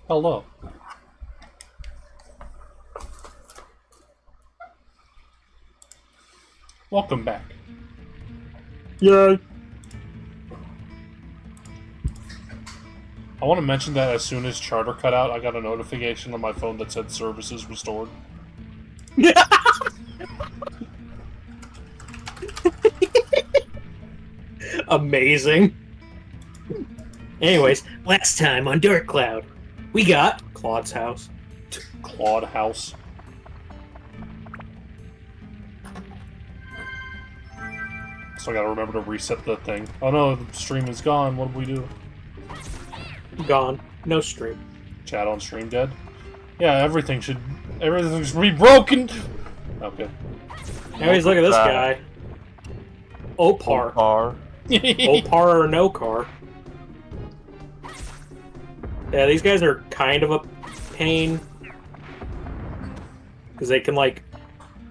Hello. Welcome back. Yay! I want to mention that as soon as Charter cut out, I got a notification on my phone that said services restored. Amazing. Anyways, last time on Dark Cloud, we got Claude's house. Claude House. So I gotta remember to reset the thing. Oh no, the stream is gone. What do we do? Gone. No stream. Chat on stream dead? Yeah, everything should be broken! Okay. Anyways, look at this guy. Opar. Opar. Opar or no car. Yeah, these guys are kind of a pain. Because they can, like...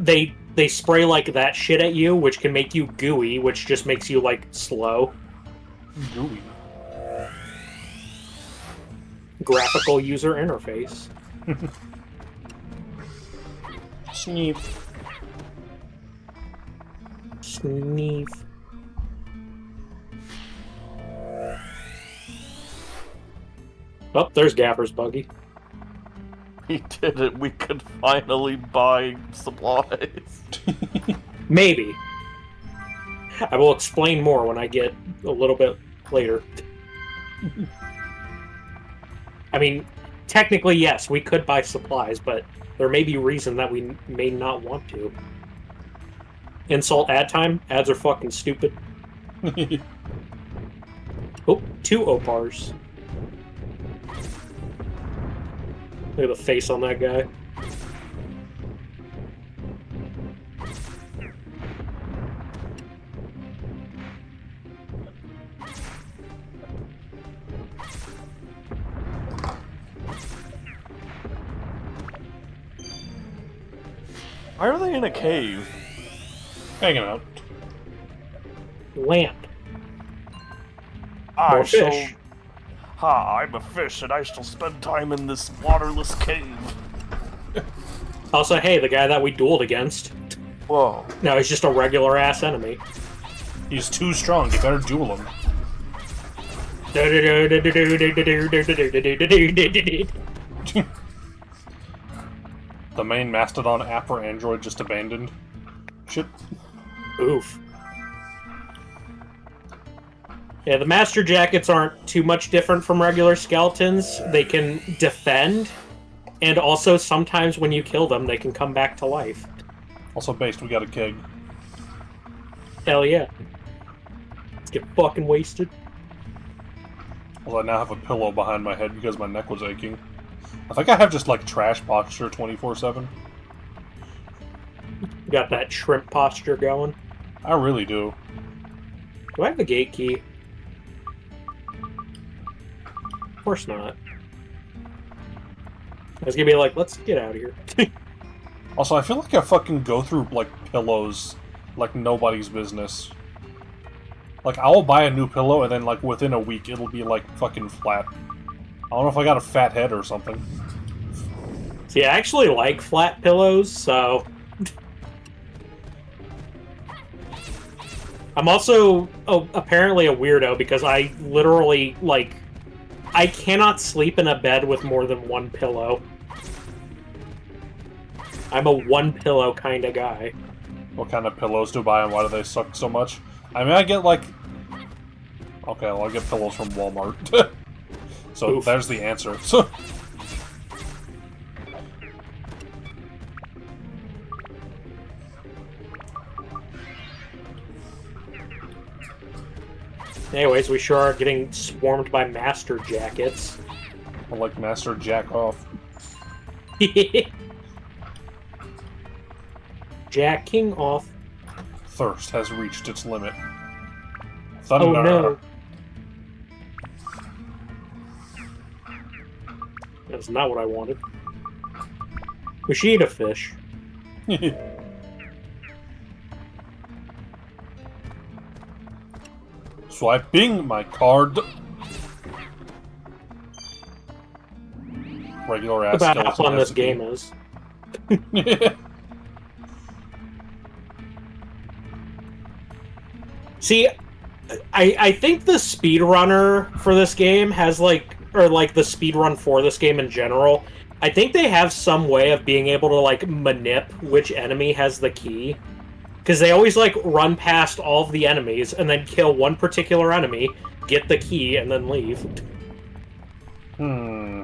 They spray, like, that shit at you, which can make you gooey, which just makes you, like, slow. Gooey. Graphical user interface. Sneef. Sneef. Oh, there's Gaffer's buggy. We did it. We could finally buy supplies. Maybe. I will explain more when I get a little bit later. I mean, technically, yes, we could buy supplies, but there may be reason that we may not want to. Insult ad time? Ads are fucking stupid. Oh, 2 Opars. Look at the face on that guy. Why are they in a cave? Hanging out. Lamp. I More shall... fish. Ha, I'm a fish and I shall spend time in this waterless cave. Also, hey, the guy that we dueled against. Whoa. No, he's just a regular-ass enemy. He's too strong. You better duel him. The main Mastodon app or Android just abandoned. Shit. Oof. Yeah, the Master Jackets aren't too much different from regular skeletons. They can defend, and also sometimes when you kill them, they can come back to life. Also based, we got a keg. Hell yeah. Let's get fucking wasted. Well, I now have a pillow behind my head because my neck was aching. I think I have just, like, trash posture 24/7. Got that shrimp posture going. I really do. Do I have the gate key? Of course not. I was gonna be like, let's get out of here. Also, I feel like I fucking go through, like, pillows like nobody's business. Like, I will buy a new pillow, and then, like, within a week, it'll be, like, fucking flat. I don't know if I got a fat head or something. See, I actually like flat pillows, so... I'm also apparently a weirdo because I literally, like... I cannot sleep in a bed with more than one pillow. I'm a one-pillow kind of guy. What kind of pillows do I buy, and why do they suck so much? I mean, I get, like... Okay, well, I get pillows from Walmart. So, Oof. there's the answer. Anyways, we sure are getting swarmed by Master Jackets. I like Master Jack off. Jacking off. Thirst has reached its limit. Oh Thunder. no. That's not what I wanted. We should eat a fish. Swiping my card. regular ass About how skeleton fun has this the key. game is. See, I think the speedrunner for this game has like, or like the speedrun for this game in general, I think they have some way of being able to like manip which enemy has the key. Because they always like run past all of the enemies and then kill one particular enemy, get the key, and then leave. Hmm.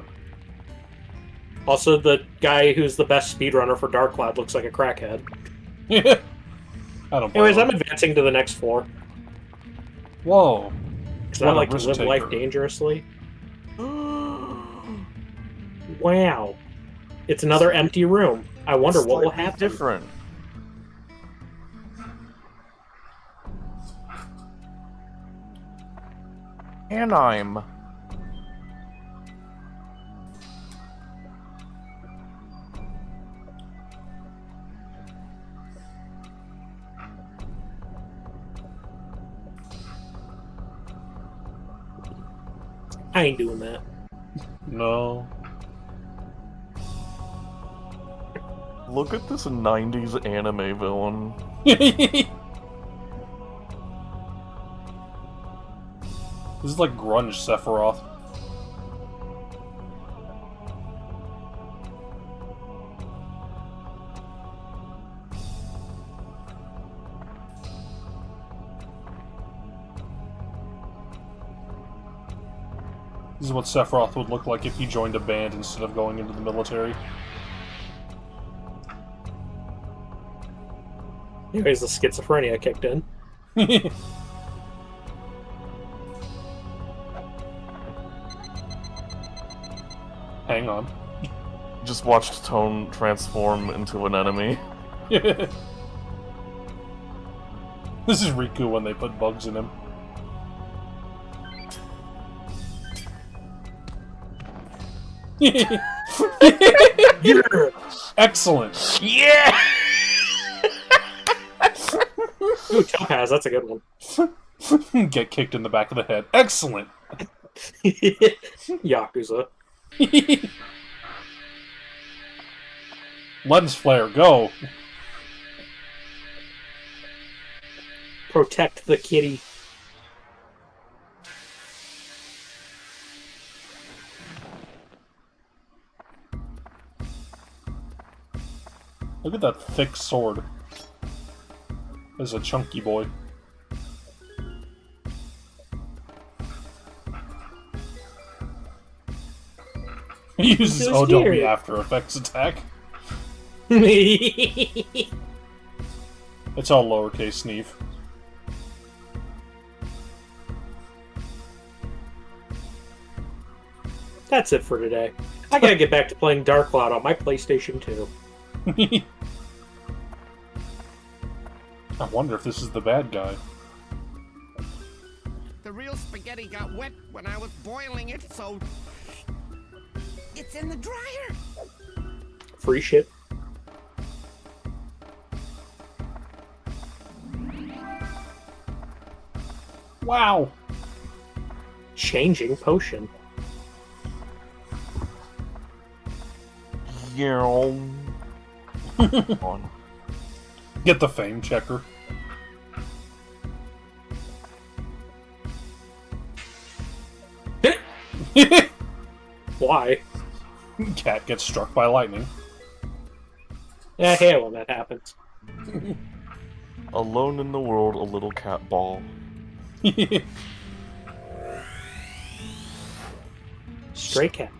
Also, the guy who's the best speedrunner for Dark Cloud looks like a crackhead. I don't blame Anyways, him. I'm advancing to the next floor. Whoa. Because I What a like to risk live life taker. dangerously. Wow. It's another empty room. I wonder what will Slightly happen. different. Anheim. I ain't doing that. No. Look at this 90s anime villain. This is like grunge Sephiroth. This is what Sephiroth would look like if he joined a band instead of going into the military. Anyways, the schizophrenia kicked in. Hang on. Just watched Tone transform into an enemy. This is Riku when they put bugs in him. Excellent. Yeah! Ooh, Topaz, that's a good one. Get kicked in the back of the head. Excellent. Yakuza. Lens flare, go. Protect the kitty. Look at that thick sword. There's a chunky boy. He uses So OW scary. After Effects attack. That's It's all lowercase Sneeve. it for today. I gotta get back to playing Dark Cloud on my PlayStation 2. I wonder if this is the bad guy. The real spaghetti got wet when I was boiling it, so it's in the dryer. Free shit. Wow. Changing potion. Yeah. On. Get the fame checker. Why? Cat gets struck by lightning. Yeah, I hate when that happens. Alone in the world, a little cat ball. Stray cat.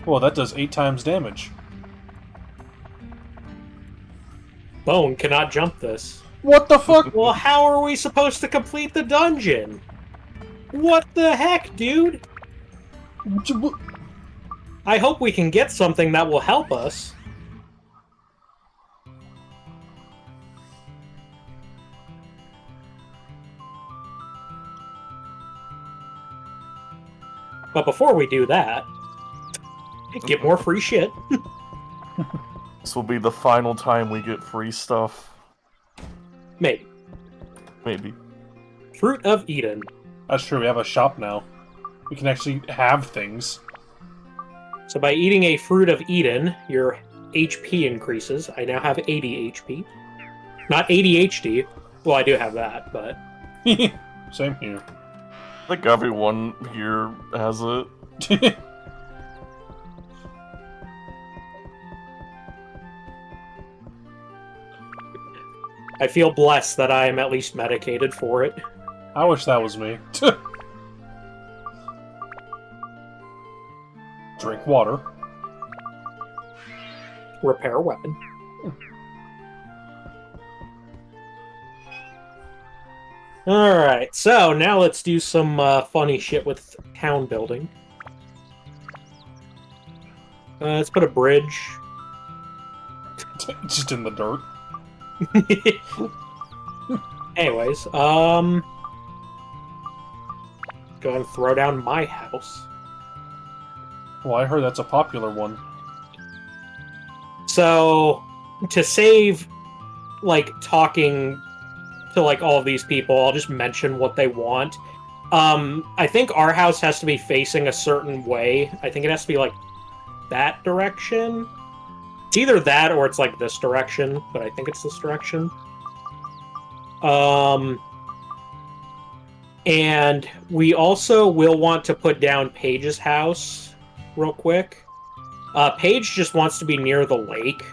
Well, that does 8 times damage. Bone cannot jump this. What the fuck? Well, how are we supposed to complete the dungeon? What the heck, dude? I hope we can get something that will help us. But before we do that, get more free shit. This will be the final time we get free stuff. Maybe. Maybe. Fruit of Eden. That's true, we have a shop now. We can actually have things. So by eating a fruit of Eden, your HP increases. I now have 80 HP. Not ADHD. Well, I do have that, but... Same here. I think everyone here has it. I feel blessed that I am at least medicated for it. I wish that was me. Drink water. Repair a weapon. Alright, so now let's do some funny shit with town building. Let's put a bridge. Just in the dirt. Anyways, go and throw down my house. Well, I heard that's a popular one. So, to save, like, talking to, like, all of these people, I'll just mention what they want. I think our house has to be facing a certain way. I think it has to be, like, that direction. It's either that or it's, like, this direction, but I think it's this direction. And we also will want to put down Paige's house real quick. Paige just wants to be near the lake,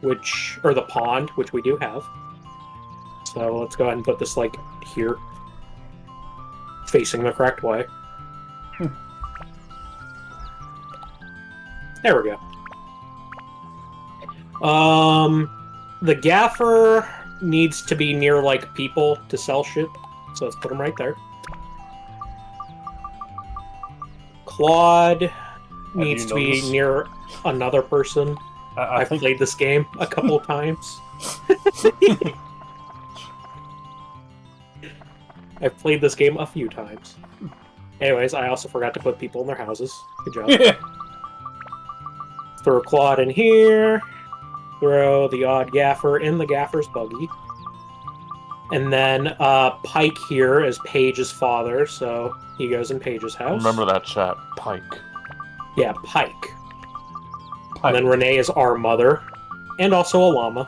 or the pond, which we do have. So let's go ahead and put this, like, here. Facing the correct way. There we go. The gaffer needs to be near, like, people to sell shit. So let's put him right there. Claude needs to be near another person. I've think... played this game a couple times. I've played this game a few times. Anyways, I also forgot to put people in their houses. Good job. Throw Claude in here. Throw the odd gaffer in the gaffer's buggy. And then Pike here is Paige's father, so he goes in Paige's house. Remember that chat, Pike. Yeah, Pike. And then Renee is our mother. And also a llama.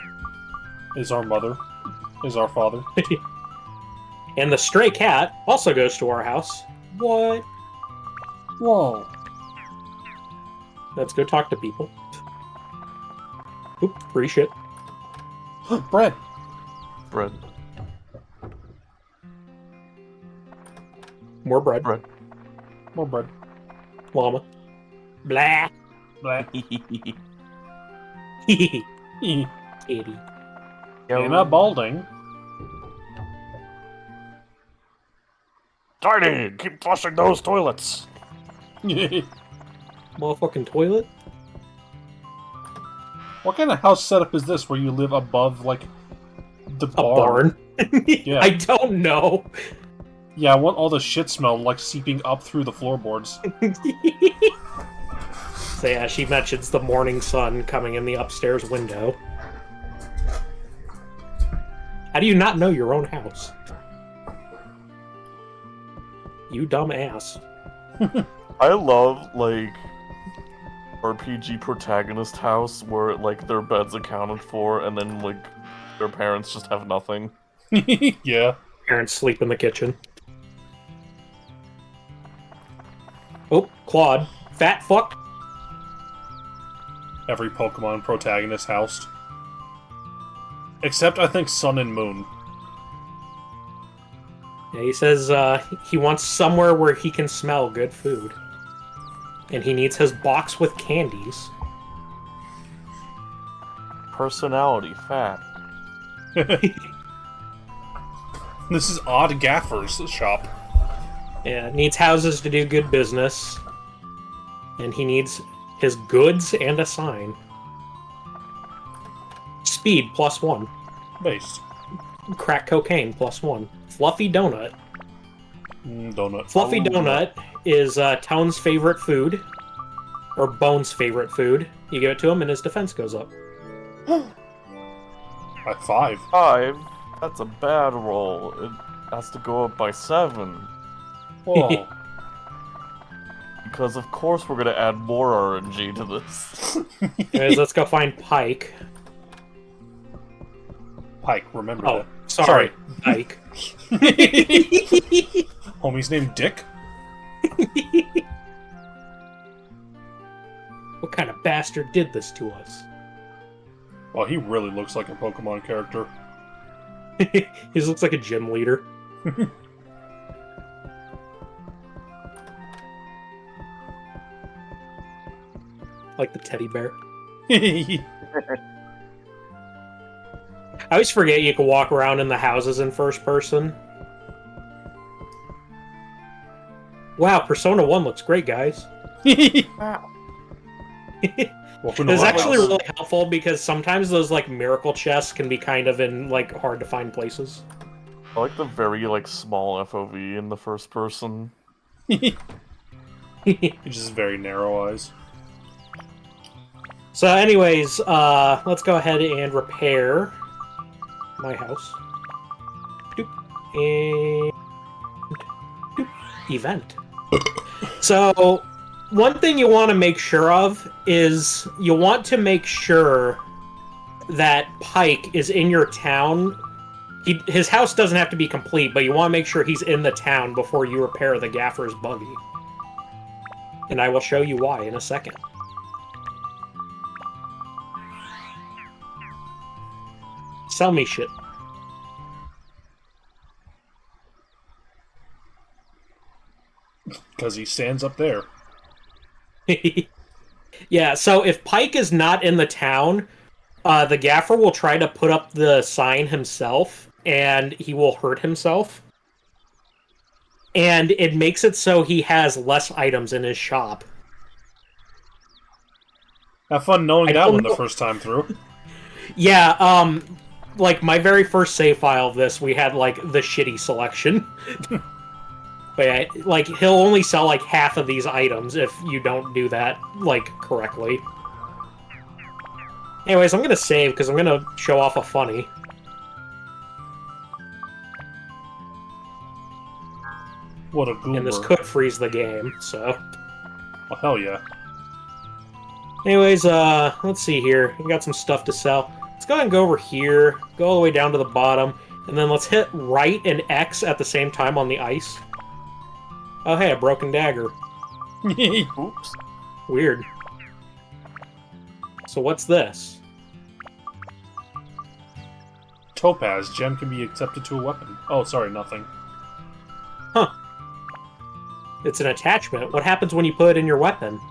Is our mother. Is our father. And the stray cat also goes to our house. What? Whoa. Let's go talk to people. Oop, free shit. Bread. Bread. More bread. Bread. More bread. Llama. Blah. Blah. Kitty. Anna Balding. Tiny, keep flushing those toilets. Motherfucking toilet. What kind of house setup is this where you live above, like, the A barn? barn? Yeah. I don't know. Yeah, I want all the shit smell, like, seeping up through the floorboards. So yeah, she mentions the morning sun coming in the upstairs window. How do you not know your own house? You dumb ass. I love, like, RPG protagonist house where, like, their bed's accounted for and then, like, their parents just have nothing. Yeah. Parents sleep in the kitchen. Oh, Claude. Fat fuck. Every Pokemon protagonist housed. Except, I think, Sun and Moon. Yeah, he says he wants somewhere where he can smell good food. And he needs his box with candies. Personality, fat. This is Odd Gaffer's shop. Yeah, needs houses to do good business. And he needs his goods and a sign. Speed, +1. Base. Crack cocaine, +1. Fluffy donut. Donut. Fluffy donut is Tone's favorite food. Or Bone's favorite food. You give it to him and his defense goes up. By 5. 5? That's a bad roll. It has to go up by 7. Whoa. because of course we're gonna add more RNG to this. Anyways, let's go find Pike. Pike, remember Oh, that. sorry, Pike. Homie's named Dick? What kind of bastard did this to us? Well, he really looks like a Pokemon character. He looks like a gym leader. Like the teddy bear. I always forget you can walk around in the houses in first person. Wow, Persona 1 looks great, guys. Wow. Welcome to It's my actually house. really helpful because sometimes those like miracle chests can be kind of in like hard to find places. I like the very like small FOV in the first person. He's just very narrow eyes. So anyways, let's go ahead and repair my house. Doop. And doop. Event. So one thing you want to make sure of is you want to make sure that Pike is in your town. His house doesn't have to be complete, but you want to make sure he's in the town before you repair the gaffer's buggy. And I will show you why in a second. Sell me shit. Because he stands up there. Yeah, so if Pike is not in the town, the gaffer will try to put up the sign himself, and he will hurt himself. And it makes it so he has less items in his shop. Have fun knowing I that don't one the know. first time through. Yeah, like my very first save file of this, we had like the shitty selection. But yeah, like he'll only sell like half of these items if you don't do that like correctly. Anyways, I'm gonna save because I'm gonna show off a funny. What a goober. And this could freeze the game, so. Oh, hell yeah. Anyways, let's see here. We got some stuff to sell. Let's go ahead and go over here, go all the way down to the bottom, and then let's hit right and X at the same time on the ice. Oh, hey, a broken dagger. Oops. Weird. So what's this? Topaz. Gem can be accepted to a weapon. Oh, sorry, nothing. Huh. It's an attachment. What happens when you put it in your weapon?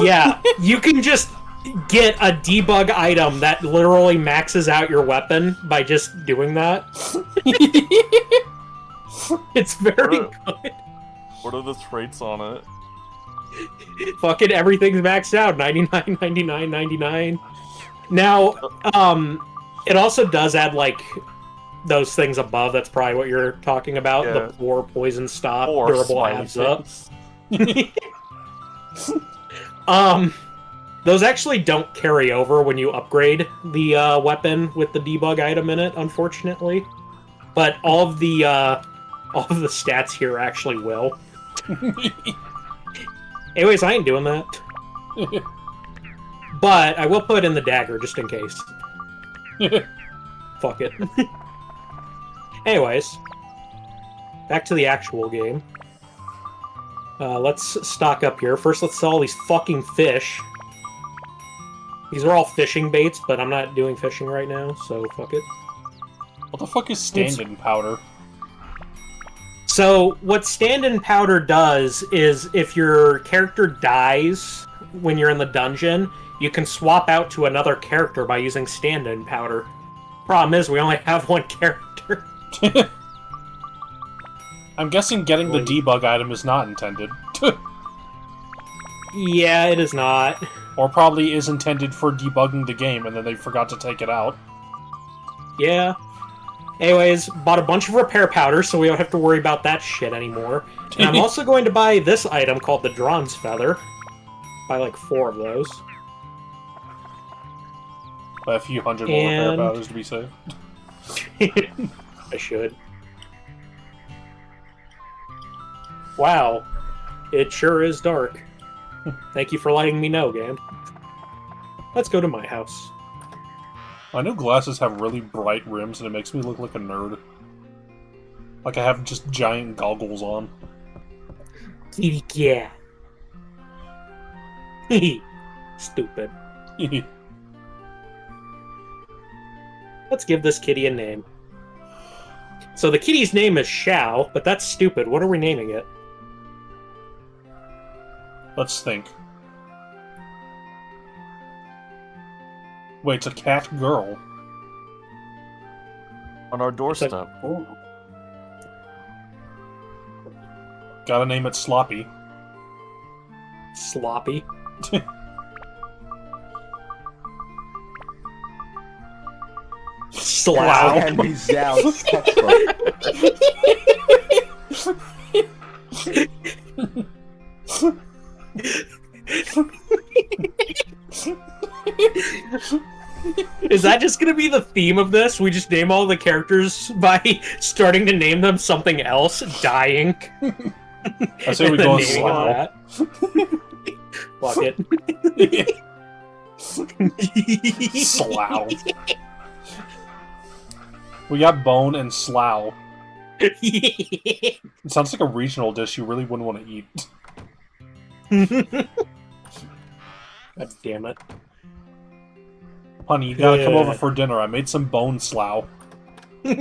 Yeah, you can just get a debug item that literally maxes out your weapon by just doing that. It's very Sure. good. What are the traits on it? Fucking everything's maxed out. 99, 99, 99. Now, it also does add, like, those things above. That's probably what you're talking about. Yeah. The 4 poison stop, Or durable smiley adds up. face. Those actually don't carry over when you upgrade the weapon with the debug item in it, unfortunately. But all of the stats here actually will. Anyways, I ain't doing that. But I will put in the dagger just in case. Fuck it. Anyways, back to the actual game. Let's stock up here. First, let's sell all these fucking fish. These are all fishing baits, but I'm not doing fishing right now, so fuck it. What the fuck is stand-in powder? So, what stand-in powder does is if your character dies when you're in the dungeon, you can swap out to another character by using stand-in powder. Problem is, we only have one character. I'm guessing getting the debug item is not intended. Yeah, it is not. Or probably is intended for debugging the game and then they forgot to take it out. Yeah. Anyways, bought a bunch of repair powder, so we don't have to worry about that shit anymore. And I'm also going to buy this item called the Drawn's Feather. Buy like 4 of those. By a few hundred more repair And- powders to be safe. I should. Wow. It sure is dark. Thank you for letting me know, Gan. Let's go to my house. My new glasses have really bright rims and it makes me look like a nerd. Like I have just giant goggles on. Kitty cat. Stupid. Let's give this kitty a name. So the kitty's name is Xiao, but that's stupid. What are we naming it? Let's think. Wait, it's a cat girl. On our doorstep. Oh. Gotta name it Sloppy. Sloppy. Slough. Henry Zhao textbook. Is that just gonna be the theme of this? We just name all the characters by starting to name them something else, dying. I say we and go then naming slow. that. Fuck it. Slough. We got bone and slough. It sounds like a regional dish you really wouldn't want to eat. God damn it. Honey, you gotta come Yeah. over for dinner. I made some bone slough. Should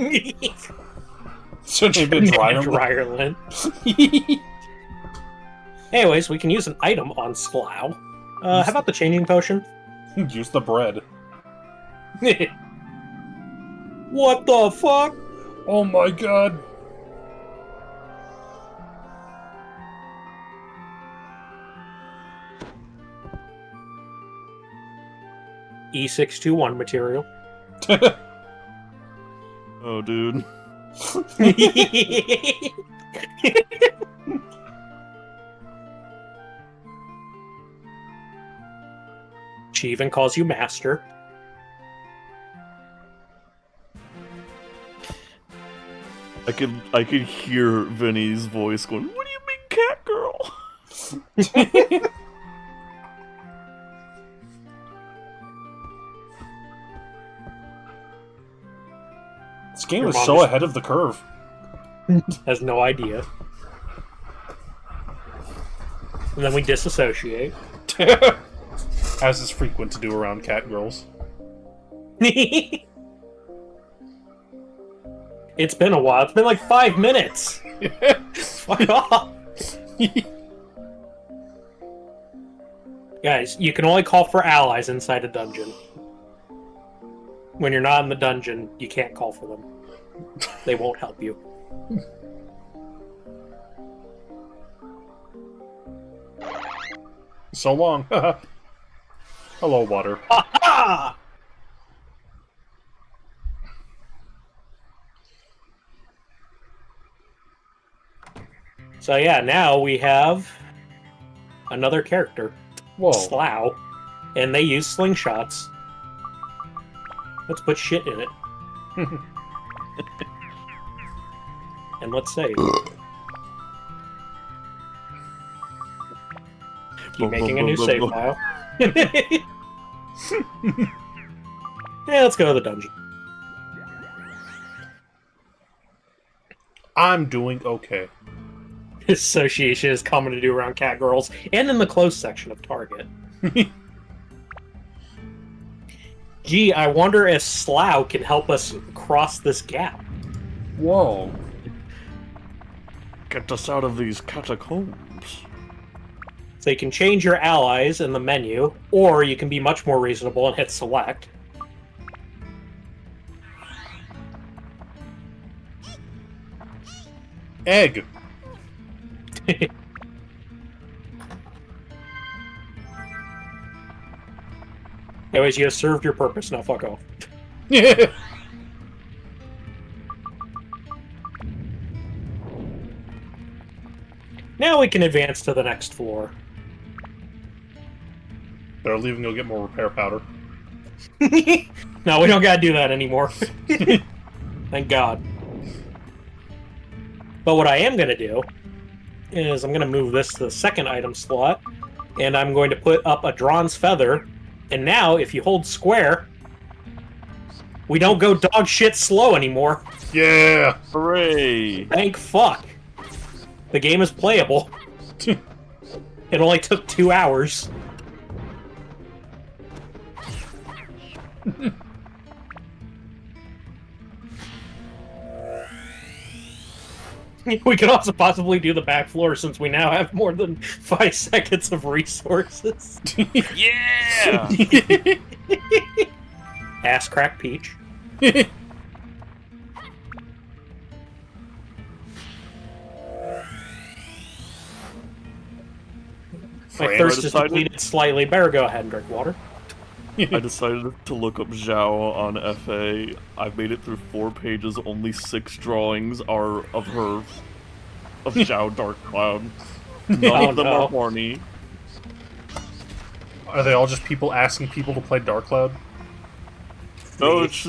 name it Dryerland. Dryerland. Anyways, we can use an item on Slough. How about the changing potion? Use the bread. What the fuck? Oh my god. E621 material. Oh, dude. She even calls you master. I could hear Vinny's voice going, "What do you mean, cat girl?" This game Your is mom so just- ahead of the curve. Has no idea. And then we disassociate. As is frequent to do around cat girls. It's been a while. It's been like 5 minutes. Fuck off. Guys, you can only call for allies inside a dungeon. When you're not in the dungeon, you can't call for them. They won't help you. So long. Hello, water. Ah! So yeah, now we have another character, Whoa. Slough, and they use slingshots. Let's put shit in it. And let's save. Keep making a new save file. Yeah, let's go to the dungeon. I'm doing okay. Association is common to do around cat girls and in the closed section of Target. Gee, I wonder if Slough can help us cross this gap. Whoa. Get us out of these catacombs. So you can change your allies in the menu, or you can be much more reasonable and hit select. Egg. Anyways, you have served your purpose, now fuck off. Now we can advance to the next floor. Better leave and go get more repair powder. No, we don't gotta do that anymore. Thank God. But what I am going to do is I'm going to move this to the second item slot, and I'm going to put up a Drawn's Feather, and now, if you hold square, we don't go dog shit slow anymore. Yeah! Hooray! Thank fuck. The game is playable. It only took 2 hours. We could also possibly do the back floor since we now have more than 5 seconds of resources. Yeah! Ass crack Peach. My thirst is decided- depleted slightly. Better go ahead and drink water. I decided to look up Zhao on FA. I've made it through 4 pages. Only 6 drawings are of her, of Zhao Dark Cloud. None of them are horny. Are they all just people asking people to play Dark Cloud? No, it's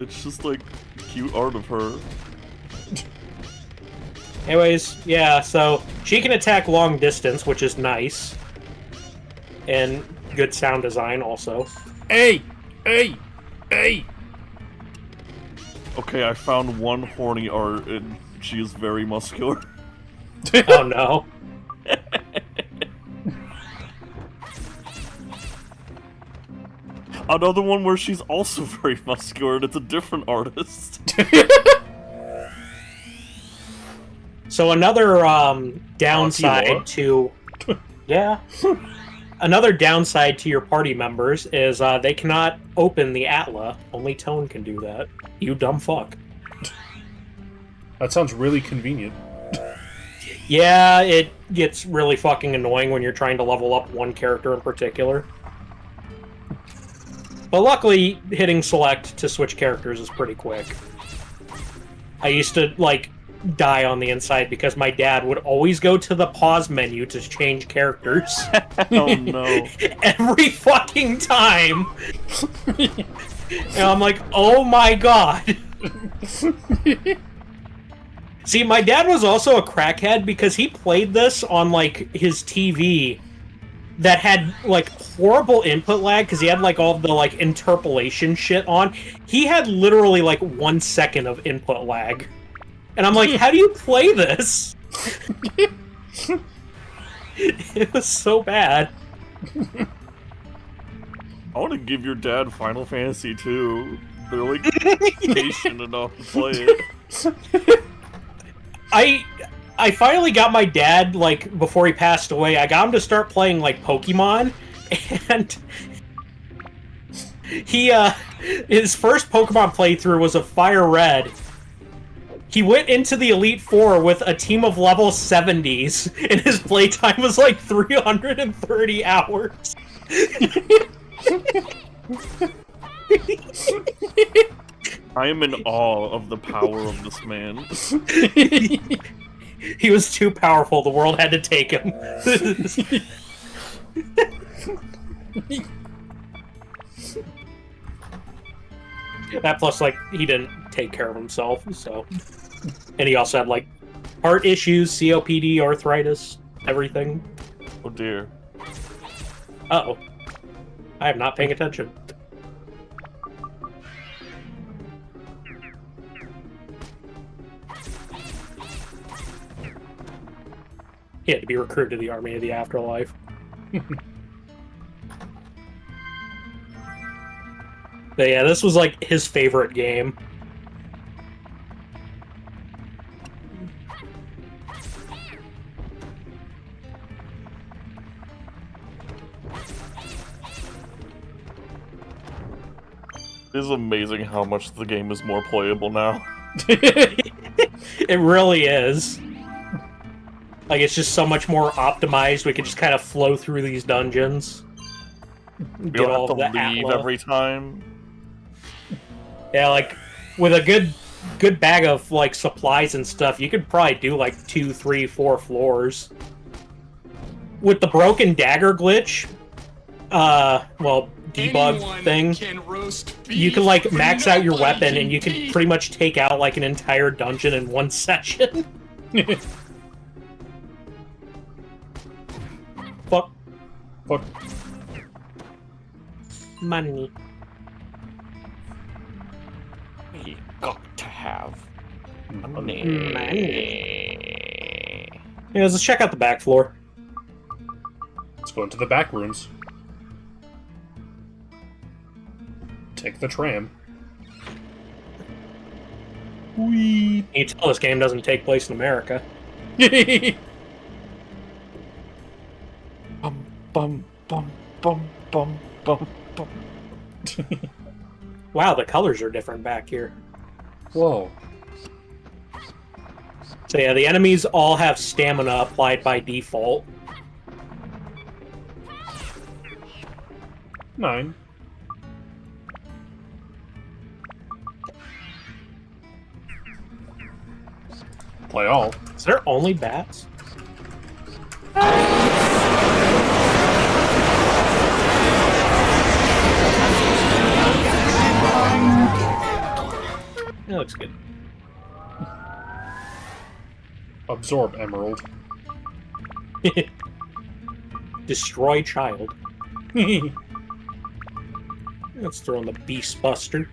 just like cute art of her. Anyways, yeah, so she can attack long distance, which is nice. And good sound design also. Hey! Hey! Hey! Okay, I found one horny art, and she is very muscular. Oh no. Another one where she's also very muscular, and it's a different artist. So another downside to... Yeah. Another downside to your party members is they cannot open the Atla. Only Tone can do that. You dumb fuck. That sounds really convenient. Yeah, it gets really fucking annoying when you're trying to level up one character in particular. But luckily, hitting select to switch characters is pretty quick. I used to, like, die on the inside because my dad would always go to the pause menu to change characters. Oh no. Every fucking time! And I'm like, oh my god! See, my dad was also a crackhead because he played this on, like, his TV that had, like, horrible input lag because he had, like, all of the, like, interpolation shit on. He had literally, like, 1 second of input lag. And I'm like, how do you play this? It was so bad. I want to give your dad Final Fantasy 2. They're like patient enough to play it. I finally got my dad, like, before he passed away, I got him to start playing, like, Pokemon, and he, his first Pokemon playthrough was a Fire Red. He went into the Elite Four with a team of level 70s, and his playtime was, like, 330 hours. I am in awe of the power of this man. He was too powerful. The world had to take him. That plus, like, he didn't take care of himself, so... And he also had, like, heart issues, COPD, arthritis, everything. Oh dear. Uh-oh. I am not paying attention. He had to be recruited to the Army of the Afterlife. But yeah, this was like his favorite game. It is amazing how much the game is more playable now. It really is. Like, it's just so much more optimized. We could just kind of flow through these dungeons. You don't have to leave every time. Yeah, like, with a good bag of, like, supplies and stuff, you could probably do, like, 2, 3, 4 floors. With the broken dagger glitch, well, debug thing. You can like max out your weapon and you can pretty much take out like an entire dungeon in one session. Fuck. Fuck. Money. We got to have money. Yeah, let's check out the back floor. Let's go into the back rooms. Take the tram. Whee! You tell this game doesn't take place in America. Bum bum bum bum bum bum bum. Wow, the colors are different back here. Whoa. So yeah, the enemies all have stamina applied by default. 9. Play all. Is there only bats? That looks good. Absorb emerald. Destroy child. Let's throw in the Beast Buster.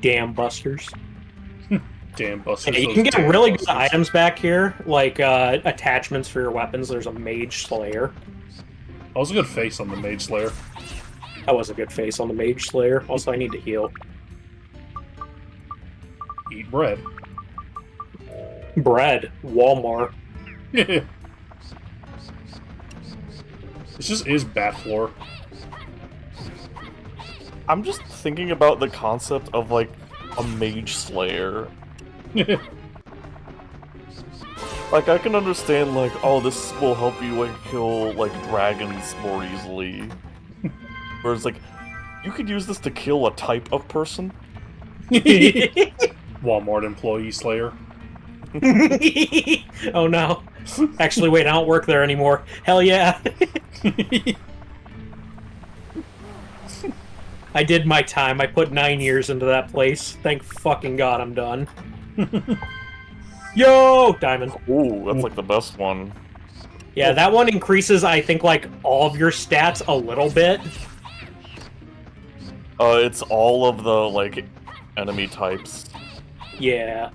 Damn Busters. Damn busters. Yeah, you those can get damn really busters. good items back here, like attachments for your weapons. There's a Mage Slayer. That was a good face on the Mage Slayer. That was a good face on the Mage Slayer. Also, I need to heal. Eat bread. Bread. Walmart. This just is bat floor. I'm just thinking about the concept of like a mage slayer. Like I can understand like, oh, this will help you like kill like dragons more easily. Whereas like you could use this to kill a type of person. Walmart employee slayer. Oh no. Actually, wait, I don't work there anymore. Hell yeah. I did my time. I put 9 years into that place. Thank fucking god I'm done. Yo! Diamond. Ooh, that's like the best one. Yeah, that one increases, I think, like, all of your stats a little bit. It's all of the like enemy types. Yeah.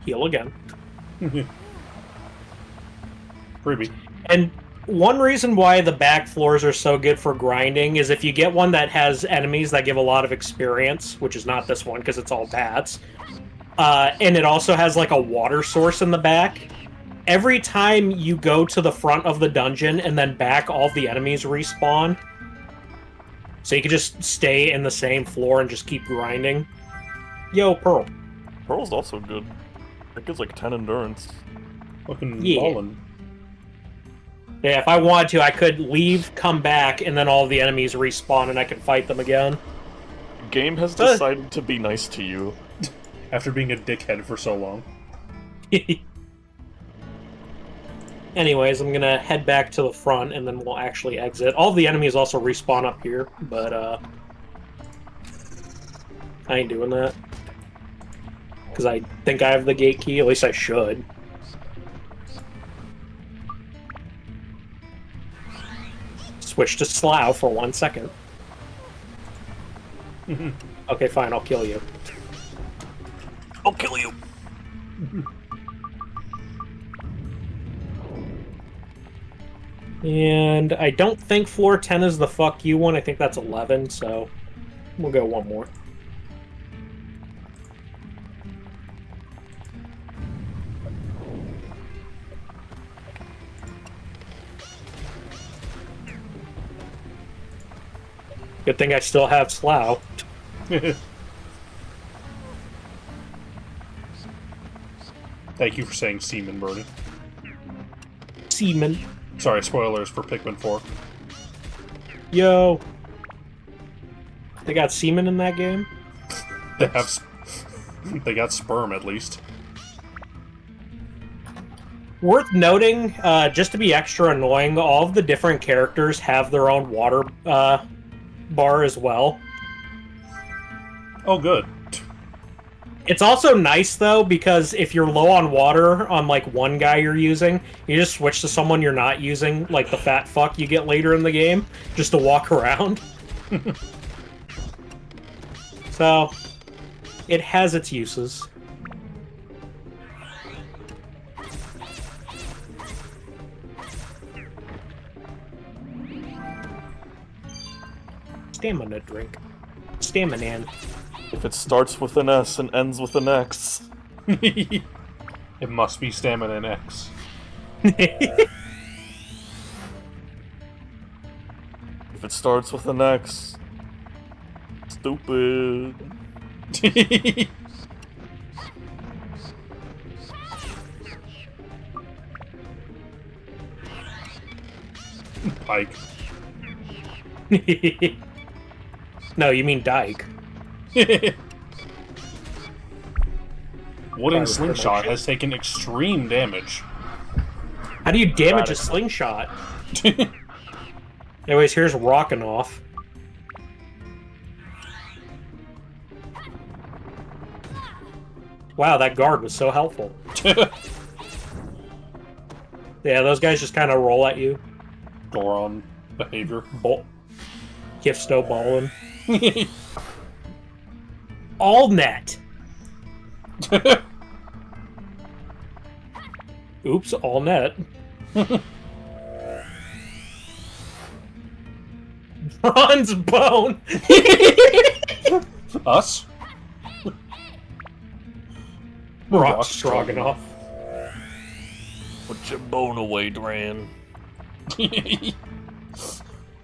Heal again. Freebie. And one reason why the back floors are so good for grinding is if you get one that has enemies that give a lot of experience, which is not this one because it's all bats, and it also has like a water source in the back, every time you go to the front of the dungeon and then back, all the enemies respawn. So you can just stay in the same floor and just keep grinding. Yo, Pearl. Pearl's also good. It gives like 10 endurance. Fucking Yeah. ballin'. Yeah, if I wanted to, I could leave, come back, and then all the enemies respawn and I can fight them again. Game has decided to be nice to you. After being a dickhead for so long. Anyways, I'm gonna head back to the front and then we'll actually exit. All the enemies also respawn up here, but I ain't doing that. Because I think I have the gate key, at least I should. Switch to Slough for 1 second. Okay, fine, I'll kill you. I'll kill you. And I don't think floor 10 is the fuck you one. I think that's 11, so we'll go one more. Good thing I still have Slough. Thank you for saying semen, Bernie. Seaman. Sorry, spoilers for Pikmin 4. Yo. They got semen in that game? They have... they got sperm, at least. Worth noting, just to be extra annoying, all of the different characters have their own water bar as well. Oh, good. It's also nice, though, because if you're low on water on, like, one guy you're using, you just switch to someone you're not using, like the fat fuck you get later in the game, just to walk around. So, it has its uses. Stamina drink. Staminan. If it starts with an S and ends with an X. It must be Stamina and X. If it starts with an X. Stupid. Pike. No, you mean Dyke. Wooden slingshot has taken extreme damage. How do you damage a slingshot? Anyways, here's rocking off. Wow, that guard was so helpful. Yeah, those guys just kind of roll at you. Goron behavior. Kifsto balling. All net. Oops, all net. Bronze bone. Us? Rock Stroganoff. Put your bone away, Dran.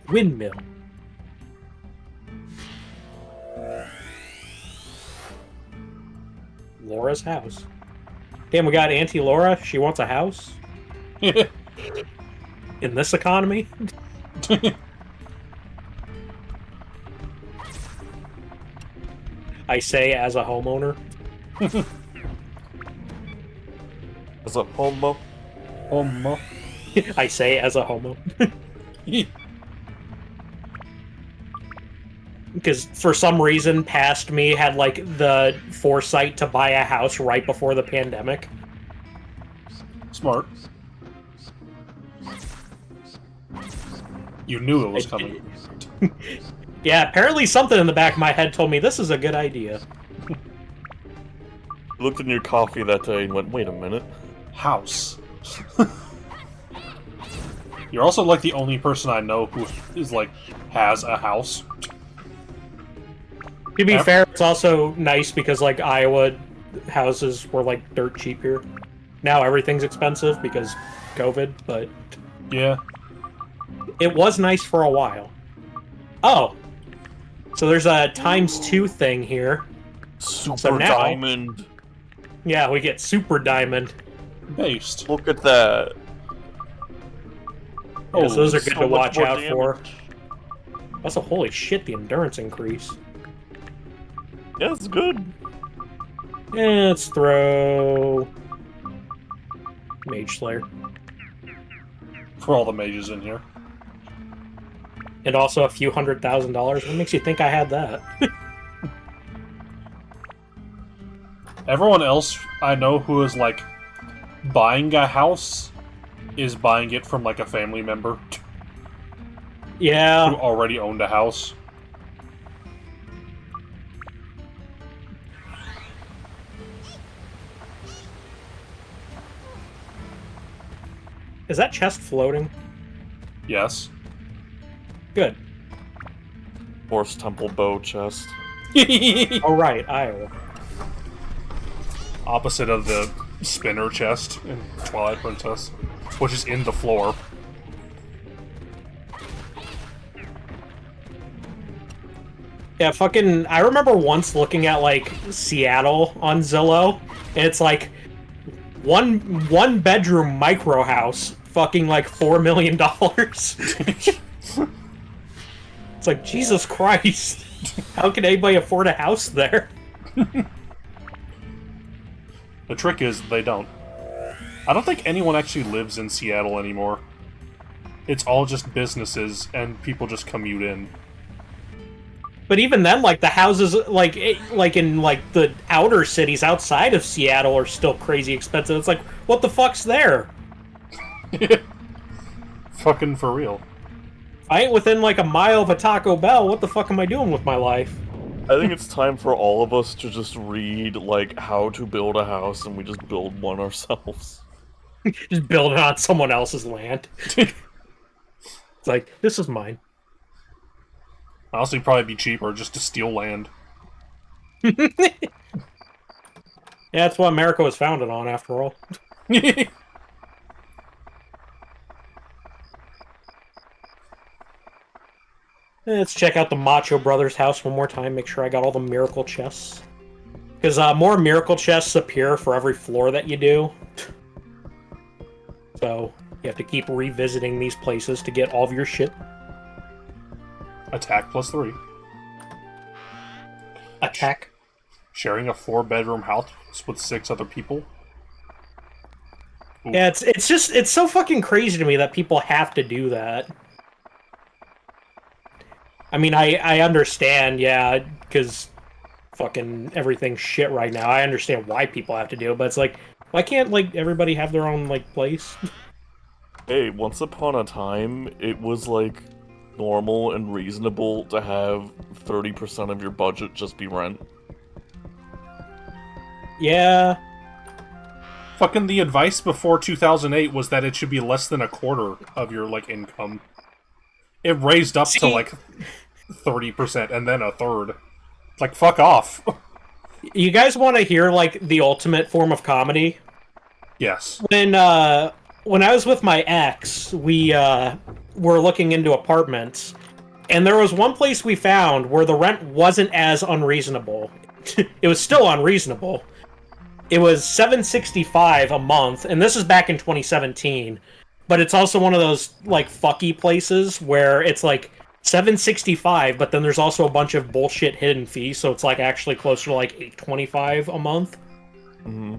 Windmill. Laura's house. Damn, we got Auntie Laura. She wants a house? In this economy? I say as a homeowner. As a homo. Homo. I say as a homo. Because for some reason, past me had like the foresight to buy a house right before the pandemic. Smart. You knew it was coming. Yeah, apparently something in the back of my head told me this is a good idea. You looked in your coffee that day and went, wait a minute. House. You're also like the only person I know who is like has a house. To be fair, it's also nice because like Iowa houses were like dirt cheap here. Now everything's expensive because COVID, but Yeah. it was nice for a while. Oh, so there's a *2 thing here. Super So now- diamond. Yeah, we get super diamond. Based. Look at that. Yeah, so those are so good to much watch more out for. damage. Also, holy shit, the endurance increase. Yeah, it's good. Let's throw Mage Slayer. For all the mages in here. And also a few $100,000. What makes you think I had that? Everyone else I know who is like buying a house is buying it from like a family member who Yeah. already owned a house. Is that chest floating? Yes. Good. Horse Temple bow chest. Oh, right, Iowa. Opposite of the spinner chest in Twilight Princess, which is in the floor. Yeah, fucking. I remember once looking at like Seattle on Zillow, and it's like one bedroom micro house, fucking like $4 million. It's like Jesus Christ! How can anybody afford a house there? The trick is they don't. I don't think anyone actually lives in Seattle anymore. It's all just businesses, and people just commute in. But even then, like the houses, like in like the outer cities outside of Seattle are still crazy expensive. It's like, what the fuck's there? Fucking for real. If I ain't within like a mile of a Taco Bell, what the fuck am I doing with my life? I think it's time for all of us to just read, like, how to build a house, and we just build one ourselves. Just build it on someone else's land. It's like, this is mine. Honestly, it'd probably be cheaper just to steal land. Yeah, that's what America was founded on, after all. Let's check out the Macho Brothers house one more time, make sure I got all the miracle chests. Because more miracle chests appear for every floor that you do. So, you have to keep revisiting these places to get all of your shit. Attack +3. Attack. Sharing a 4-bedroom house with 6 other people. Ooh. Yeah, it's so fucking crazy to me that people have to do that. I mean, I understand, yeah, because fucking everything's shit right now. I understand why people have to do it, but it's like, why can't, like, everybody have their own, like, place? Hey, once upon a time, it was, like, normal and reasonable to have 30% of your budget just be rent. Yeah. Fucking the advice before 2008 was that it should be less than a quarter of your, like, income. It raised up to, like, 30% and then a third. Like, fuck off. You guys want to hear, like, the ultimate form of comedy? Yes. When I was with my ex, we were looking into apartments, and there was one place we found where the rent wasn't as unreasonable. It was still unreasonable. It was $765 a month, and this is back in 2017. But it's also one of those, like, fucky places where it's, like, $765, but then there's also a bunch of bullshit hidden fees, so it's, like, actually closer to, like, $825 a month. Mm-hmm.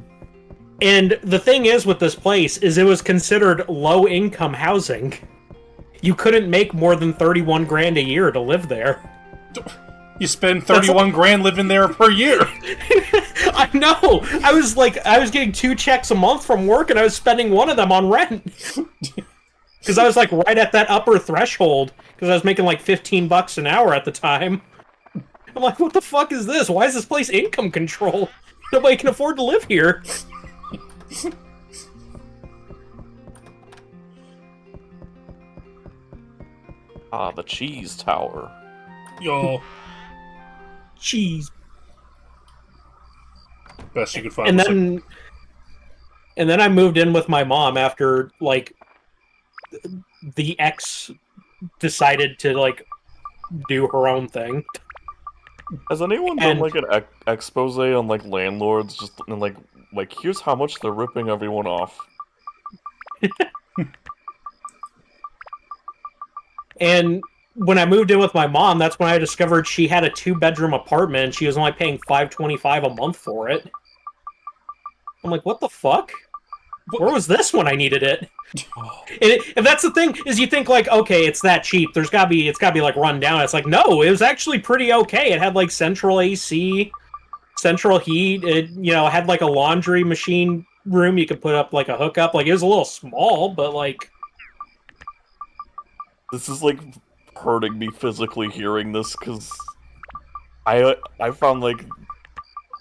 And the thing is with this place is it was considered low-income housing. You couldn't make more than 31 grand a year to live there. You spend 31 grand living there per year. I know. I was getting 2 checks a month from work, and I was spending one of them on rent. Because I was like right at that upper threshold. Because I was making like $15 an hour at the time. I'm like, what the fuck is this? Why is this place income control? Nobody can afford to live here. Ah, the cheese tower. Yo. Jeez. Best you could find. And then I moved in with my mom after, like, the ex decided to, like, do her own thing. Has anyone done, like, an expose on, like, landlords, just, and, like, here's how much they're ripping everyone off? And when I moved in with my mom, that's when I discovered she had a 2-bedroom apartment, and she was only paying $525 a month for it. I'm like, what the fuck? Where was this when I needed it? And that's the thing, is you think, like, okay, it's that cheap. It's gotta be like run down. It's like, no, it was actually pretty okay. It had like central AC, central heat. It, had like a laundry machine room you could put up like a hookup. Like, it was a little small, but like, this is like hurting me physically hearing this, because I found, like,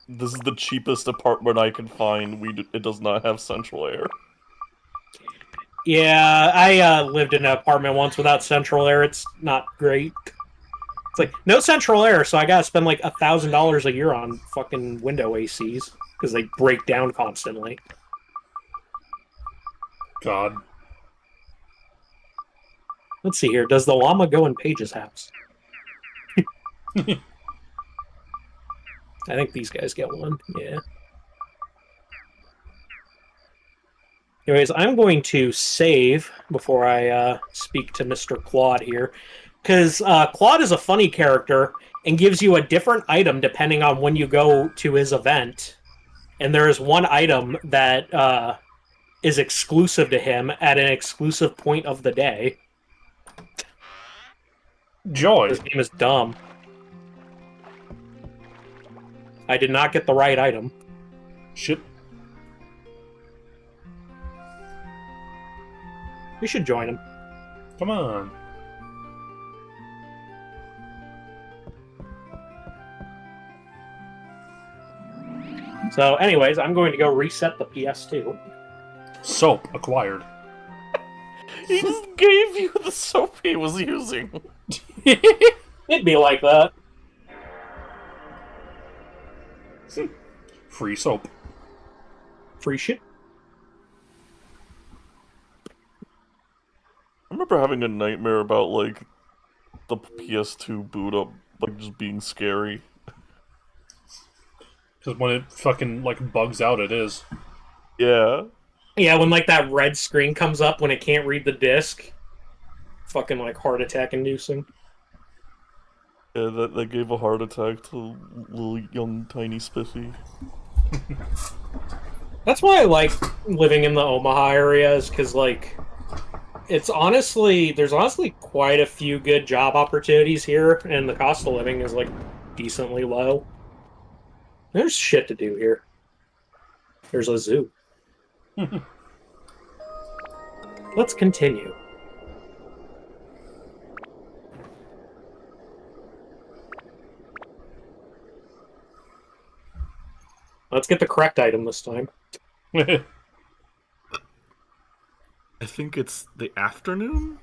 this is the cheapest apartment I can find. It does not have central air. Yeah, I lived in an apartment once without central air. It's not great. It's like, no central air, so I gotta spend like $1,000 a year on fucking window ACs, because they break down constantly. God. Let's see here. Does the llama go in Paige's house? I think these guys get one. Yeah. Anyways, I'm going to save before I speak to Mr. Claude here. Because Claude is a funny character and gives you a different item depending on when you go to his event. And there is one item that is exclusive to him at an exclusive point of the day. Joy. This game is dumb. I did not get the right item. Shit. We should join him. Come on. So, anyways, I'm going to go reset the PS2. Soap acquired. He just gave you the soap he was using. It'd be like that. Free soap. Free shit. I remember having a nightmare about, like, the PS2 boot up, like, just being scary. Because when it fucking, like, bugs out, it is. Yeah. Yeah, when like that red screen comes up when it can't read the disc. Fucking like heart attack inducing. Yeah, that gave a heart attack to little young tiny Spiffy. That's why I like living in the Omaha area, is because like there's honestly quite a few good job opportunities here, and the cost of living is like decently low. There's shit to do here. There's a zoo. Let's continue. Let's get the correct item this time. I think it's the afternoon?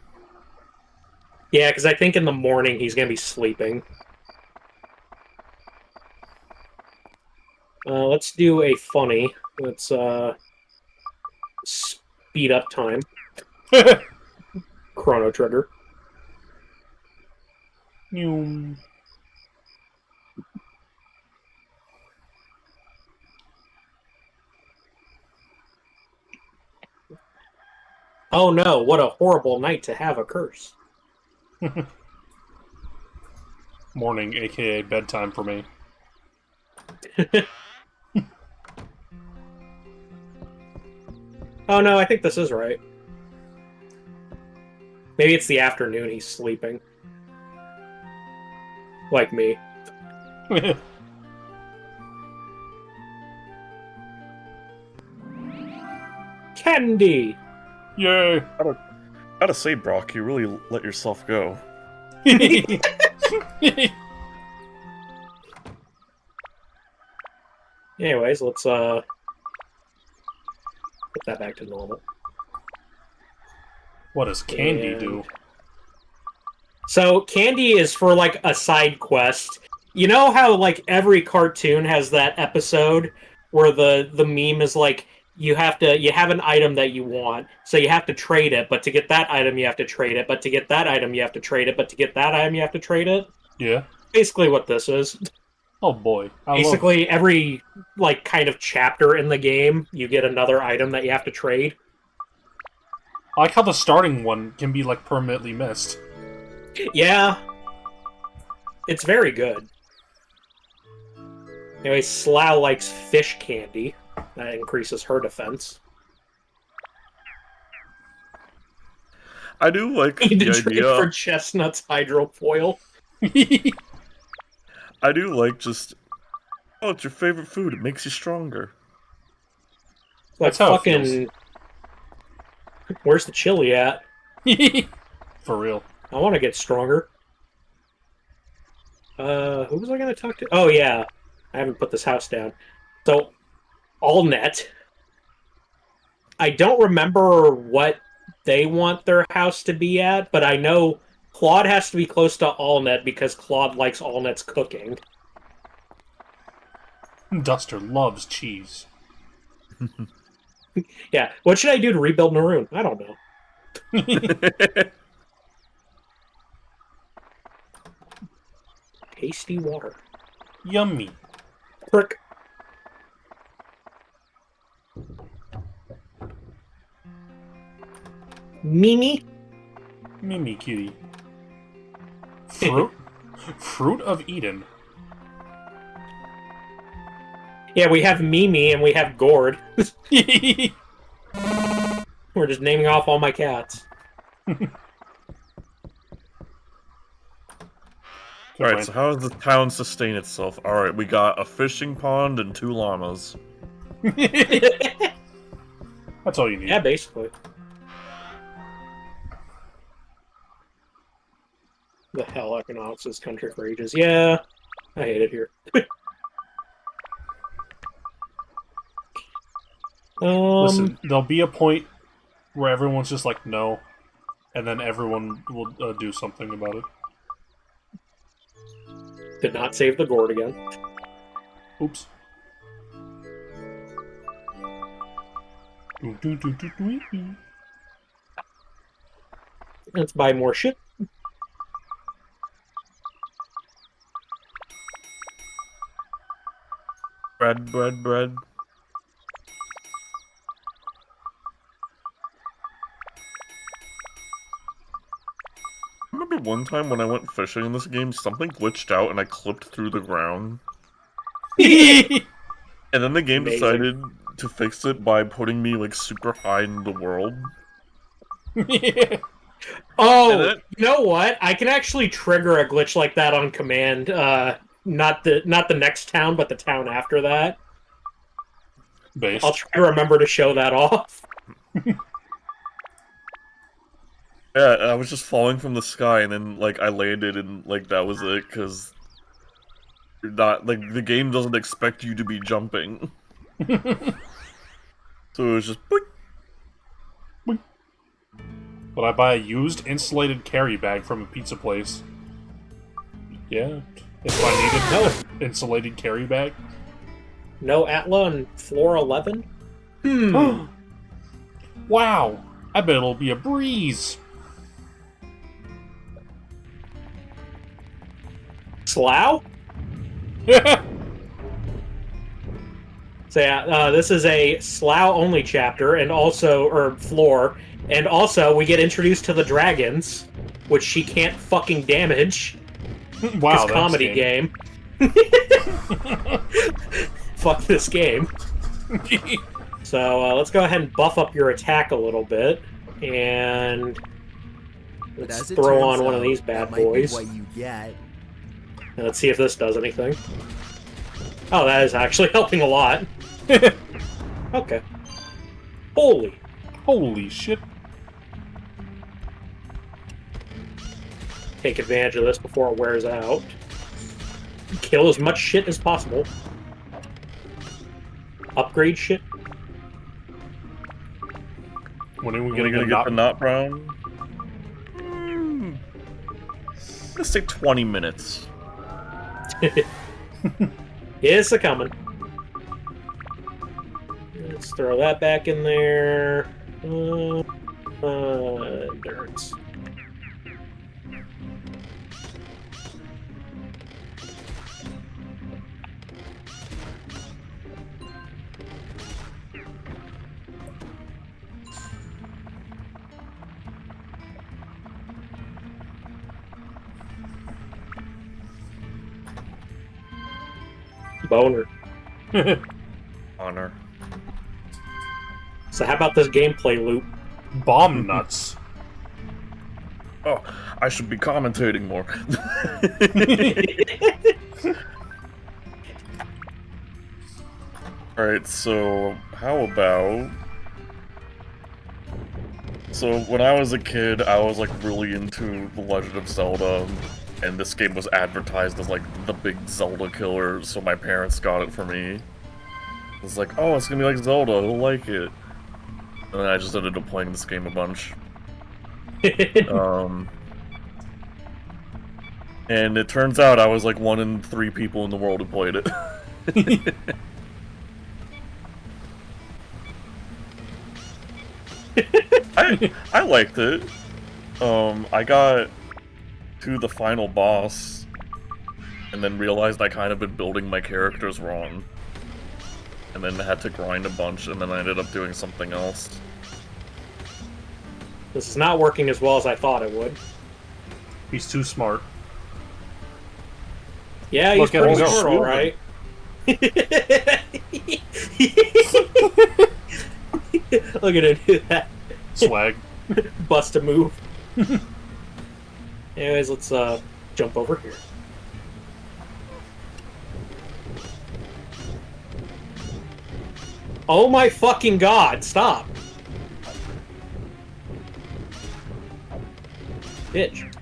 Yeah, because I think in the morning he's going to be sleeping. Let's do a funny. Let's speed up time. Chrono Trigger. You. Oh no, what a horrible night to have a curse. Morning, aka bedtime for me. Oh no, I think this is right. Maybe it's the afternoon he's sleeping. Like me. Candy! Yay! Gotta say, Brock, you really let yourself go. Anyways, let's put that back to normal. What does Candy And- do? So Candy is for like a side quest. You know how like every cartoon has that episode where the meme is like you have an item that you want, so you have to trade it, but to get that item you have to trade it, but to get that item you have to trade it, but to get that item you have to trade it. Yeah. Basically what this is. Oh boy. Basically every like kind of chapter in the game you get another item that you have to trade. I like how the starting one can be like permanently missed. Yeah. It's very good. Anyway, Slough likes fish candy. That increases her defense. I do like Need to the trade idea. for Chestnut's hydrofoil. I do like just. Oh, it's your favorite food. It makes you stronger. Like That's how it fucking. Where's the chili at? For real. I want to get stronger. Who was I going to talk to? Oh yeah, I haven't put this house down. So, Allnet. I don't remember what they want their house to be at, but I know Claude has to be close to Allnet because Claude likes Allnet's cooking. Duster loves cheese. Yeah, what should I do to rebuild Naroon? I don't know. Tasty water. Yummy. Prick. Mimi? Mimi kitty. Fruit? Fruit of Eden. Yeah, we have Mimi and we have Gord. We're just naming off all my cats. Alright, so how does the town sustain itself? Alright, we got a fishing pond and 2 llamas. That's all you need. Yeah, basically. The hell economics this country for ages. Yeah, I hate it here. Listen, there'll be a point where everyone's just like, no, and then everyone will do something about it. Did not save the gourd again. Oops. Let's buy more shit. Bread. I remember one time when I went fishing in this game, something glitched out and I clipped through the ground. And then the game Amazing. decided to fix it by putting me, like, super high in the world. Oh, And then- you know what? I can actually trigger a glitch like that on command. Not the next town, but the town after that. Based. I'll try to remember to show that off. Yeah, I was just falling from the sky and then, like, I landed and, like, that was it, because you're not, like, the game doesn't expect you to be jumping. So it was just, boink. But I buy a used insulated carry bag from a pizza place. Yeah, if I needed an insulated carry bag. No Atla on floor 11? Wow, I bet it'll be a breeze. Slough? So yeah, this is a Slough only chapter, and also, or floor, and also we get introduced to the dragons, which she can't fucking damage. Wow, This comedy game. Fuck this game. So let's go ahead and buff up your attack a little bit, and But let's as it throw turns on one of out, these bad that might be boys. what you get. And let's see if this does anything. Oh, that is actually helping a lot. Okay. Holy shit. Take advantage of this before it wears out. Kill as much shit as possible. Upgrade shit. When are we When are gonna you gonna get the knot brown? Let's say 20 minutes. It's a coming. Let's throw that back in there. Endurance. Boner. Honor. So how about this gameplay loop? Bomb nuts. Oh, I should be commentating more. Alright, so how about... So when I was a kid, I was like really into The Legend of Zelda, and this game was advertised as like the big Zelda killer, so my parents got it for me. It was like, oh, it's gonna be like Zelda, who'll like it? And then I just ended up playing this game a bunch. And it turns out I was like 1 in 3 people in the world who played it. I liked it. I got to the final boss, and then realized I kind of been building my characters wrong. And then had to grind a bunch, and then I ended up doing something else. This is not working as well as I thought it would. He's too smart. Yeah, he's Look at pretty him smart, go. alright. Look at him do that. Swag. Bust a move. Anyways, let's jump over here. Oh my fucking god, stop. Bitch.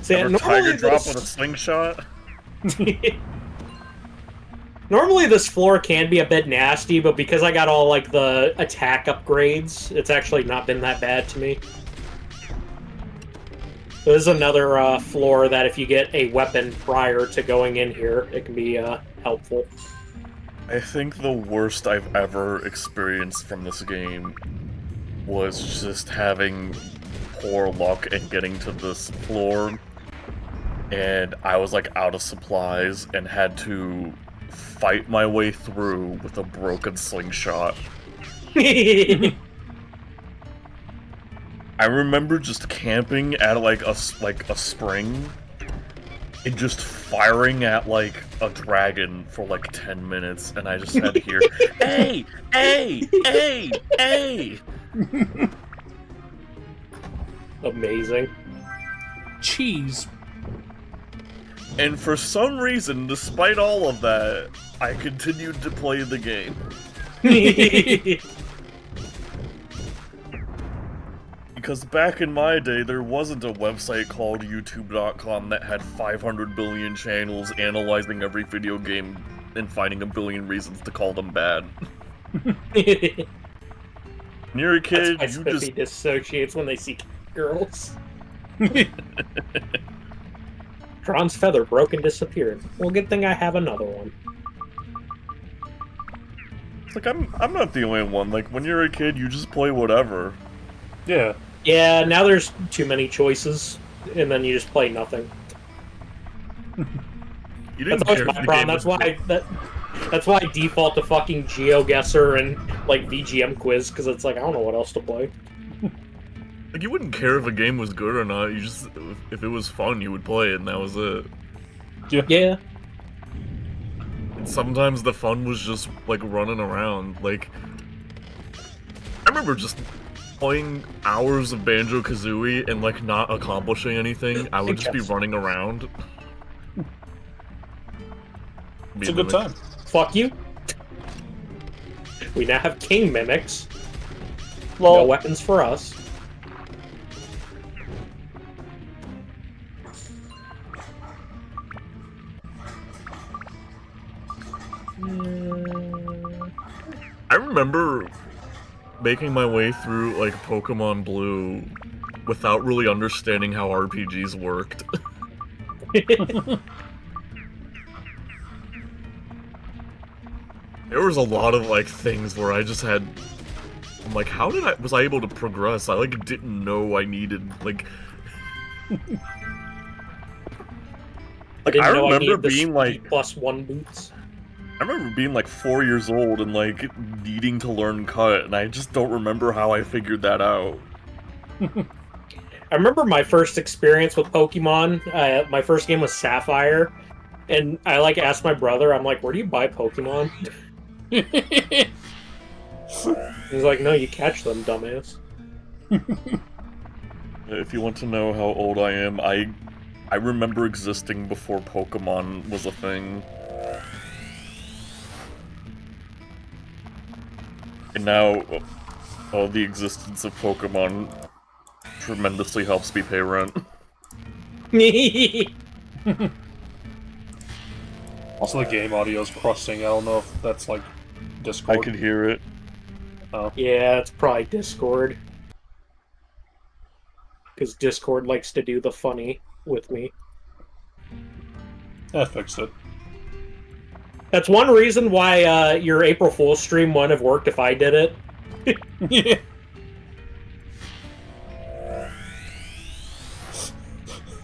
See, Ever tiger drop with a slingshot? Normally this floor can be a bit nasty, but because I got all like the attack upgrades, it's actually not been that bad to me. There's another floor that if you get a weapon prior to going in here, it can be helpful. I think the worst I've ever experienced from this game was just having poor luck and getting to this floor, and I was like out of supplies and had to fight my way through with a broken slingshot. I remember just camping at like a spring and just firing at like a dragon for like 10 minutes, and I just had to hear, "Hey, hey, hey, hey!" Amazing. Cheese. And for some reason, despite all of that, I continued to play the game. Because back in my day, there wasn't a website called YouTube.com that had 500 billion channels analyzing every video game and finding a billion reasons to call them bad. When you're a kid, That's why you Spiffy just... dissociates when they see girls. Tron's feather broke and disappeared. Well, good thing I have another one. It's like, I'm not the only one. Like, when you're a kid, you just play whatever. Yeah. Yeah, now there's too many choices, and then you just play nothing. You That's didn't always care if my the problem. game was That's why I default to fucking GeoGuessr and like VGM Quiz, because it's like I don't know what else to play. Like, you wouldn't care if a game was good or not. You just, if it was fun, you would play it, and that was it. Yeah. And sometimes the fun was just like running around. Like, I remember just playing hours of Banjo-Kazooie and like not accomplishing anything. I would just be running around. It's a good time. Fuck you. We now have king mimics. Lol. No weapons for us. I remember making my way through like Pokemon Blue without really understanding how RPGs worked. There was a lot of like things where I just had, I'm like, how was I able to progress? I like didn't know I needed like I remember being like +1 boots. I remember being like 4 years old and like needing to learn cut, and I just don't remember how I figured that out. I remember my first experience with Pokemon. My first game was Sapphire, and I like asked my brother, I'm like, where do you buy Pokemon? He's like, no, you catch them, dumbass. If you want to know how old I am, I remember existing before Pokemon was a thing. And now, the existence of Pokemon tremendously helps me pay rent. Also, the game audio is crusting. I don't know if that's like Discord. I could hear it. Oh. Yeah, it's probably Discord. Because Discord likes to do the funny with me. I fixed it. That's one reason why your April Fool's stream wouldn't have worked if I did it. Yeah.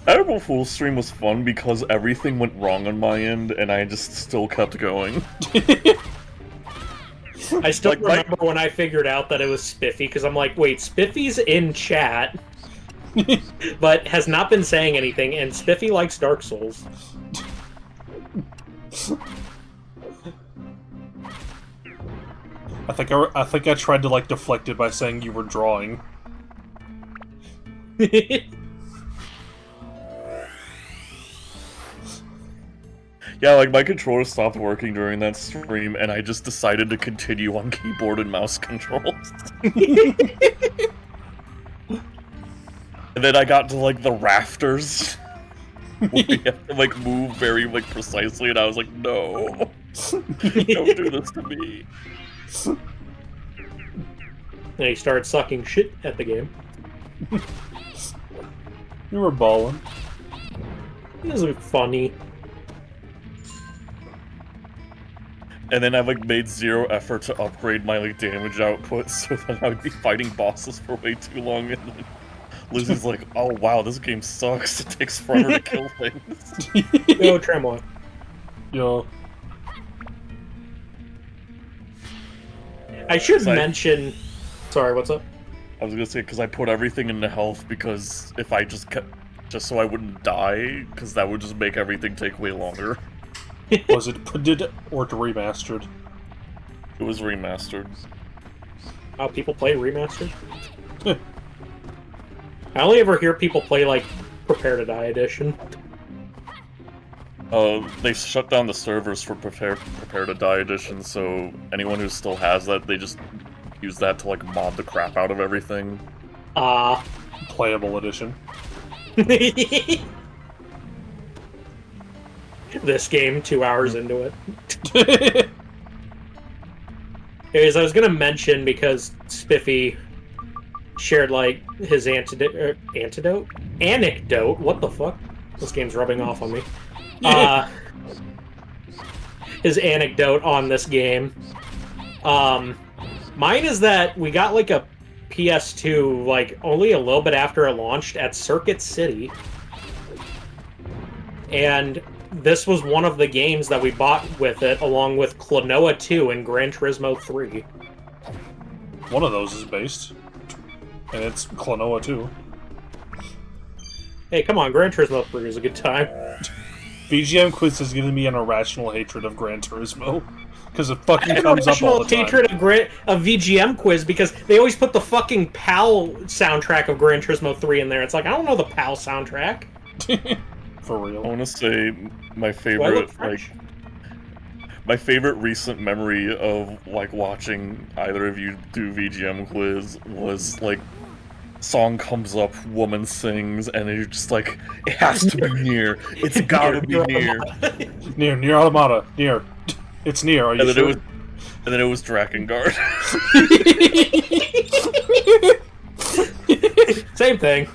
April Fool's stream was fun because everything went wrong on my end, and I just still kept going. I still Like, remember when I figured out that it was Spiffy, because I'm like, wait, Spiffy's in chat, but has not been saying anything, and Spiffy likes Dark Souls. I think I tried to like deflect it by saying you were drawing. Yeah, like my controller stopped working during that stream, and I just decided to continue on keyboard and mouse controls. And then I got to like the rafters, where you have to like move very like precisely, and I was like, no, don't do this to me. And he started sucking shit at the game. You were balling. It was funny. And then I like made zero effort to upgrade my like damage output, so that I would be fighting bosses for way too long. And then Lucy's like, "Oh wow, this game sucks. It takes forever to kill things." Yo, Tremor. Yo. I should Sorry. mention. Sorry, what's up? I was gonna say because I put everything into health because if I just kept, just so I wouldn't die, because that would just make everything take way longer. Was it did or remastered? It was remastered. How people play remastered? I only ever hear people play like Prepare to Die edition. They shut down the servers for Prepare to Die edition, so anyone who still has that, they just use that to like mod the crap out of everything. Playable edition. This game, 2 hours into it. Anyways, I was gonna mention because Spiffy shared like his anecdote. What the fuck? This game's rubbing off on me. His anecdote on this game. Mine is that we got like a PS2 like only a little bit after it launched at Circuit City, and this was one of the games that we bought with it, along with Klonoa 2 and Gran Turismo 3. One of those is based. And it's Klonoa 2. Hey, come on, Gran Turismo 3 is a good time. VGM Quiz has given me an irrational hatred of Gran Turismo. Because it fucking comes up all the time. hatred of VGM Quiz because they always put the fucking PAL soundtrack of Gran Turismo 3 in there. It's like, I don't know the PAL soundtrack. For real. I want to say my Do I look favorite French? my favorite recent memory of like watching either of you do VGM Quiz was like song comes up, woman sings, and you're just like, it has to be near. It's gotta be near. Near Automata. Near. It's near, are you And then sure? and then it was Drakengard. Same thing.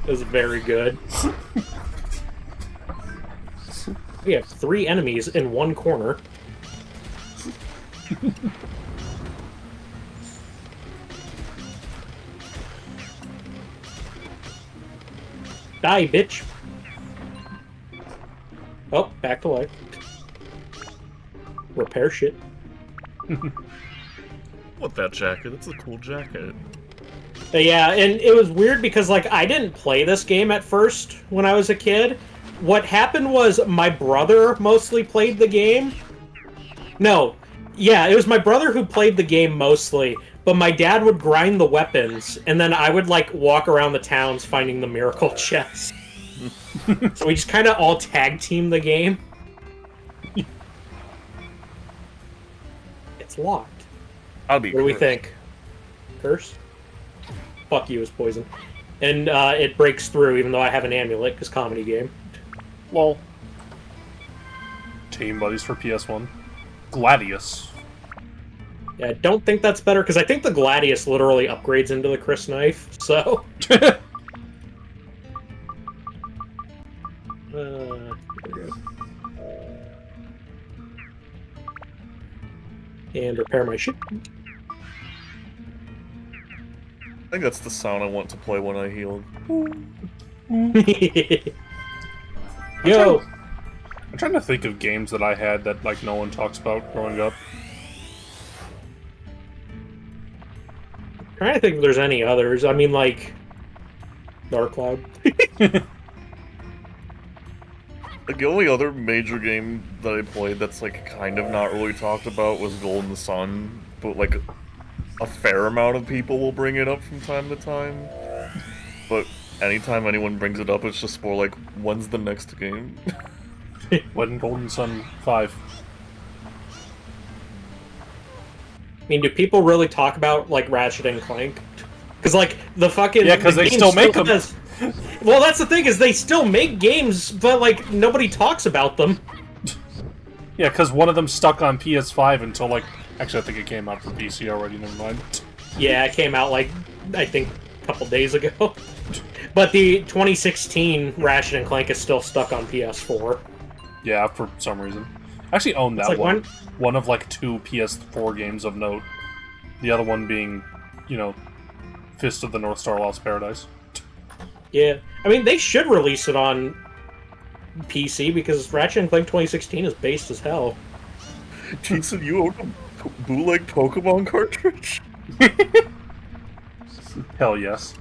It was very good. We have 3 enemies in one corner. Die, bitch! Oh, back to life. Repair shit. What that jacket? It's a cool jacket. Yeah, and it was weird because, like, I didn't play this game at first when I was a kid. What happened was my brother mostly played the game. No. Yeah, it was my brother who played the game mostly, but my dad would grind the weapons, and then I would, like, walk around the towns finding the miracle chest. So we just kind of all tag-teamed the game. It's locked. I'll be What do we cursed. think? Curse? Fuck you is poison. And it breaks through even though I have an amulet, because comedy game. Well. Team Buddies for PS1. Gladius. Yeah, I don't think that's better, because I think the Gladius literally upgrades into the Chris knife, so... Here we go. And repair my ship. I think that's the sound I want to play when I heal. Yo! I'm trying to think of games that I had that like no one talks about growing up. Trying to think if there's any others. I mean, like... Dark Cloud. Like, the only other major game that I played that's, like, kind of not really talked about was Golden Sun, but, like, a fair amount of people will bring it up from time to time. But anytime anyone brings it up, it's just more like, when's the next game? When Golden Sun 5? I mean, do people really talk about, like, Ratchet and Clank? Because, like, the fucking... Yeah, because they game still make them. Well, that's the thing, is they still make games, but, like, nobody talks about them. Yeah, because one of them stuck on PS5 until, like... Actually, I think it came out for PC already, never mind. Yeah, it came out, like, I think a couple days ago. But the 2016 Ratchet and Clank is still stuck on PS4. Yeah, for some reason. I actually own that It's like one. One of, like, 2 PS4 games of note. The other one being, you know, Fist of the North Star Lost Paradise. Yeah, I mean, they should release it on PC because Ratchet and Clank 2016 is based as hell. Jason, you own a bootleg Pokemon cartridge? Hell yes.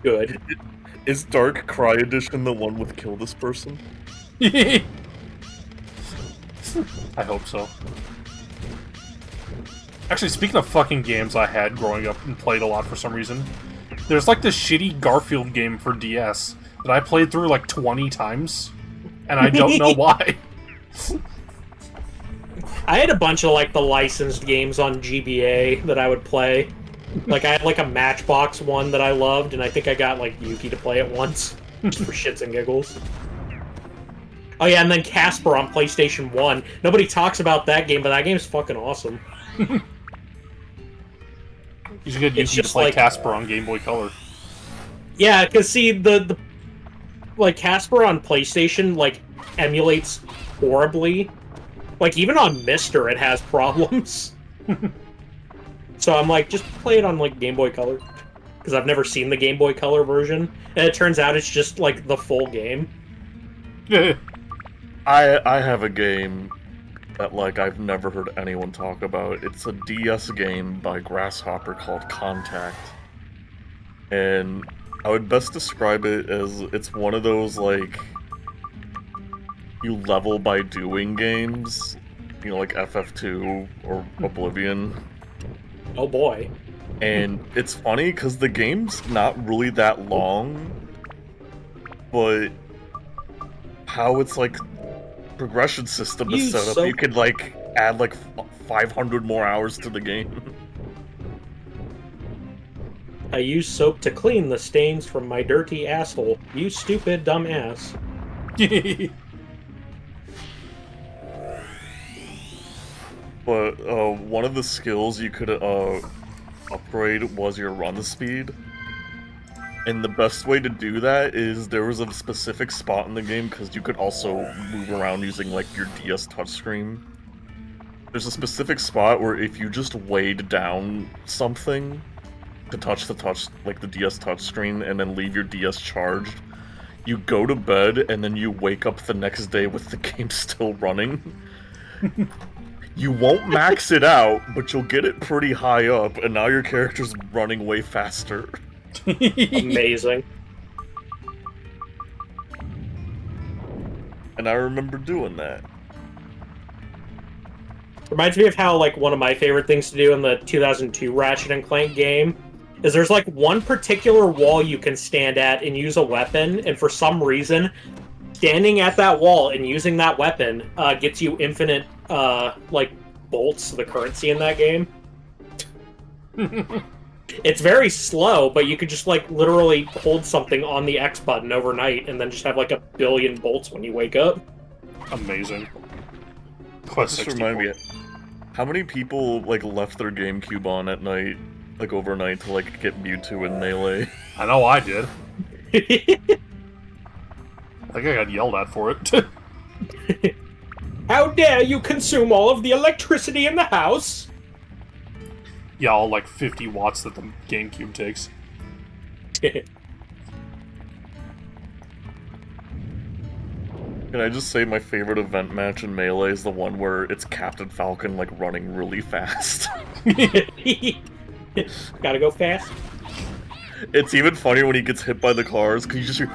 Good. Is Dark Cry Edition the one with Kill This Person? I hope so. Actually, speaking of fucking games I had growing up and played a lot for some reason, there's like this shitty Garfield game for DS that I played through like 20 times, and I don't know why. I had a bunch of, like, the licensed games on GBA that I would play. Like, I had, like, a Matchbox one that I loved, and I think I got, like, Yuki to play it once. Just for shits and giggles. Oh yeah, and then Casper on PlayStation 1. Nobody talks about that game, but that game's fucking awesome. You should get It's Yuki to just play like- Casper on Game Boy Color. Yeah, because see, the like, Casper on PlayStation, like, emulates horribly. Like, even on Mister, it has problems. So I'm like, just play it on, like, Game Boy Color. Because I've never seen the Game Boy Color version. And it turns out it's just, like, the full game. I have a game that, like, I've never heard anyone talk about. It's a DS game by Grasshopper called Contact. And I would best describe it as it's one of those, like, you level by doing games. You know, like FF2 or Oblivion. Oh boy. And it's funny because the game's not really that long, but how it's like progression system is set up, you could like add like 500 more hours to the game. I use soap to clean the stains from my dirty asshole. You stupid dumb ass. But one of the skills you could upgrade was your run speed. And the best way to do that is there was a specific spot in the game, because you could also move around using like your DS touchscreen. There's a specific spot where if you just weighed down something to touch the DS touchscreen and then leave your DS charged, you go to bed and then you wake up the next day with the game still running. You won't max it out, but you'll get it pretty high up, and now your character's running way faster. Amazing. And I remember doing that. Reminds me of how, like, one of my favorite things to do in the 2002 Ratchet and Clank game is there's, like, one particular wall you can stand at and use a weapon, and for some reason, standing at that wall and using that weapon gets you infinite, like, bolts, the currency in that game. It's very slow, but you could just, like, literally hold something on the X button overnight and then just have, like, 1 billion bolts when you wake up. Amazing. Just remind me, how many people, like, left their GameCube on at night, like, overnight to, like, get Mewtwo in Melee? I know I did. I think I got yelled at for it. How dare you consume all of the electricity in the house? Yeah, all like 50 watts that the GameCube takes. Can I just say my favorite event match in Melee is the one where it's Captain Falcon, like, running really fast? Gotta go fast. It's even funnier when he gets hit by the cars, because you just hear...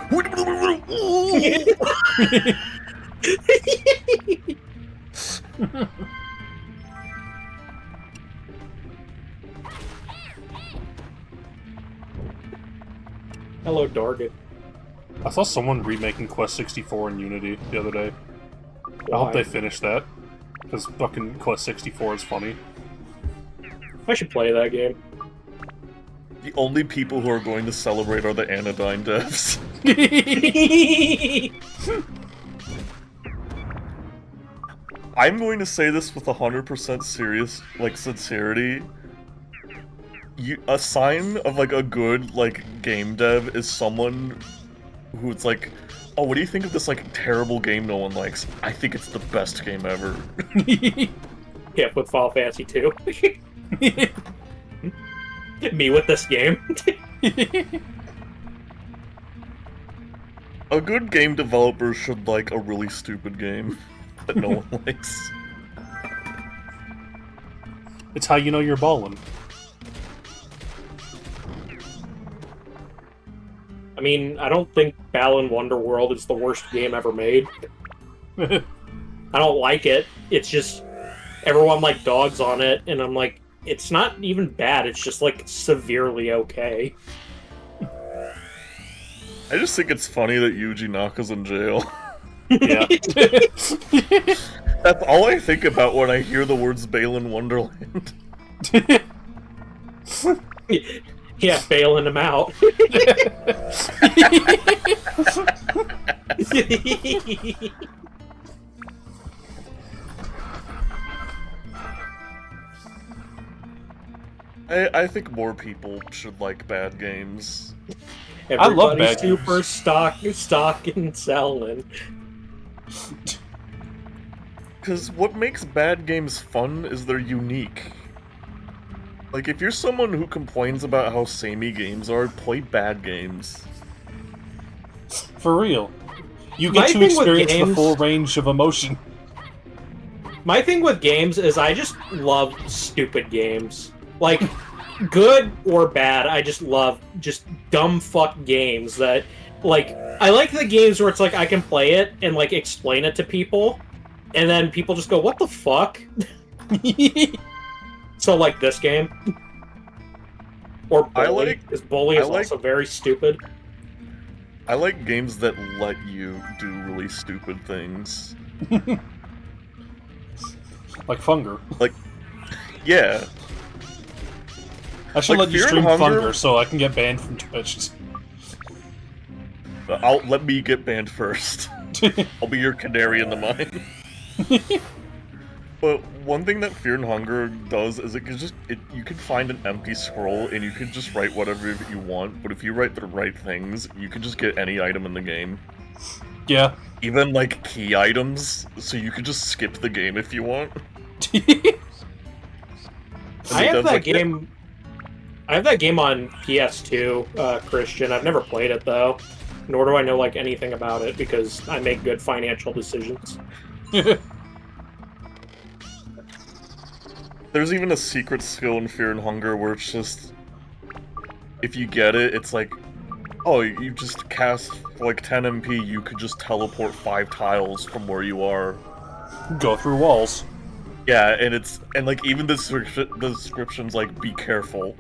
Hello, Dorgan. I saw someone remaking Quest 64 in Unity the other day. I hope they finish that, because fucking Quest 64 is funny. I should play that game. The only people who are going to celebrate are the Anodyne devs. I'm going to say this with 100% serious, sincerity. A sign of, a good, game dev is someone who's like, oh, what do you think of this, terrible game no one likes? I think it's the best game ever. Yeah, with Final Fantasy 2. Me with this game. A good game developer should like a really stupid game that no one likes. It's how you know you're ballin'. I mean, I don't think Balan Wonderworld is the worst game ever made. I don't like it. It's just everyone dogs on it, and I'm like, it's not even bad. It's just severely okay. I just think it's funny that Yuji Naka's in jail. Yeah. That's all I think about when I hear the words Balan Wonderland. Yeah, bailing him out. I think more people should like bad games. I love Everybody's bad super games. stock and selling. Because what makes bad games fun is they're unique. If you're someone who complains about how samey games are, play bad games. For real. You My get to thing with experience the games- full range of emotion. My thing with games is I just love stupid games. Good or bad, I just love just dumb fuck games that, I like the games where it's I can play it and, explain it to people, and then people just go, what the fuck? So, this game. Or Bully, because Bully is also very stupid. I like games that let you do really stupid things. Like Funger. Yeah. I should let you Fear stream and Hunger- Funger so I can get banned from Twitch. Let me get banned first. I'll be your canary in the mine. But one thing that Fear and Hunger does is you can find an empty scroll and you can just write whatever you want, but if you write the right things, you can just get any item in the game. Yeah. Even key items, so you can just skip the game if you want. I have that game. I have that game on PS2, Christian. I've never played it though, nor do I know anything about it because I make good financial decisions. There's even a secret skill in Fear and Hunger where it's just, if you get it, it's oh, you just cast 10 MP, you could just teleport 5 tiles from where you are. Go through walls. Yeah, and even the description's be careful.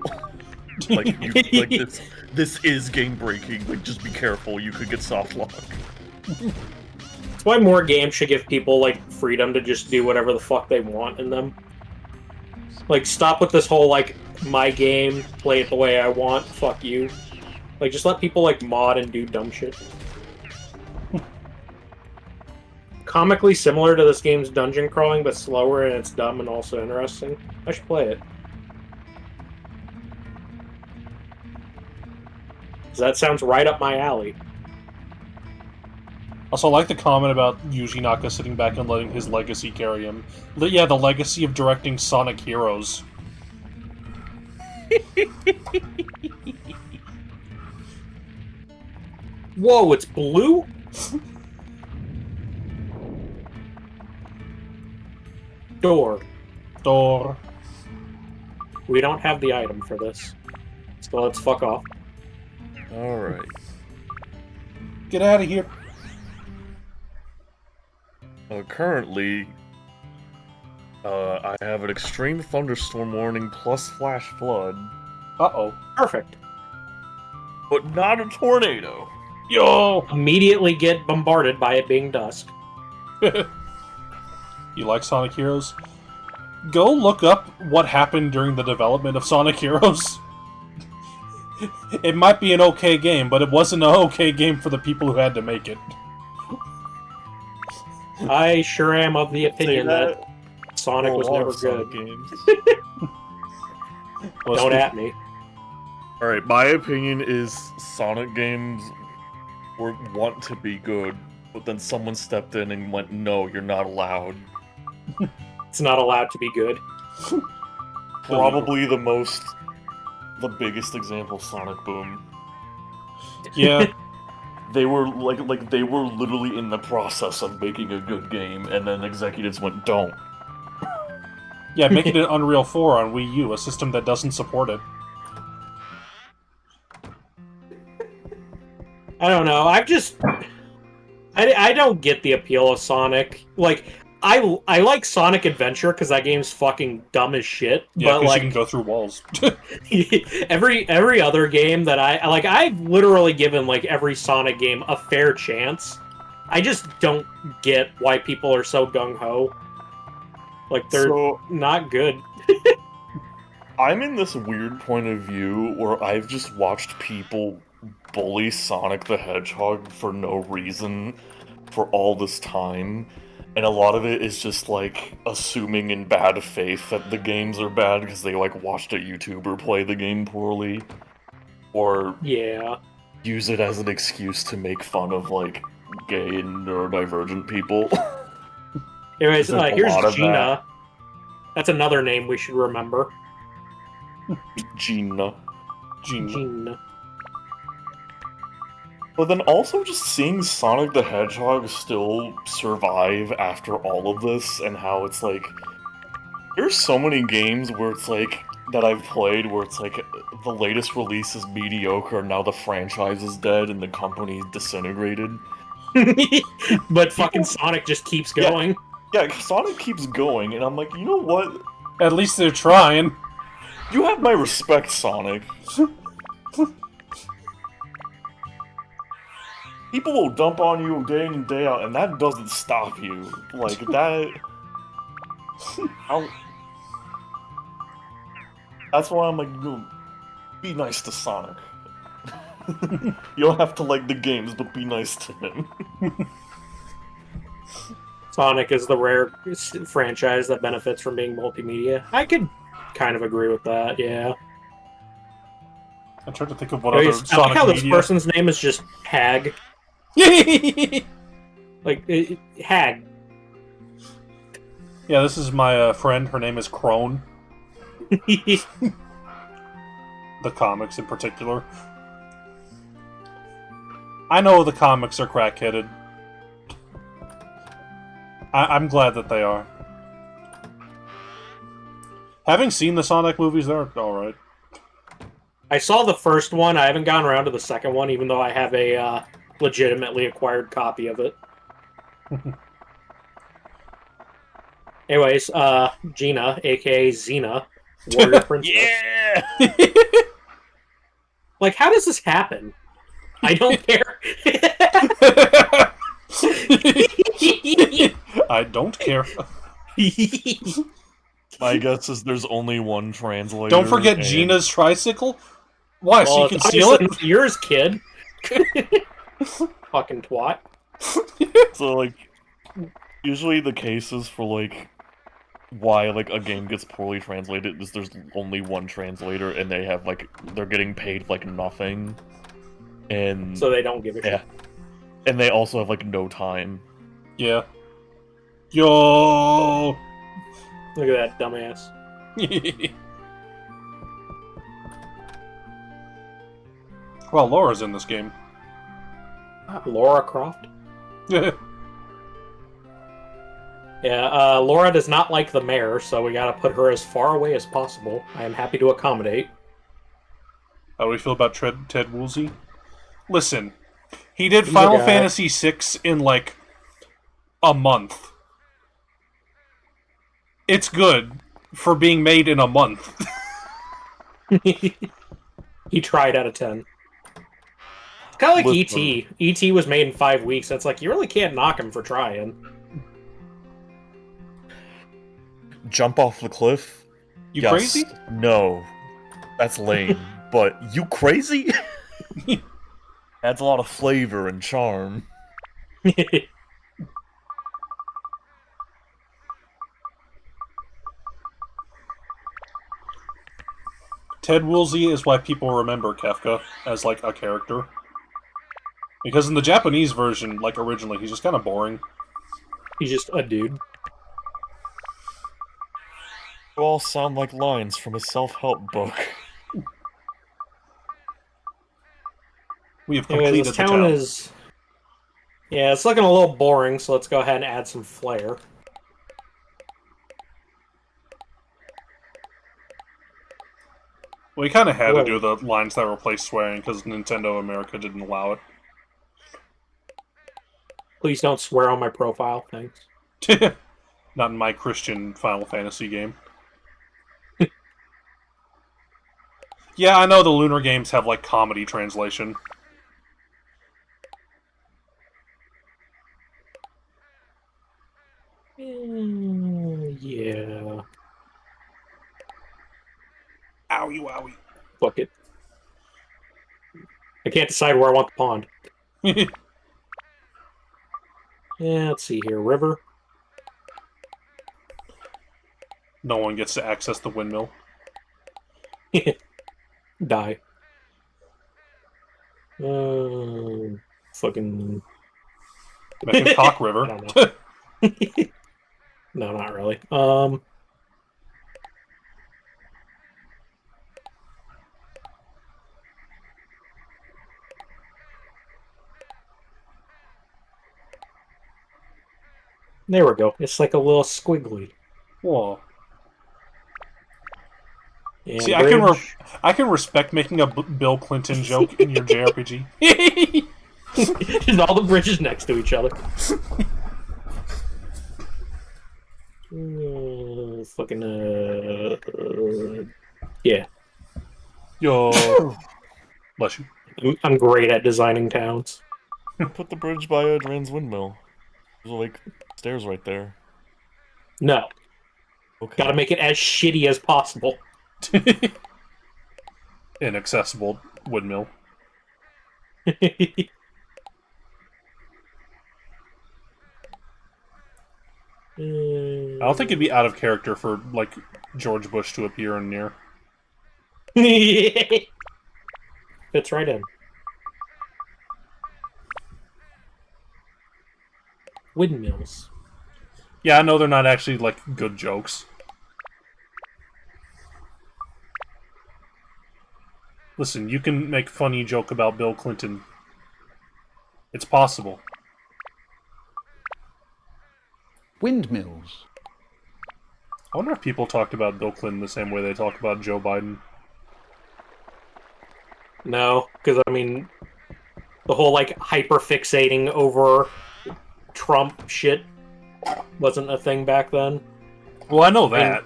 This is game breaking. Just be careful. You could get soft lock. That's why more games should give people freedom to just do whatever the fuck they want in them. Stop with this whole my game, play it the way I want. Fuck you. Just let people mod and do dumb shit. Comically similar to this game's dungeon crawling, but slower, and it's dumb and also interesting. I should play it. 'Cause that sounds right up my alley. Also, I like the comment about Yuji Naka sitting back and letting his legacy carry him. Yeah, the legacy of directing Sonic Heroes. Whoa, it's blue? Door. Door. We don't have the item for this. So let's fuck off. Alright. Get out of here. Currently, I have an extreme thunderstorm warning plus flash flood, Uh-oh. Perfect. but not a tornado. Yo! Immediately get bombarded by it being dusk. You like Sonic Heroes? Go look up what happened during the development of Sonic Heroes. It might be an okay game, but it wasn't an okay game for the people who had to make it. I sure am of the opinion that Sonic for a was lot never of Sonic good. games. Well, Don't at me. Alright, my opinion is Sonic games want to be good, but then someone stepped in and went, no, you're not allowed. It's not allowed to be good. Probably the biggest example, Sonic Boom. Yeah. They were they were literally in the process of making a good game, and then executives went, don't. Yeah, make it an Unreal 4 on Wii U, a system that doesn't support it. I don't know. I don't get the appeal of Sonic. Like, I like Sonic Adventure because that game's fucking dumb as shit. Yeah, but because like you can go through walls. every other game that I've literally given like every Sonic game a fair chance. I just don't get why people are so gung ho. Like they're So, not good. I'm in this weird point of view where I've just watched people bully Sonic the Hedgehog for no reason for all this time. And a lot of it is just, like, assuming in bad faith that the games are bad because they, like, watched a YouTuber play the game poorly. Or Yeah. use it as an excuse to make fun of, like, gay and neurodivergent people. Anyways, There's a here's lot of Gina. That's another name we should remember. Gina. Gina. But then also just seeing Sonic the Hedgehog still survive after all of this, and how it's like... There's so many games where it's like, that I've played, where it's like, the latest release is mediocre, and now the franchise is dead, and the company disintegrated. But fucking Sonic just keeps going. Yeah, Sonic keeps going, and I'm like, you know what? At least they're trying. You have my respect, Sonic. People will dump on you day in and day out, and that doesn't stop you. Like, that... That's why I'm like, be nice to Sonic. You don't have to like the games, but be nice to him. Sonic is the rare franchise that benefits from being multimedia. I could kind of agree with that, yeah. I'm trying to think of what Anyways, other I like Sonic how this media... person's name is just Hag. Like, Hag. Yeah, this is my friend. Her name is Crone. The comics in particular. I know the comics are crack-headed. I'm glad that they are. Having seen the Sonic movies, they're alright. I saw the first one. I haven't gotten around to the second one, even though I have a legitimately acquired copy of it. Anyways, Gina, aka Xena, Warrior Princess. Yeah! Like, how does this happen? I don't care. I don't care. My guess is there's only one translator. Don't forget and- Gina's tricycle. Why? So Well, you can it's steal it? obviously yours, kid. Fucking twat. So, like, usually the cases for, like, why, like, a game gets poorly translated is there's only one translator, and they have, like, they're getting paid, like, nothing. And... So they don't give a shit. yeah. And they also have, like, no time. Yeah. Yo. Look at that dumbass. Well, Laura's in this game. Laura Croft? Yeah, Laura does not like the mayor, so we gotta put her as far away as possible. I am happy to accommodate. How do we feel about Ted Woolsey? Listen, he did He's a Final guy. Fantasy VI in, like, a month. It's good for being made in a month. He tried out of 10. It's kind of like Listen. E.T. E.T. was made in 5 weeks. That's like, you really can't knock him for trying. Jump off the cliff? You Yes. crazy? No. That's lame. But you crazy? Adds a lot of flavor and charm. Ted Woolsey is why people remember Kefka as, like, a character. Because in the Japanese version, like, originally, he's just kind of boring. He's just a dude. You all sound like lines from a self-help book. We have Anyways, completed this the town town. is... Yeah, it's looking a little boring, so let's go ahead and add some flair. We kind of had to Whoa. do the lines that replace swearing because Nintendo America didn't allow Please don't swear on my profile, thanks. it. Not in my Christian Final Fantasy game. Yeah, I know the Lunar games have, like, comedy translation. Yeah. Owie, wowie. Fuck it. I can't decide where I want the pond. Yeah, let's see here. River. No one gets to access the windmill. Die. Fucking... Cock I River. don't know. No, not really. There we go. It's like a little squiggly. Whoa. And See, bridge. I can respect making a Bill Clinton joke in your JRPG. Just all the bridges next to each other. Yeah. Yo. Bless you. I'm great at designing towns. Put the bridge by Adrian's windmill. There's like stairs right there. No. Okay. Gotta make it as shitty as possible. Inaccessible windmill. I don't think it'd be out of character for, like, George Bush to appear in near. Fits right in. Windmills. Yeah, I know they're not actually, like, good jokes. Listen, you can make funny joke about Bill Clinton. It's possible. Windmills. I wonder if people talked about Bill Clinton the same way they talk about Joe Biden. No, because I mean, the whole like hyper-fixating over Trump shit wasn't a thing back then. Well, I know that.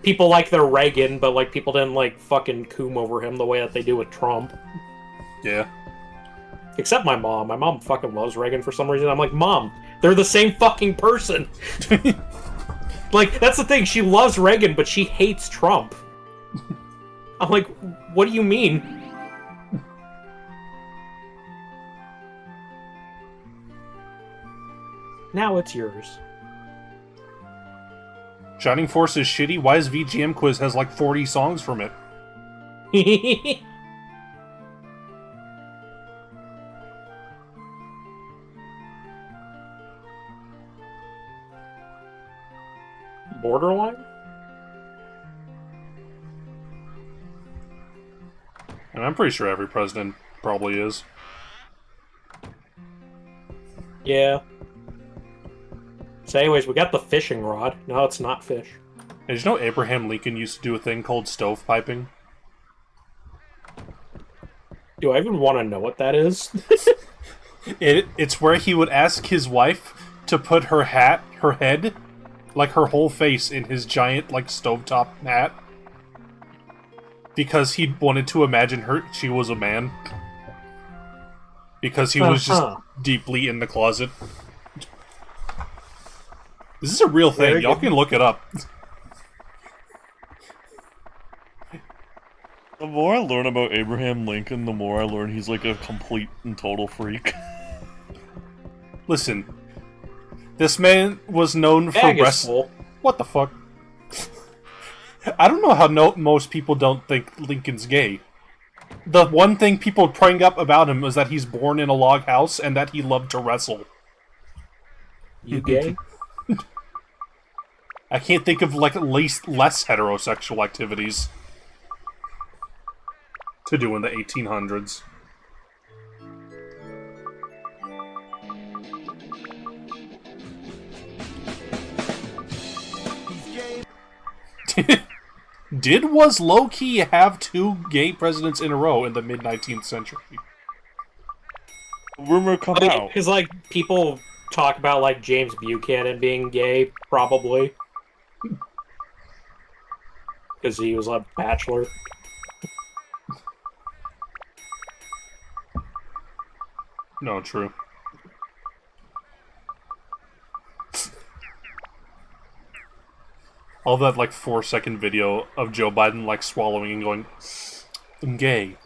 People like their Reagan, but like people didn't like fucking coom over him the way that they do with Trump. Yeah. Except my mom. My mom fucking loves Reagan for some reason. I'm like, Mom, they're the same fucking person. Like, that's the thing. She loves Reagan, but she hates Trump. I'm like, what do you mean? Now it's yours. Shining Force is shitty. Why is VGM Quiz has like 40 songs from it? Borderline? And I'm pretty sure every president probably is. Yeah. So anyways, we got the fishing rod. No, it's not fish. Did you know Abraham Lincoln used to do a thing called stovepiping? Do I even want to know what that is? It's where he would ask his wife to put her head, like her whole face, in his giant, like, stovetop hat. Because he wanted to imagine she was a man. Because he was just deeply in the closet. This is a real thing. Y'all can look it up. The more I learn about Abraham Lincoln, the more I learn he's like a complete and total freak. Listen, this man was known for wrestling. What the fuck? I don't know how most people don't think Lincoln's gay. The one thing people bring up about him is that he's born in a log house and that he loved to wrestle. You gay? I can't think of, like, less heterosexual activities to do in the 1800s. Was low-key have 2 gay presidents in a row in the mid-19th century? Rumor come out. Because, like, people talk about, like, James Buchanan being gay, probably. Because he was a bachelor. No, true. All that, like, 4-second video of Joe Biden, like, swallowing and going, I'm gay.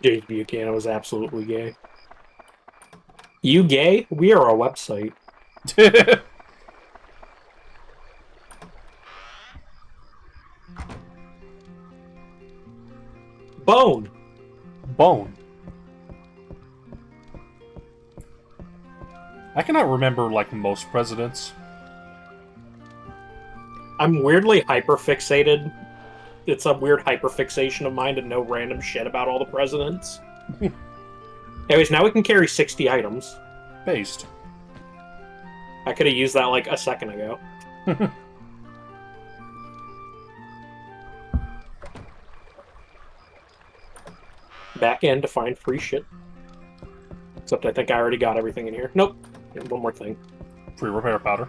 James Buchanan was absolutely gay. You gay? We are a website. Bone. I cannot remember, like, most presidents. I'm weirdly hyperfixated. It's a weird hyperfixation of mine to know random shit about all the presidents. Anyways, now we can carry 60 items. Based. I could have used that, like, a second ago. Back in to find free shit. Except I think I already got everything in here. Nope. One more thing. Free repair powder.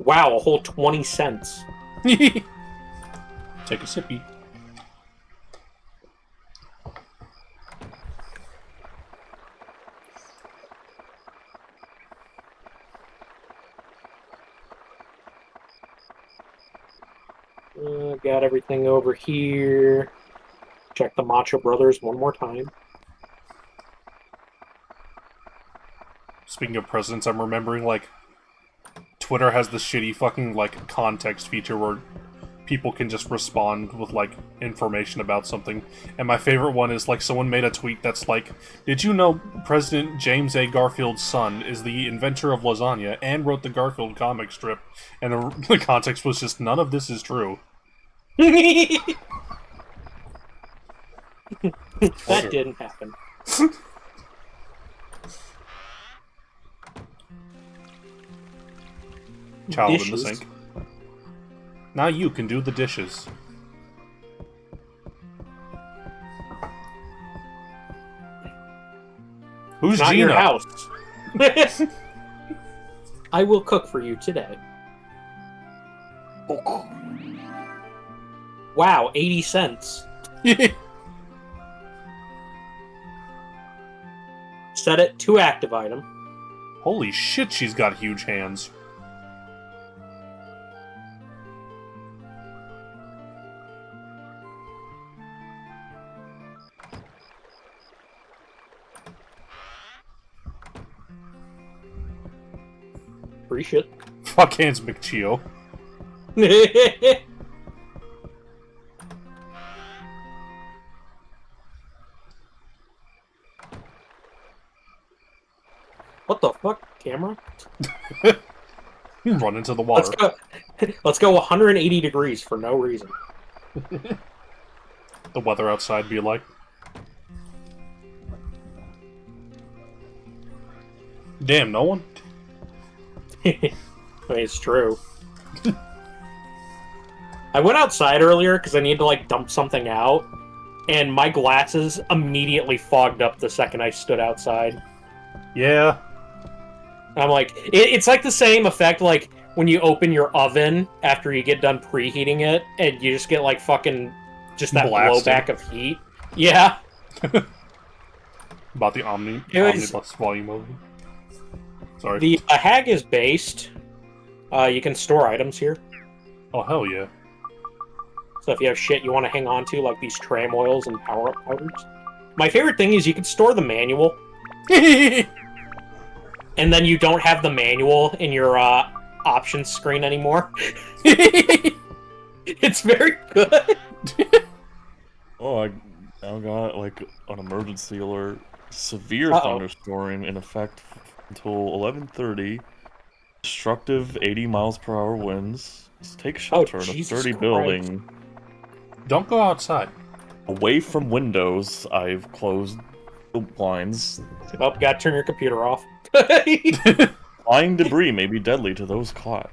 Wow, a whole 20 cents. Take a sippy. Got everything over here. Check the Macho Brothers one more time. Speaking of presidents, I'm remembering, like, Twitter has this shitty fucking, like, context feature where people can just respond with, like, information about something. And my favorite one is, like, someone made a tweet that's like, did you know President James A. Garfield's son is the inventor of lasagna and wrote the Garfield comic strip? And the context was just, none of this is true. That didn't happen. Child Dishes. in the sink. Now you can do the dishes. Who's Not Gina? your house. I will cook for you today. Wow, 80 cents. Set it to active item. Holy shit, she's got huge hands. Free shit. Fuck hands, McChio. What the fuck, camera? Run into the water. Let's go 180 degrees for no reason. The weather outside be like. Damn, no one? I mean, it's true. I went outside earlier because I needed to like dump something out, and my glasses immediately fogged up the second I stood outside. Yeah. And I'm like, it's like the same effect like when you open your oven after you get done preheating it, and you just get like fucking just that Blasted. blowback of heat. Yeah. About the It was- omnibus volume of it. Sorry. The hag is based. You can store items here. Oh, hell yeah. So if you have shit you want to hang on to, like these tram oils and power-up powders. My favorite thing is you can store the manual, and then you don't have the manual in your options screen anymore. It's very good. Oh, I now got like an emergency alert. Severe Uh-oh. thunderstorm in effect until 11:30. Destructive 80 miles per hour winds. Take shelter in a Jesus sturdy Christ. building. Don't go outside. Away from windows, I've closed the blinds. Oh, gotta turn your computer off. Flying debris may be deadly to those caught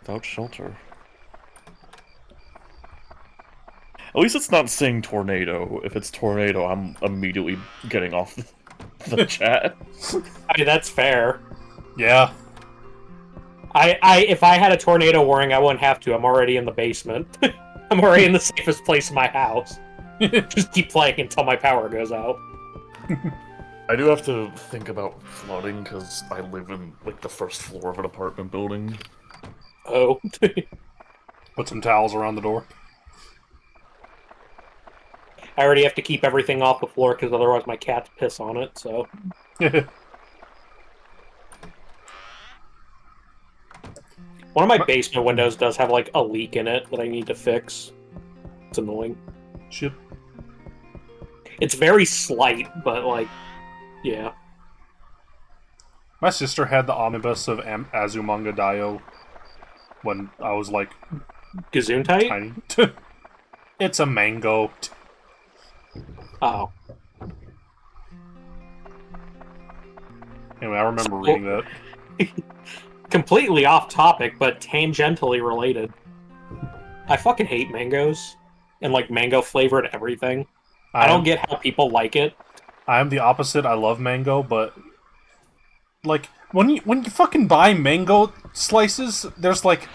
without shelter. At least it's not saying tornado. If it's tornado, I'm immediately getting off the chat. I mean, that's fair. Yeah. If I had a tornado warning, I wouldn't have to. I'm already in the basement. I'm already in the safest place in my house. Just keep playing until my power goes out. I do have to think about flooding because I live in like the first floor of an apartment building. Oh. Put some towels around the door. I already have to keep everything off the floor because otherwise my cats piss on it, so... One of my basement windows does have, like, a leak in it that I need to fix. It's annoying. Shit. It's very slight, but, like, yeah. My sister had the omnibus of Azumanga Daioh when I was, like, Gesundheit? tiny. It's a mango. Oh. Anyway, I remember reading that. Completely off topic, but tangentially related. I fucking hate mangoes. And, like, mango-flavored everything. I don't get how people like it. I am the opposite. I love mango, but... Like, when you fucking buy mango slices, there's, like,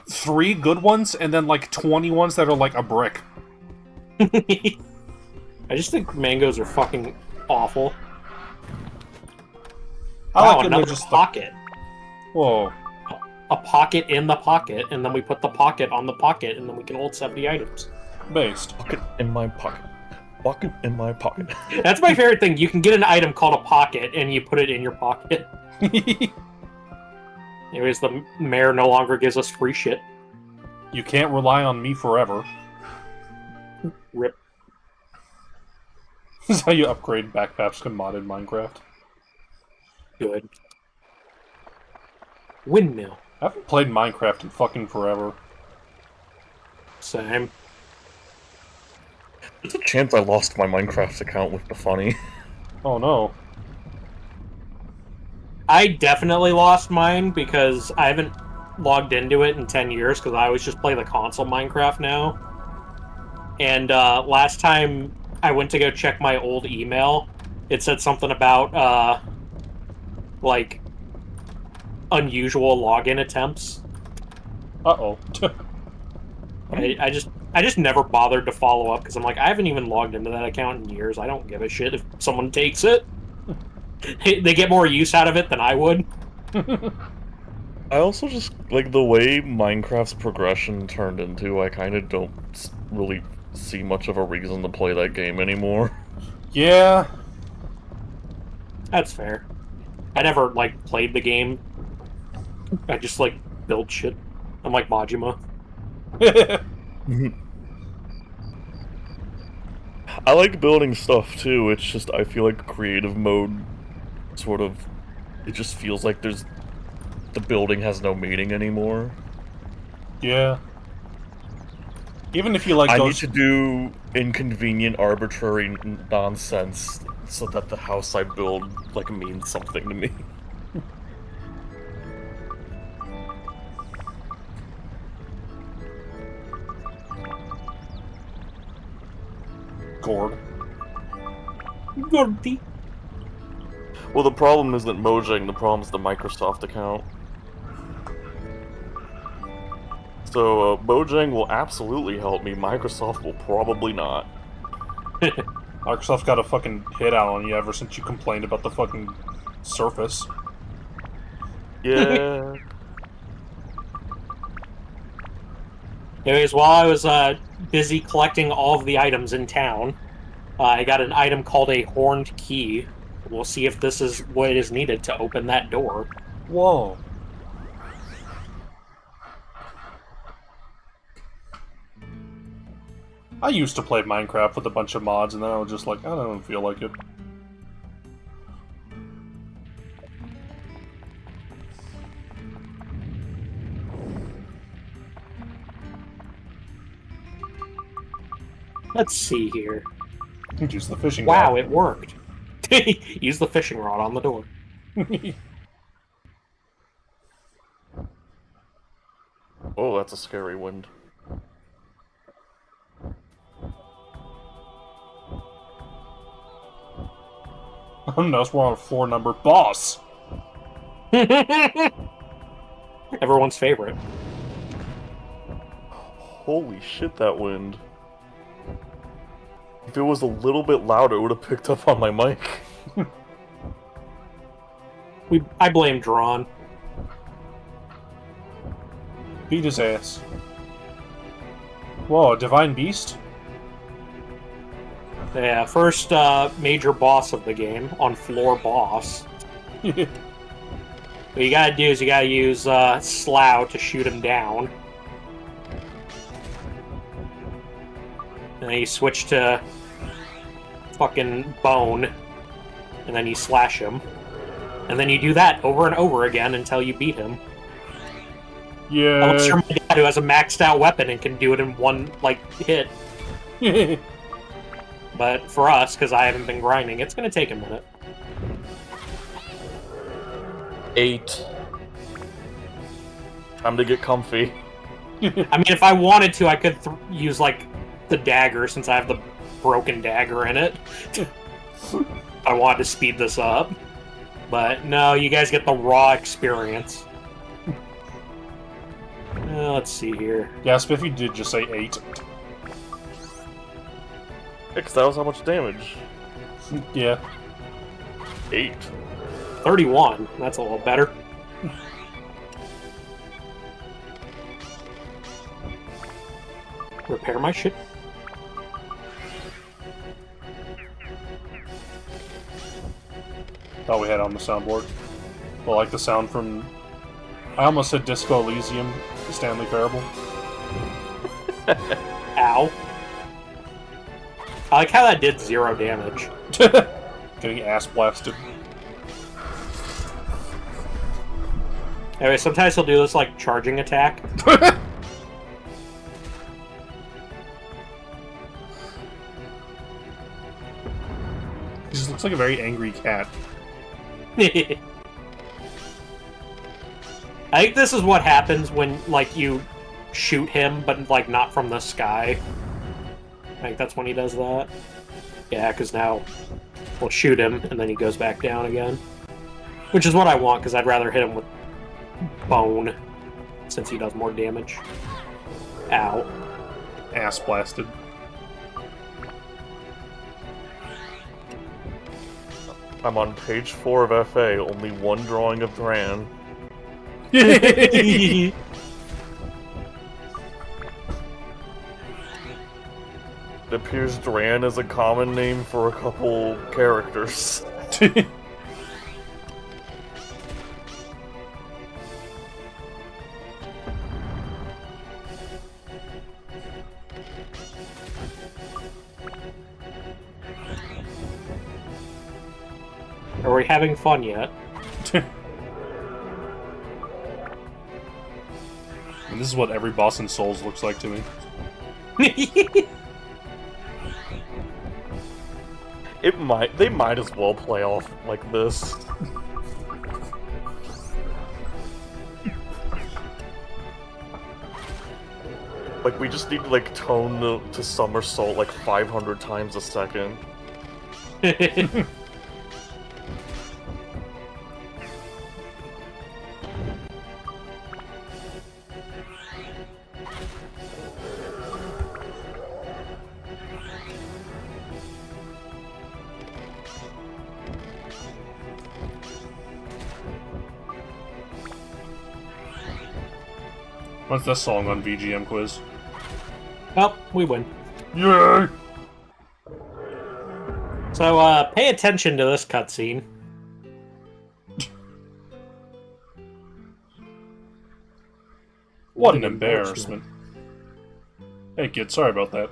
3 good ones, and then, like, 20 ones that are, like, a brick. I just think mangoes are fucking awful. I Wow, like it, they're another just pocket. Whoa. A pocket in the pocket, and then we put the pocket on the pocket, and then we can hold 70 items. Based. Pocket in my pocket. Pocket in my pocket. That's my favorite thing. You can get an item called a pocket, and you put it in your pocket. Anyways, the mayor no longer gives us free shit. You can't rely on me forever. Rip. This is how you upgrade backpaps to modded Minecraft. Good. Windmill. I haven't played Minecraft in fucking forever. Same. There's a chance I lost my Minecraft account with the funny. Oh no. I definitely lost mine because I haven't logged into it in 10 years because I always just play the console Minecraft now. And last time I went to go check my old email, it said something about, like, unusual login attempts. Uh-oh. I just never bothered to follow up because I'm like, I haven't even logged into that account in years. I don't give a shit if someone takes it. They get more use out of it than I would. I also just, like, the way Minecraft's progression turned into, I kind of don't really see much of a reason to play that game anymore. Yeah. That's fair. I never, like, played the game. I just, like, build shit. I'm like Majima. I like building stuff too, it's just I feel like creative mode sort of, it just feels like the building has no meaning anymore. Yeah. Even if you like I those... need to do inconvenient, arbitrary nonsense so that the house I build, like, means something to me. Discord. Gordy. Well, the problem isn't Mojang, the problem's the Microsoft account. So, Mojang will absolutely help me, Microsoft will probably not. Microsoft got a fucking hit out on you ever since you complained about the fucking Surface. Yeah. Anyways, while I was busy collecting all of the items in town, I got an item called a horned key. We'll see if this is what is needed to open that door. Whoa. I used to play Minecraft with a bunch of mods, and then I was just like, I don't feel like it. Let's see here. Use the fishing Wow, rod. it worked. Use the fishing rod on the door. Oh, that's a scary wind. Notice we're on floor number boss. Everyone's favorite. Holy shit, that wind. If it was a little bit louder, it would have picked up on my mic. I blame Drawn. Beat his ass. Whoa, a divine beast? Yeah, first major boss of the game, on floor boss. What you gotta do is you gotta use Slough to shoot him down. And then you switch to fucking Bone, and then you slash him. And then you do that over and over again until you beat him. Unless you're Yeah. my dad who has a maxed out weapon and can do it in one, like, hit. But for us, because I haven't been grinding, it's gonna take a minute. 8. Time to get comfy. I mean, if I wanted to, I could use, like, the dagger, since I have the broken dagger in it. I wanted to speed this up. But no, you guys get the raw experience. Let's see here. Yeah, Spiffy did just say 8. Because that was how much damage. Yeah. 8. 31. That's a little better. Repair my shit. Thought we had it on the soundboard. Well, like the sound from... I almost said Disco Elysium, the Stanley Parable. Ow. I like how that did 0 damage. Getting ass blasted. Anyway, sometimes he'll do this, like, charging attack. He just looks like a very angry cat. I think this is what happens when, like, you shoot him, but, like, not from the sky. I think that's when he does that. Yeah, because now we'll shoot him, and then he goes back down again. Which is what I want, because I'd rather hit him with Bone, since he does more damage. Ow. Ass blasted. I'm on page 4 of FA, only one drawing of Dran. It appears Dran is a common name for a couple characters. Are we having fun yet? And this is what every boss in Souls looks like to me. They might as well play off like this. Like, we just need to, like, tone to somersault, like, 500 times a second. What's this song on VGM quiz? Well, we win. Yay! So, pay attention to this cutscene. What an embarrassment. Hey kid, sorry about that.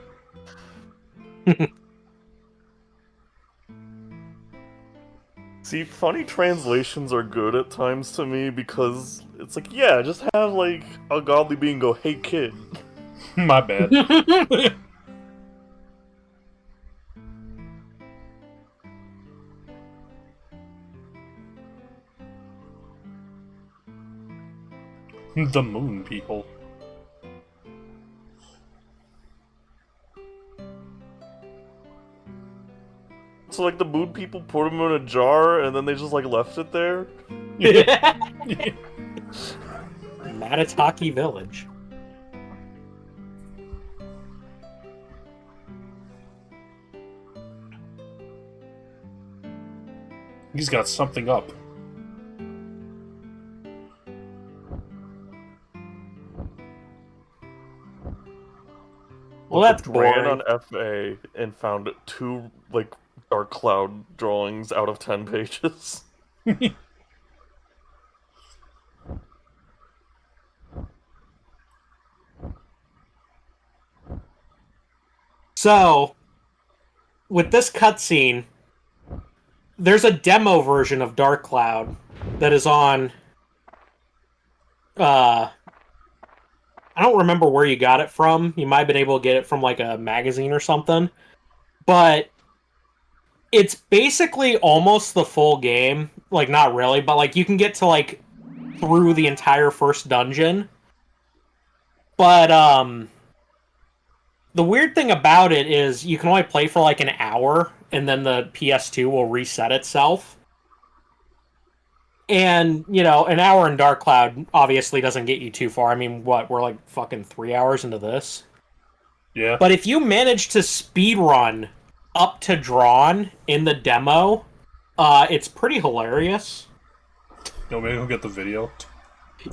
See, funny translations are good at times to me because it's like, yeah, just have, like, a godly being go, hey kid. My bad. The moon people. So, like, the moon people put him in a jar and then they just, like, left it there? Matataki Village. He's got something up. Well, that's Ran boring. on FA and found 2, like, Dark Cloud drawings out of 10 pages. So, with this cutscene, there's a demo version of Dark Cloud that is on. I don't remember where you got it from. You might have been able to get it from like a magazine or something. But it's basically almost the full game. Like, not really, but like you can get to like through the entire first dungeon. But the weird thing about it is you can only play for like an hour, and then the PS2 will reset itself. And, you know, an hour in Dark Cloud obviously doesn't get you too far. I mean, what, we're like fucking 3 hours into this? Yeah. But if you manage to speedrun up to Drawn in the demo, it's pretty hilarious. Yo, maybe we'll get the video.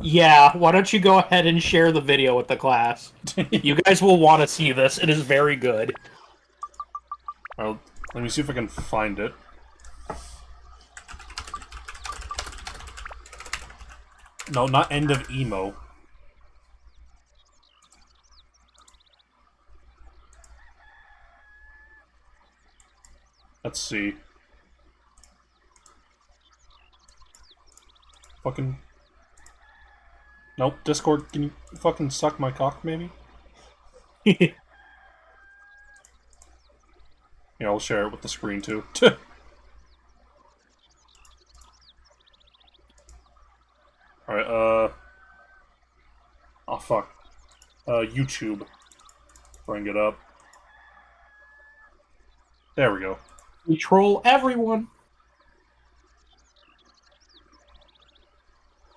Yeah, why don't you go ahead and share the video with the class? You guys will want to see this. It is very good. Alright, let me see if I can find it. No, not End of Emo. Let's see. Fucking... Nope, Discord, can you fucking suck my cock, maybe? Yeah, I'll share it with the screen, too. Alright, oh, fuck. YouTube. Bring it up. There we go. We troll everyone.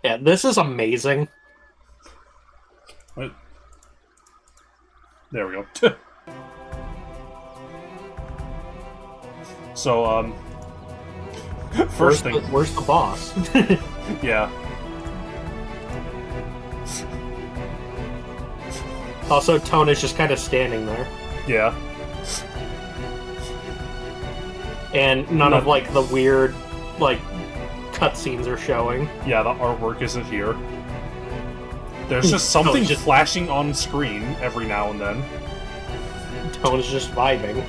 Yeah, this is amazing. Wait. There we go. So, first thing... Where's the boss? Yeah. Also, Tone is just kind of standing there. Yeah. And none of, like, the weird, like, cutscenes are showing. Yeah, the artwork isn't here. There's just something just flashing on screen every now and then. Tone is just vibing.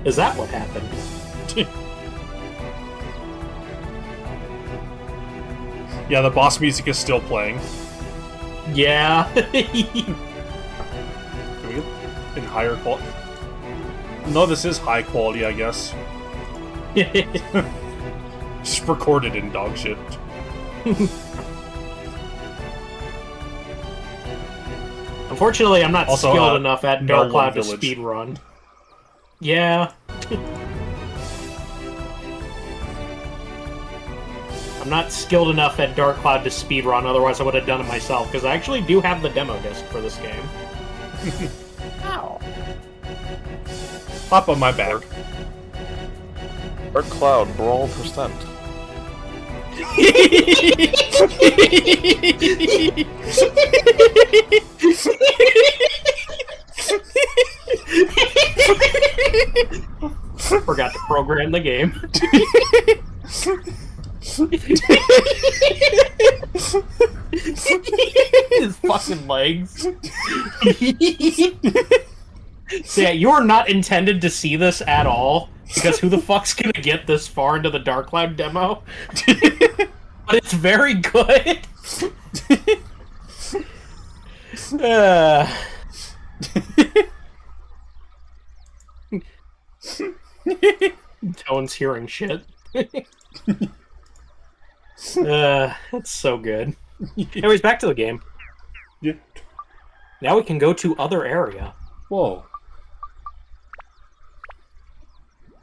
Is that what happened? Yeah, the boss music is still playing. Yeah. Can we get in higher quality? No, this is high quality, I guess. Just recorded in dog shit. Unfortunately, I'm not Also, skilled enough at Melon Dark Cloud to Village. speedrun. Yeah. I'm not skilled enough at Dark Cloud to speedrun, otherwise I would have done it myself, because I actually do have the demo disc for this game. Ow. Hop on my back. Dark Cloud, Brawl percent. Forgot to program the game. His fucking legs. So yeah, you are not intended to see this at all, because who the fuck's gonna get this far into the Dark Cloud demo? But it's very good. Tone's hearing shit. That's so good. Anyways, back to the game. Yeah. Now we can go to other area. Whoa.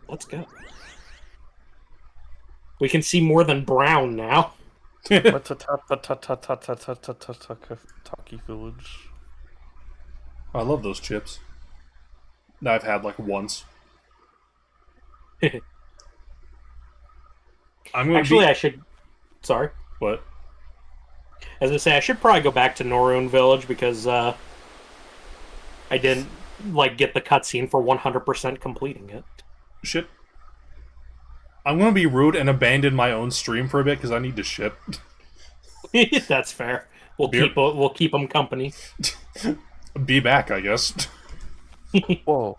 Let's go. We can see more than brown now. Taki Village. I love those chips. That I've had like once. I'm gonna Actually, I should... Sorry. What? As I say, I should probably go back to Norune Village because I didn't like get the cutscene for 100% completing it. Shit. I'm gonna be rude and abandon my own stream for a bit because I need to shit. That's fair. We'll Beer- keep them company. Be back, I guess. Whoa.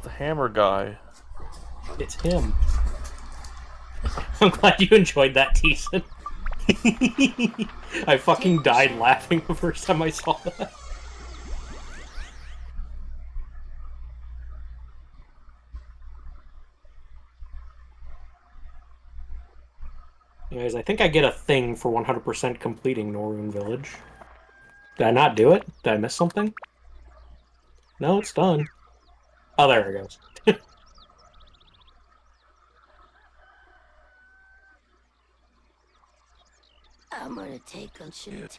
The hammer guy. It's him. I'm glad you enjoyed that, Teason. I fucking died laughing the first time I saw that. Anyways, I think I get a thing for 100% completing Norune Village. Did I not do it? Did I miss something? No, it's done. Oh, there it goes. I'm gonna take a shit.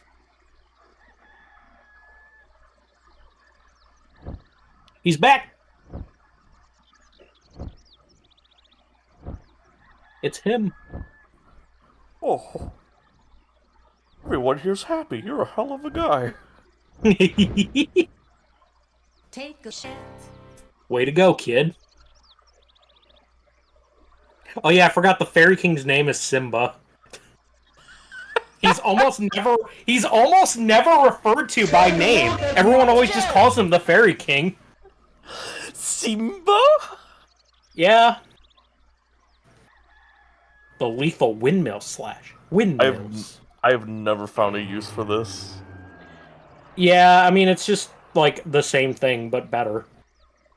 He's back! It's him. Oh. Everyone here's happy. You're a hell of a guy. Take a shit. Way to go, kid. Oh yeah, I forgot the Fairy King's name is Simba. He's almost never referred to by name. Everyone always just calls him the Fairy King. Simba? Yeah. The lethal windmill slash. Windmills. I have never found a use for this. Yeah, I mean, it's just, like, the same thing, but better.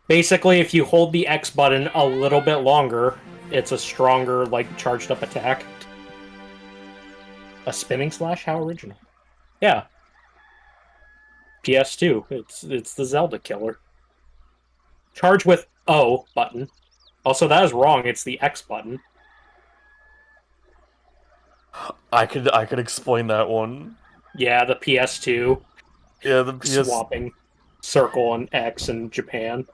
Basically, if you hold the X button a little bit longer, it's a stronger, like, charged up attack. A spinning slash? How original. Yeah. PS2. It's the Zelda killer. Charge with O button. Also, that is wrong. It's the X button. I could explain that one. Yeah, the PS2. Yeah, the PS. Swapping circle and X in Japan.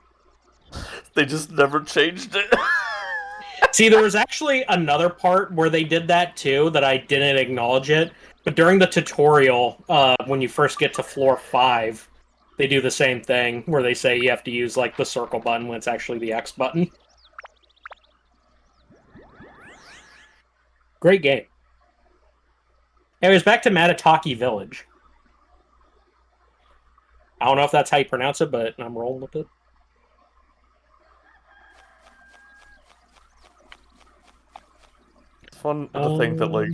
They just never changed it. See, there was actually another part where they did that too that I didn't acknowledge it. But during the tutorial, when you first get to floor 5, they do the same thing where they say you have to use like the circle button when it's actually the X button. Great game. Anyways, back to Matataki Village. I don't know if that's how you pronounce it, but I'm rolling with it. It's fun to think that, like,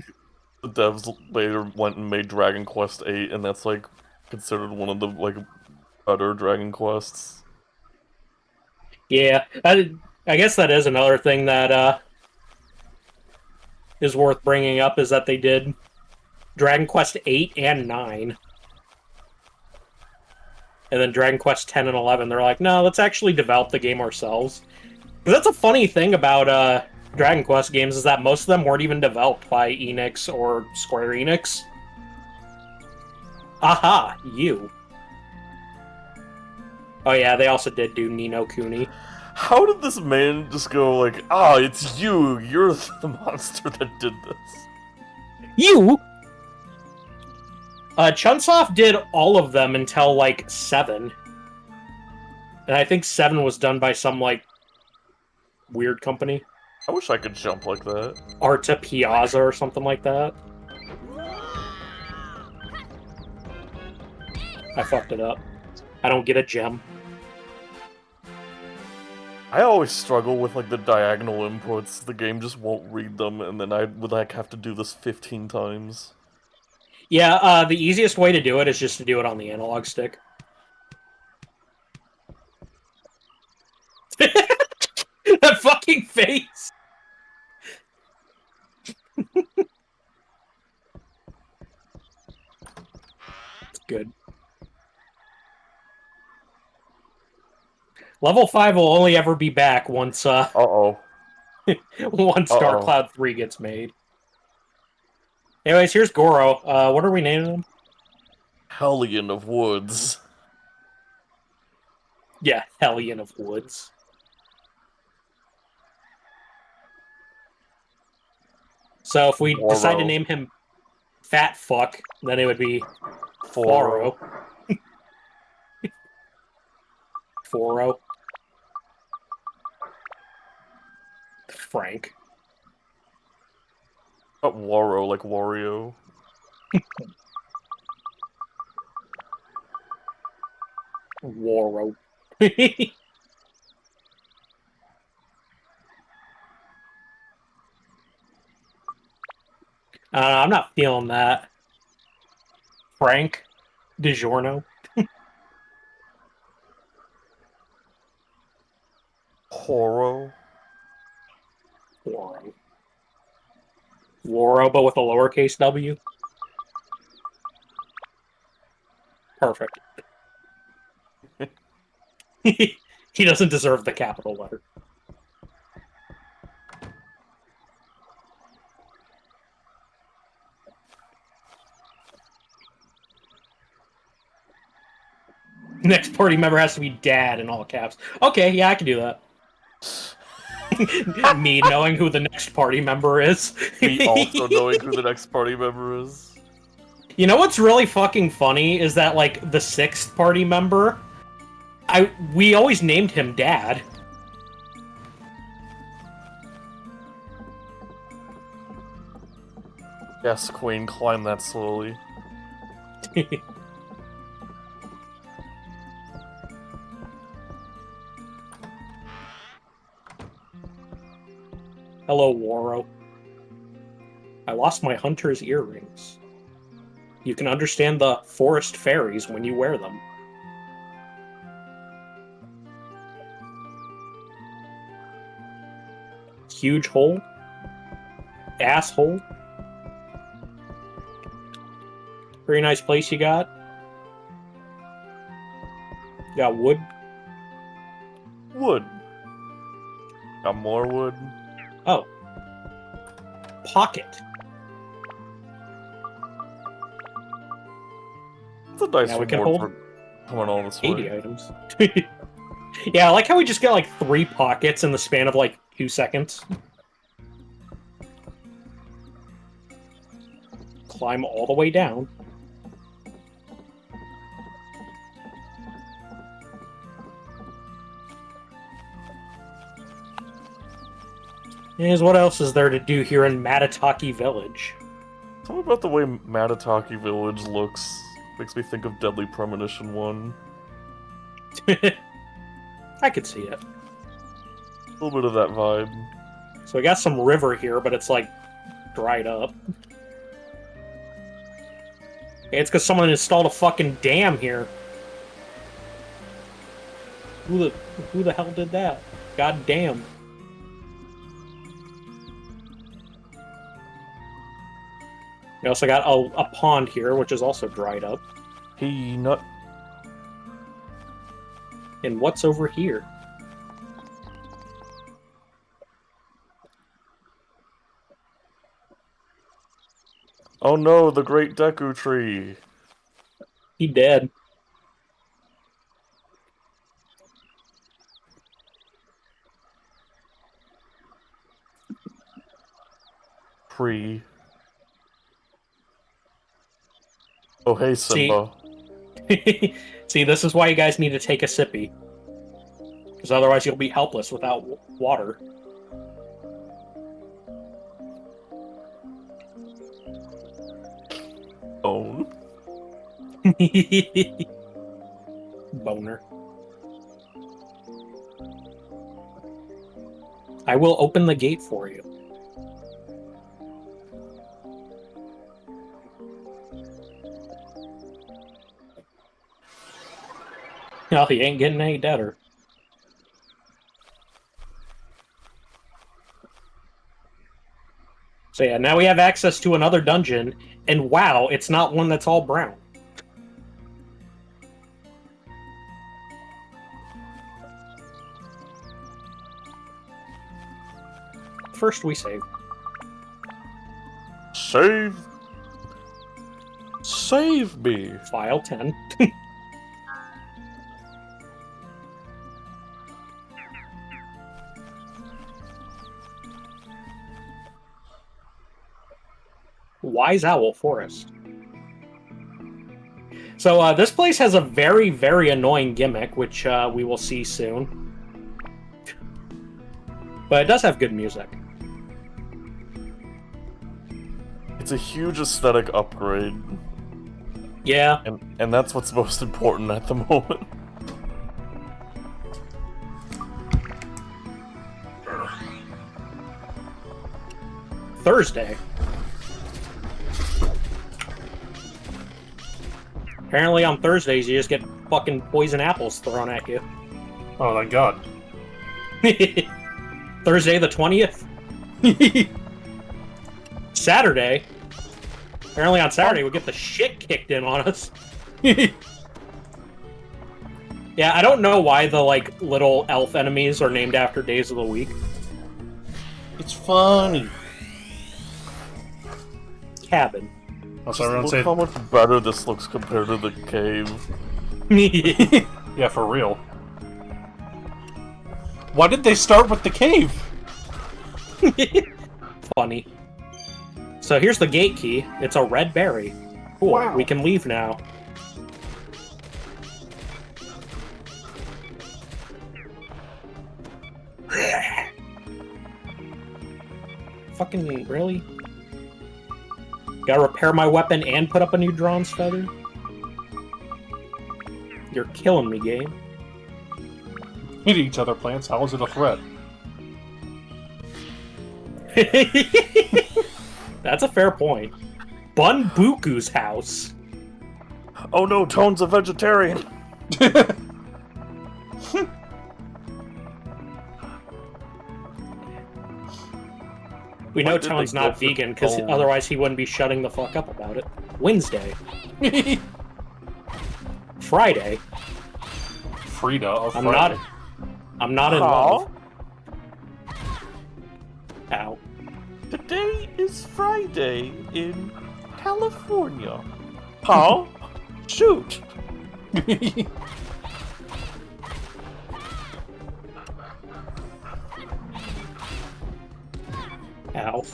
The devs later went and made Dragon Quest VIII, and that's like considered one of the like better Dragon Quests. Yeah, I guess that is another thing that is worth bringing up, is that they did Dragon Quest 8 and 9. And then Dragon Quest 10 and 11, they're like, no, let's actually develop the game ourselves. 'Cause that's a funny thing about Dragon Quest games, is that most of them weren't even developed by Enix or Square Enix. Aha, you. Oh yeah, they also did do Ni no Kuni. How did this man just go like, ah, it's you, you're the monster that did this? You? Chunsoft did all of them until, like, 7. And I think 7 was done by some, like, weird company. I wish I could jump like that. Arta Piazza or something like that. I fucked it up. I don't get a gem. I always struggle with like the diagonal inputs. The game just won't read them, and then I would like have to do this 15 times. Yeah, the easiest way to do it is just to do it on the analog stick. That fucking face! It's good. Level 5 will only ever be back once, Uh-oh. once Uh-oh. StarCloud 3 gets made. Anyways, here's Goro. What are we naming him? Hellion of Woods. Yeah, Hellion of Woods. So if we decide to Goro. name him Fat Fuck, then it would be Foro. Foro. Frank. Not Waro, like Wario. Woro. I'm not feeling that. Frank DiGiorno. Horo. Woro. Woro, but with a lowercase w. Perfect. He doesn't deserve the capital letter. Next party member has to be Dad in all caps. Okay, yeah, I can do that. Me knowing who the next party member is. Me also knowing who the next party member is. You know what's really fucking funny is that, like, the sixth party member, we always named him Dad. Yes, Queen, climb that slowly. Hello, Waro. I lost my hunter's earrings. You can understand the forest fairies when you wear them. Huge hole? Asshole? Very nice place you got. You got wood? Wood. Got more wood. Oh. Pocket. It's a nice Now we can reward hold for coming all this 80 way. items. Yeah, I like how we just got like 3 pockets in the span of like 2 seconds. Climb all the way down. Here's what else is there to do here in Matataki Village. Something about the way Matataki Village looks makes me think of Deadly Premonition 1. I could see it. A little bit of that vibe. So we got some river here, but it's like dried up. It's because someone installed a fucking dam here. Who the hell did that? God damn. We also got a pond here, which is also dried up. Peanut. And what's over here? Oh no, the Great Deku Tree. He dead. Tree. Oh hey, Simba. See, this is why you guys need to take a sippy. Because otherwise you'll be helpless without water. Bone. Boner. I will open the gate for you. No, he ain't getting any deader. So yeah, now we have access to another dungeon, and wow, it's not one that's all brown. First we save. Save. Save me. File 10. Wise Owl Forest. So this place has a very, very annoying gimmick, which we will see soon. But it does have good music. It's a huge aesthetic upgrade, Yeah. and that's what's most important at the moment. Thursday. Apparently on Thursdays you just get fucking poison apples thrown at you. Oh my god. Thursday the 20th. Saturday. Apparently on Saturday we get the shit kicked in on us. Yeah, I don't know why the like little elf enemies are named after days of the week. It's funny. Cabin. Also, everyone Look say, how much better this looks compared to the cave. yeah, for real. Why did they start with the cave? Funny. So here's the gate key. It's a red berry. Cool. Wow. We can leave now. Fucking really? Gotta repair my weapon and put up a new Drawn's Feather? You're killing me, game. Hit each other, plants. How is it a threat? That's a fair point. Bunbuku's house. Oh no, Tone's a vegetarian. We know Why did they Tone's go not for vegan, because Tone? otherwise he wouldn't be shutting the fuck up about it. Wednesday. Friday. Frida or I'm Friday. not in love. Huh? Ow. Today is Friday in California. Huh? Shoot. Ow.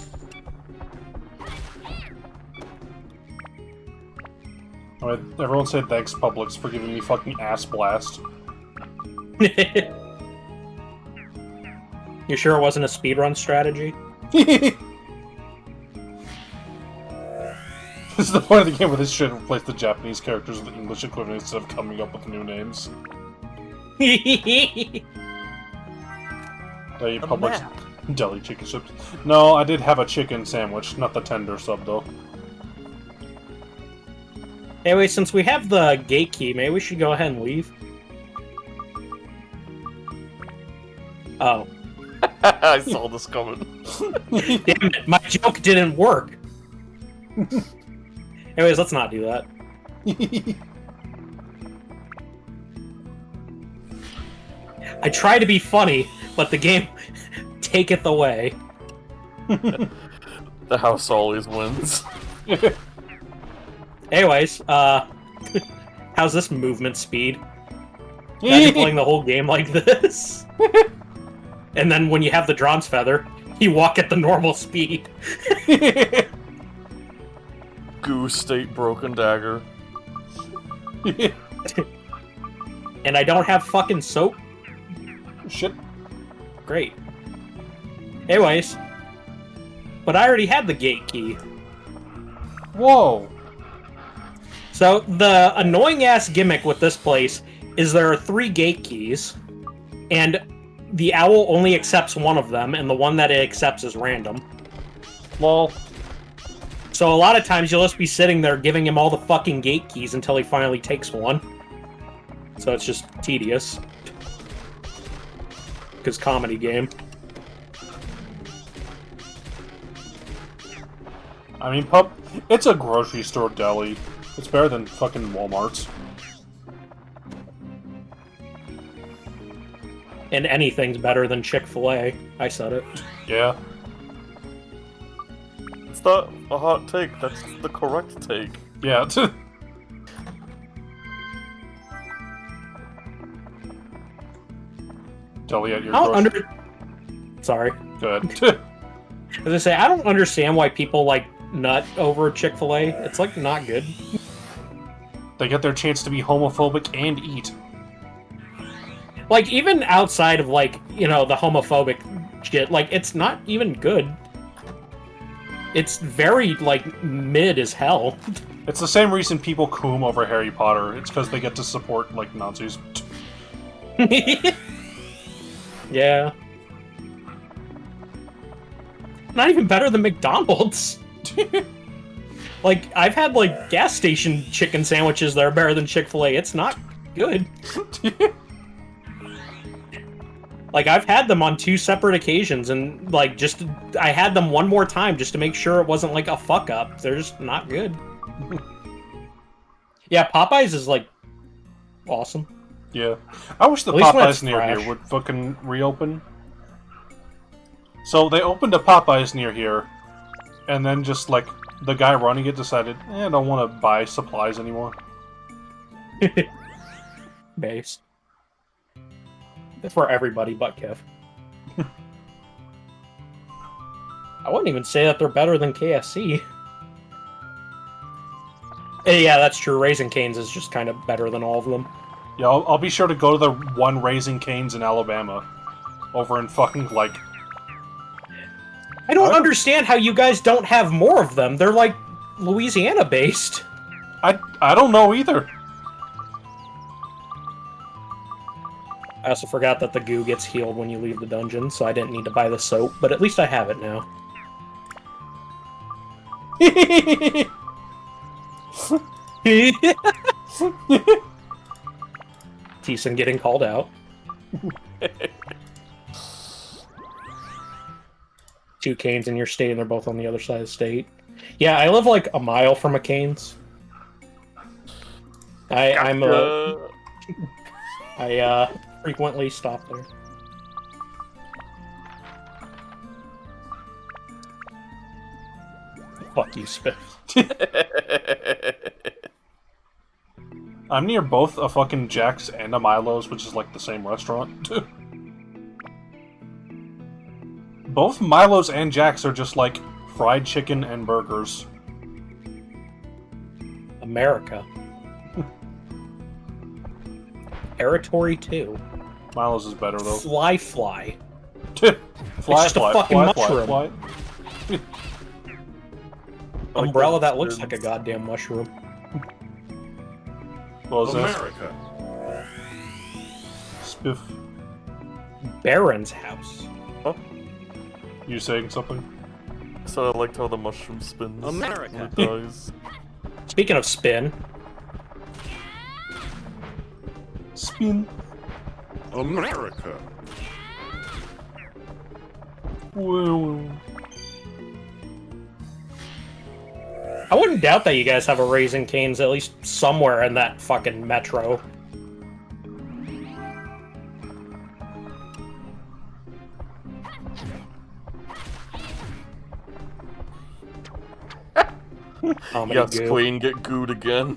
Alright, everyone say thanks, Publix, for giving me fucking ass blast. You sure it wasn't a speedrun strategy? This is the point of the game where this shit replace the Japanese characters with the English equivalent instead of coming up with new names. Hey, Publix map. deli chicken strips. No, I did have a chicken sandwich, not the tender sub though. Anyway, since we have the gate key, maybe we should go ahead and leave. Oh. I saw this coming. Damn it, my joke didn't work. Anyways, let's not do that. I try to be funny, but the game taketh away. The house always wins. Anyways, how's this movement speed? Imagine playing the whole game like this. And then when you have the Drawn's Feather, you walk at the normal speed. Goo State Broken Dagger. And I don't have fucking soap? Shit. Great. Anyways. But I already had the gate key. Whoa. So, the annoying-ass gimmick with this place is there are 3 gate keys, and the owl only accepts one of them, and the one that it accepts is random. Lol. So a lot of times you'll just be sitting there giving him all the fucking gate keys until he finally takes one. So it's just tedious. Because comedy game. I mean, it's a grocery store deli. It's better than fucking Walmart's. And anything's better than Chick-fil-A. I said it. Yeah. It's not a hot take, that's the correct take. Yeah. Deli at your grocery. Sorry. Good. As I say, I don't understand why people like nut over Chick-fil-A. It's like not good. They get their chance to be homophobic and eat. Like, even outside of, like, you know, the homophobic shit, like, it's not even good. It's very, like, mid as hell. It's the same reason people coom over Harry Potter. It's because they get to support, like, Nazis. Yeah. Not even better than McDonald's. Like, I've had, like, gas station chicken sandwiches that are better than Chick-fil-A. It's not good. Like, I've had them on 2 separate occasions, and, like, I had them one more time just to make sure it wasn't, like, a fuck-up. They're just not good. Yeah, Popeyes is, like, awesome. Yeah. I wish the At least when it's Popeyes near fresh. here would fucking reopen. So, they opened a Popeyes near here, and then just, like, the guy running it decided, I don't want to buy supplies anymore. Base. For everybody but Kev. I wouldn't even say that they're better than KFC. Yeah, that's true. Raising Cane's is just kind of better than all of them. Yeah, I'll be sure to go to the one Raising Cane's in Alabama. Over in fucking, like... I don't understand how you guys don't have more of them. They're, like, Louisiana-based. I don't know either. I also forgot that the goo gets healed when you leave the dungeon, so I didn't need to buy the soap, but at least I have it now. Thiessen getting called out. 2 Canes in your state, and they're both on the other side of the state. Yeah, I live like a mile from a Cane's. I frequently stop there. Fuck you, Spiff. I'm near both a fucking Jack's and a Milo's, which is like the same restaurant. Both Milo's and Jack's are just like fried chicken and burgers. America. Territory 2. Milo's is better though. Fly. Fly, just a fly, fucking fly, mushroom. fly, fly. Umbrella that looks like a goddamn mushroom. What was America. this? Spiff, Baron's house. you saying something? So I liked how the mushroom spins. America. When it dies. Speaking of spin, Spin. America. Whoa. I wouldn't doubt that you guys have a Raising Cane's at least somewhere in that fucking metro. Comedy Yes, goo. Queen, get gooed again.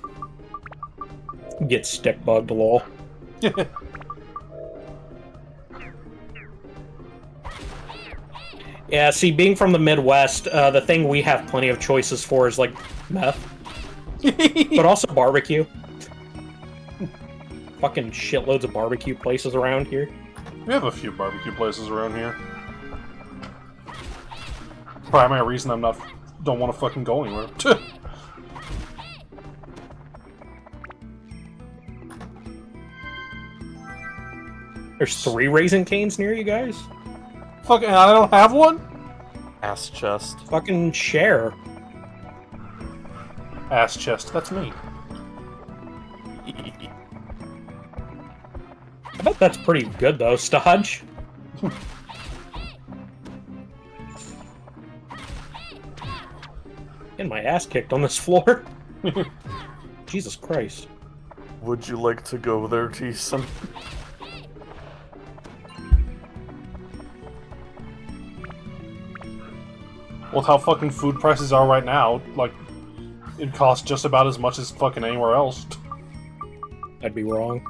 Get stick bugged, lol. Yeah, see, being from the Midwest, the thing we have plenty of choices for is, like, meth. But also barbecue. Fucking shitloads of barbecue places around here. We have a few barbecue places around here. Primary reason don't want to fucking go anywhere. There's 3 Raising Cane's near you guys? Fucking, I don't have one? Ass chest. Fucking share. Ass chest, that's me. I bet that's pretty good, though, Stodge. Getting my ass kicked on this floor. Jesus Christ. Would you like to go there, Teeson? With how fucking food prices are right now, like, it costs just about as much as fucking anywhere else. I'd be wrong.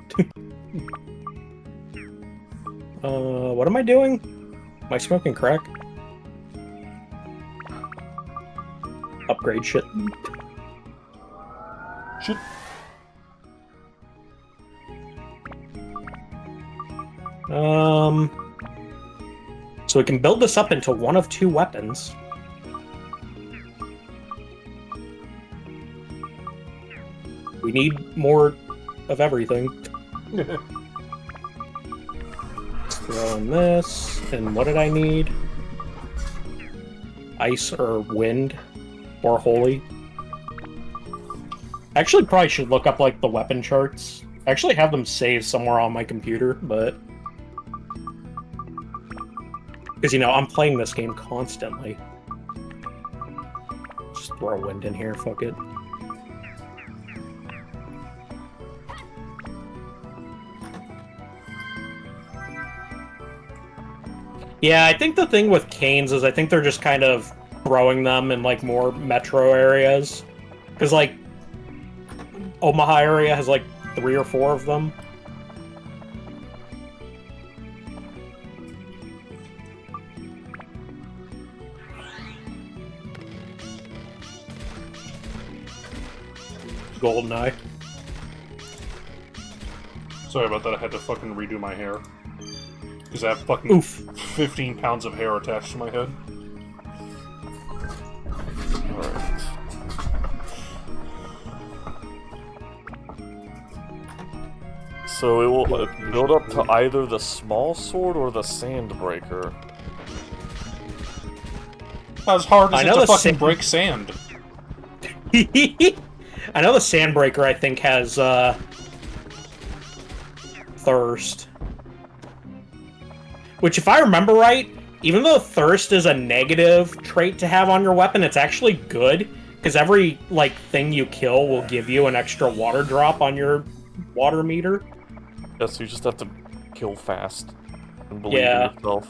What am I doing? Am I smoking crack? Upgrade shit. Shit. So we can build this up into one of 2 weapons. We need more of everything. Let's throw in this, and what did I need? Ice or wind or holy. Actually, probably should look up like the weapon charts. I actually have them saved somewhere on my computer, but because, you know, I'm playing this game constantly. Just throw wind in here, fuck it. Yeah, I think the thing with canes is I think they're just kind of throwing them in, like, more metro areas. Because, like, Omaha area has, like, 3 or 4 of them. GoldenEye. Sorry about that, I had to fucking redo my hair. Because I have fucking Oof. 15 pounds of hair attached to my head. Alright. So it will build up to either the small sword or the sandbreaker. As hard as I it know to the fucking sand- break sand. I know the Sandbreaker, I think, has, Thirst. Which, if I remember right, even though Thirst is a negative trait to have on your weapon, it's actually good, because every, like, thing you kill will give you an extra water drop on your water meter. Yeah, so you just have to kill fast and believe Yeah. in yourself.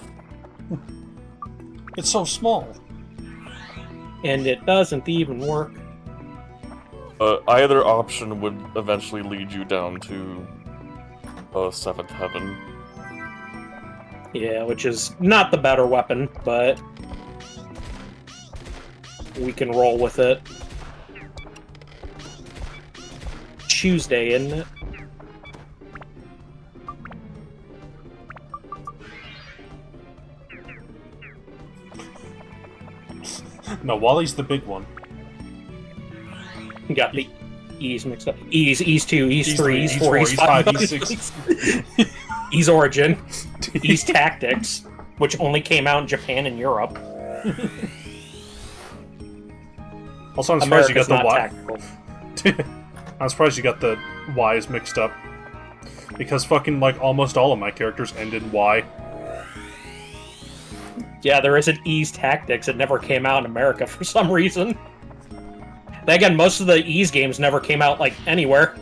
It's so small. And it doesn't even work. Either option would eventually lead you down to 7th Heaven. Yeah, which is not the better weapon, but we can roll with it. Tuesday, isn't it? No, Wally's the big one. You got the E's mixed up. E's 2, E's 3, E's 4, four, E's E's 5, five, E's 6. E's Origin, E's Tactics, which only came out in Japan and Europe. Also, I'm surprised you got America's the not Y. tactical. I'm surprised you got the Y's mixed up. Because fucking, like, almost all of my characters end in Y. Yeah, there isn't Ease Tactics. It never came out in America for some reason. Then again, most of the Ease games never came out, like, anywhere.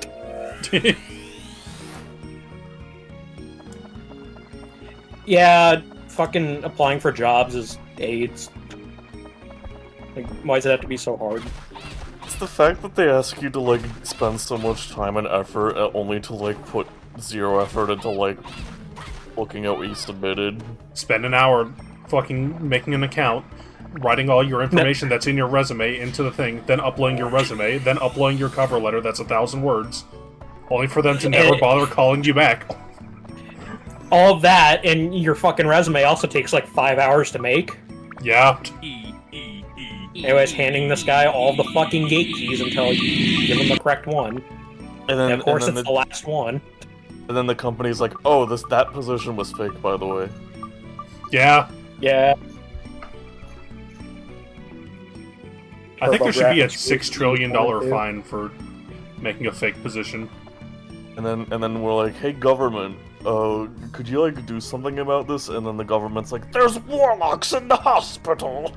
Yeah, fucking applying for jobs is AIDS. Like, why does it have to be so hard? It's the fact that they ask you to, like, spend so much time and effort only to, like, put zero effort into, like, looking at what you submitted. Spend an hour fucking making an account, writing all your information that's in your resume into the thing, then uploading your resume, then uploading your cover letter that's 1,000 words, only for them to never bother calling you back. All of that, and your fucking resume also takes like 5 hours to make. Yeah. Anyways, handing this guy all the fucking gate keys until you give him the correct one. And then, And of course, and then it's the last one. And then the company's like, oh, that position was fake, by the way. Yeah. Yeah. I think there should be a TurboGrafx $6 trillion fine for making a fake position. And then we're like, hey, government, could you, like, do something about this? And then the government's like, there's warlocks in the hospital!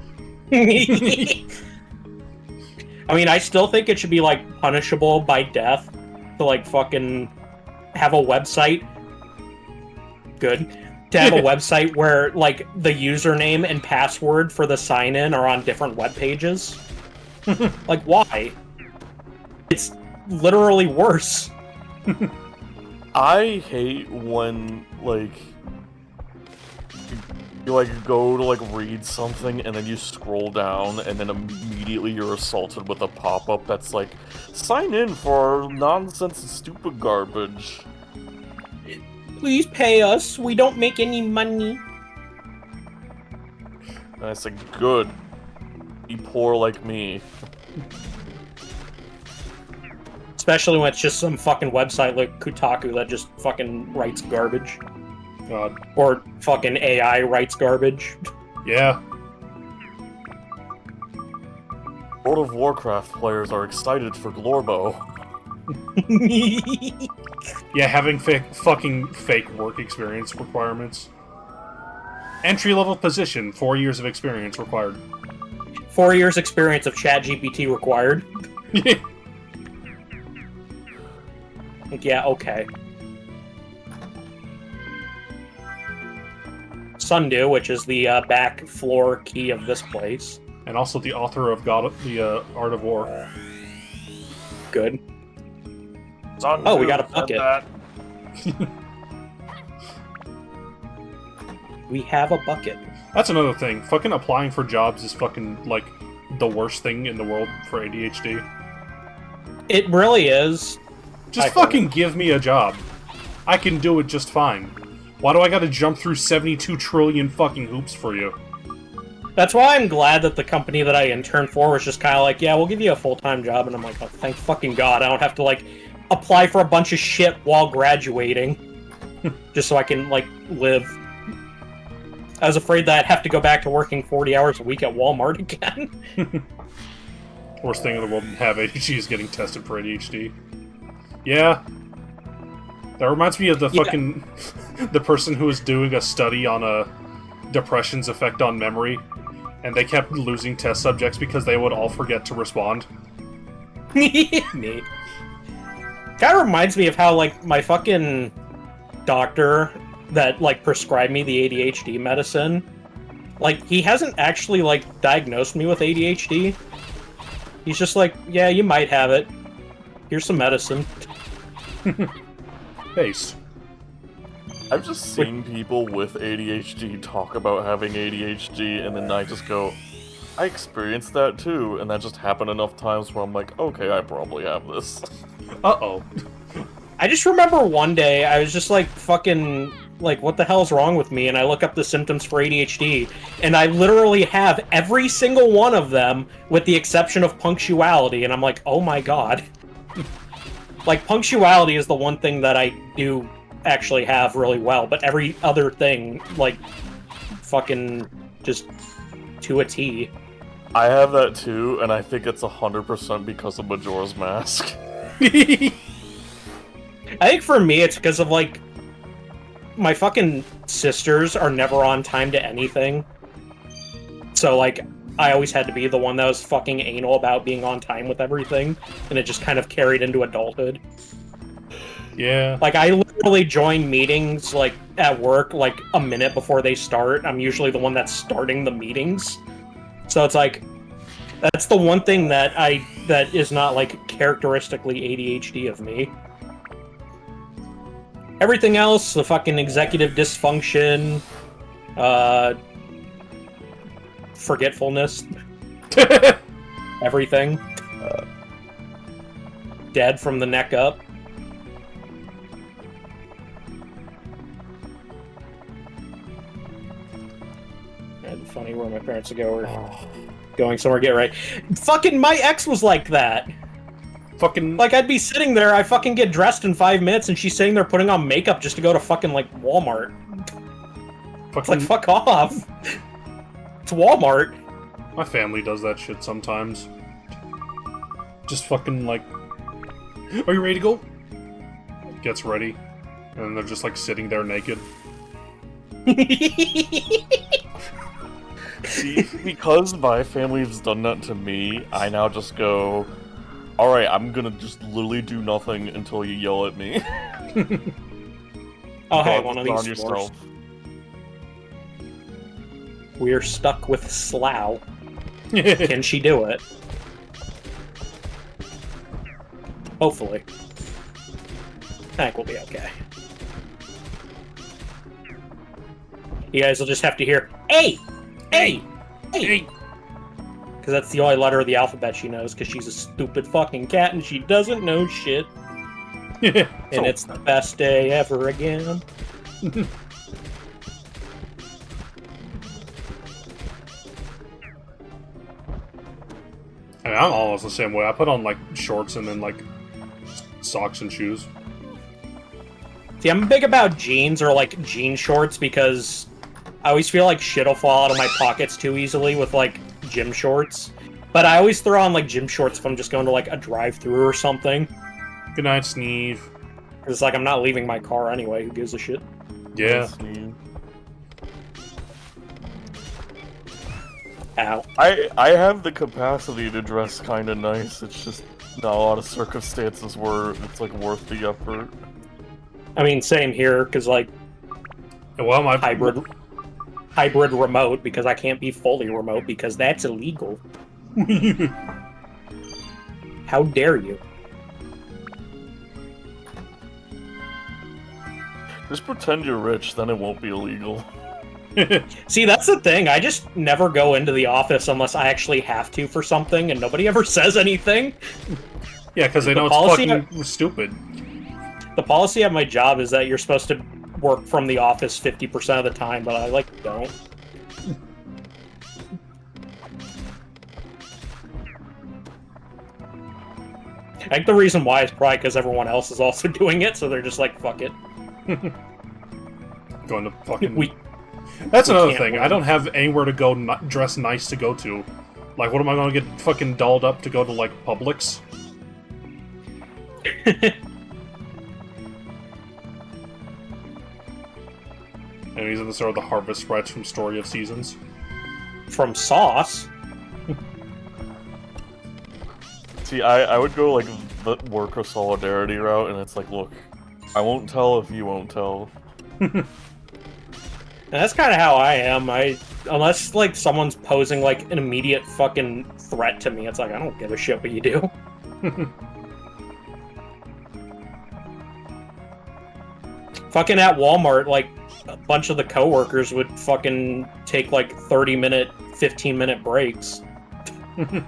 I mean, I still think it should be, like, punishable by death to, like, fucking have a website. Good. To have a website where, like, the username and password for the sign-in are on different web pages. Like, why? It's literally worse. I hate when, like, you, like, go to, like, read something, and then you scroll down, and then immediately you're assaulted with a pop-up that's like, sign in for nonsense and stupid garbage. Please pay us. We don't make any money. And I said, good. Be poor like me. Especially when it's just some fucking website like Kotaku that just fucking writes garbage. God. Or fucking AI writes garbage. Yeah. World of Warcraft players are excited for Glorbo. Yeah, having fucking fake work experience requirements. Entry-level position, 4 years of experience required. 4 years experience of ChatGPT required. Like, yeah, okay. Sundew, which is the back floor key of this place. And also the author of the Art of War. Good. Sundew Oh, we got a said bucket. that. We have a bucket. That's another thing. Fucking applying for jobs is fucking, like, the worst thing in the world for ADHD. It really is. Just fucking give me a job. I can do it just fine. Why do I gotta jump through 72 trillion fucking hoops for you? That's why I'm glad that the company that I interned for was just kind of like, yeah, we'll give you a full-time job. And I'm like, oh, thank fucking God. I don't have to, like, apply for a bunch of shit while graduating. Just so I can, like, live. I was afraid that I'd have to go back to working 40 hours a week at Walmart again. Worst thing in the world to have ADHD is getting tested for ADHD. Yeah. That reminds me of the fucking... the person who was doing a study on depression's effect on memory, and they kept losing test subjects because they would all forget to respond. Neat. Kind of reminds me of how, like, my fucking doctor that, like, prescribed me the ADHD medicine, like, he hasn't actually, like, diagnosed me with ADHD. He's just like, yeah, you might have it. Here's some medicine. Base. I've just seen people with ADHD talk about having ADHD, and then I just go, I experienced that too, and that just happened enough times where I'm like, okay, I probably have this. Uh-oh. I just remember one day, I was just like, fucking, like, what the hell's wrong with me? And I look up the symptoms for ADHD, and I literally have every single one of them, with the exception of punctuality, and I'm like, oh my God. Like, punctuality is the one thing that I do actually have really well, but every other thing, like, fucking just to a T. I have that too, and I think it's 100% because of Majora's Mask. I think for me, it's because of, like, my fucking sisters are never on time to anything. So, like, I always had to be the one that was fucking anal about being on time with everything, and it just kind of carried into adulthood. Yeah. Like, I literally join meetings, like, at work, like, a minute before they start. I'm usually the one that's starting the meetings. So it's like, that's the one thing that is not, like, characteristically ADHD of me. Everything else, the fucking executive dysfunction, forgetfulness, everything. Dead from the neck up. And funny where my parents would go, or going somewhere, get right. Fucking my ex was like that. Fucking... Like, I'd be sitting there, I fucking get dressed in 5 minutes, and she's sitting there putting on makeup just to go to fucking, like, Walmart. It's like, fuck off. It's Walmart. My family does that shit sometimes. Just fucking, like... Are you ready to go? Gets ready. And they're just, like, sitting there naked. See, because my family's done that to me, I now just go, alright, I'm gonna just literally do nothing until you yell at me. Oh, hey, one of on these yourself. We're stuck with Slough. Can she do it? Hopefully. I think we'll be okay. You guys will just have to hear, hey! Hey! Hey! Because that's the only letter of the alphabet she knows, because she's a stupid fucking cat and she doesn't know shit. And it's the best day ever again. I mean, I'm almost the same way. I put on, like, shorts and then, like, socks and shoes. See, I'm big about jeans or, like, jean shorts because I always feel like shit will fall out of my pockets too easily with, like, gym shorts. But I always throw on, like, gym shorts if I'm just going to, like, a drive-thru or something. Good night, Sneeve. Because it's like, I'm not leaving my car anyway. Who gives a shit? Yeah. Ow. I have the capacity to dress kind of nice. It's just not a lot of circumstances where it's, like, worth the effort. I mean, same here, because, like, Well, my hybrid remote, because I can't be fully remote, because that's illegal. How dare you? Just pretend you're rich, then it won't be illegal. See, that's the thing. I just never go into the office unless I actually have to for something, and nobody ever says anything. Yeah, because they know it's fucking stupid. The policy at my job is that you're supposed to work from the office 50% of the time, but I, like, don't. I think the reason why is probably because everyone else is also doing it, so they're just like, fuck it. Going to fucking... We That's another can't thing. win. I don't have anywhere to go dress nice to go to. Like, what am I going to get fucking dolled up to go to, like, Publix? And these are the sort of the harvest sprites from Story of Seasons. From Sauce. See, I would go, like, the work of solidarity route, and it's like, look, I won't tell if you won't tell. And that's kind of how I am. Unless, like, someone's posing, like, an immediate fucking threat to me, it's like, I don't give a shit what you do. Fucking at Walmart, like, a bunch of the coworkers would fucking take, like, 30-minute, 15-minute breaks.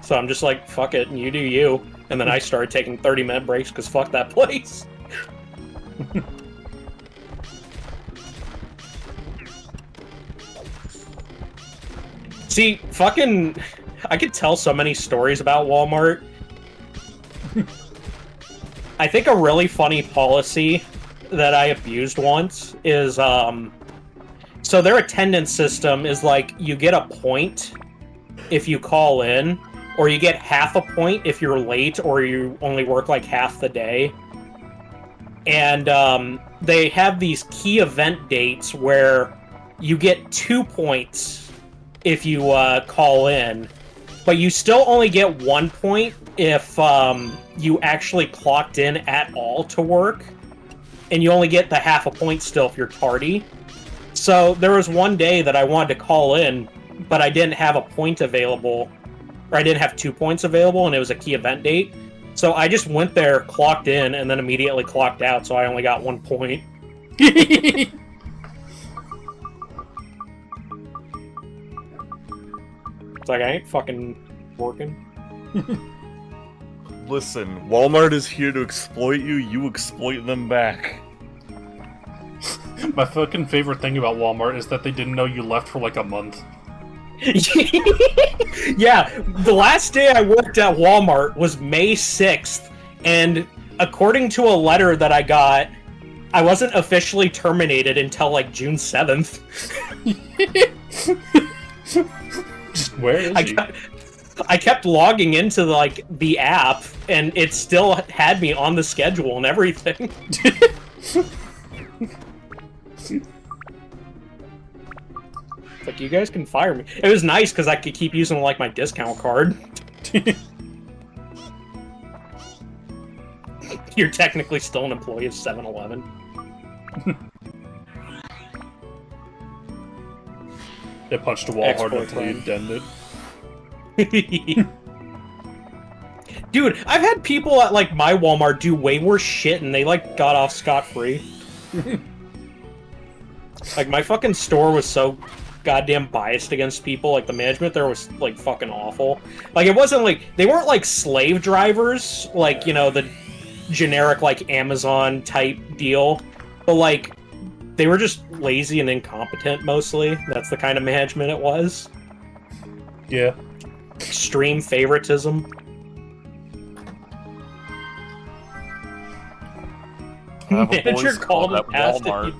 So I'm just like, fuck it, you do you. And then I started taking 30-minute breaks, because fuck that place. See, fucking... I could tell so many stories about Walmart. I think a really funny policy that I abused once is, so their attendance system is like, you get a point if you call in, or you get half a point if you're late, or you only work like half the day. and they have these key event dates where you get 2 points if you call in, but you still only get 1 point if you actually clocked in at all to work, and you only get the half a point still if you're tardy. So there was one day that I wanted to call in, but I didn't have a point available, or I didn't have 2 points available, and it was a key event date. So I just went there, clocked in, and then immediately clocked out, so I only got 1 point. It's like, I ain't fucking working. Listen, Walmart is here to exploit you, you exploit them back. My fucking favorite thing about Walmart is that they didn't know you left for like a month. Yeah, the last day I worked at Walmart was May 6th, and according to a letter that I got, I wasn't officially terminated until like June 7th. Just where is he? I kept logging into the app, and it still had me on the schedule and everything. It's like, you guys can fire me. It was nice because I could keep using like my discount card. You're technically still an employee of 7-Eleven. They punched a wall hard enough until you denned it. Dude, I've had people at like my Walmart do way worse shit, and they like got off scot-free. Like, my fucking store was so goddamn biased against people. Like, the management there was like fucking awful. Like, it wasn't like, they weren't like slave drivers, like, you know, the generic like Amazon type deal, but like they were just lazy and incompetent mostly. That's the kind of management it was. Yeah. Extreme favoritism. Manager called and asked if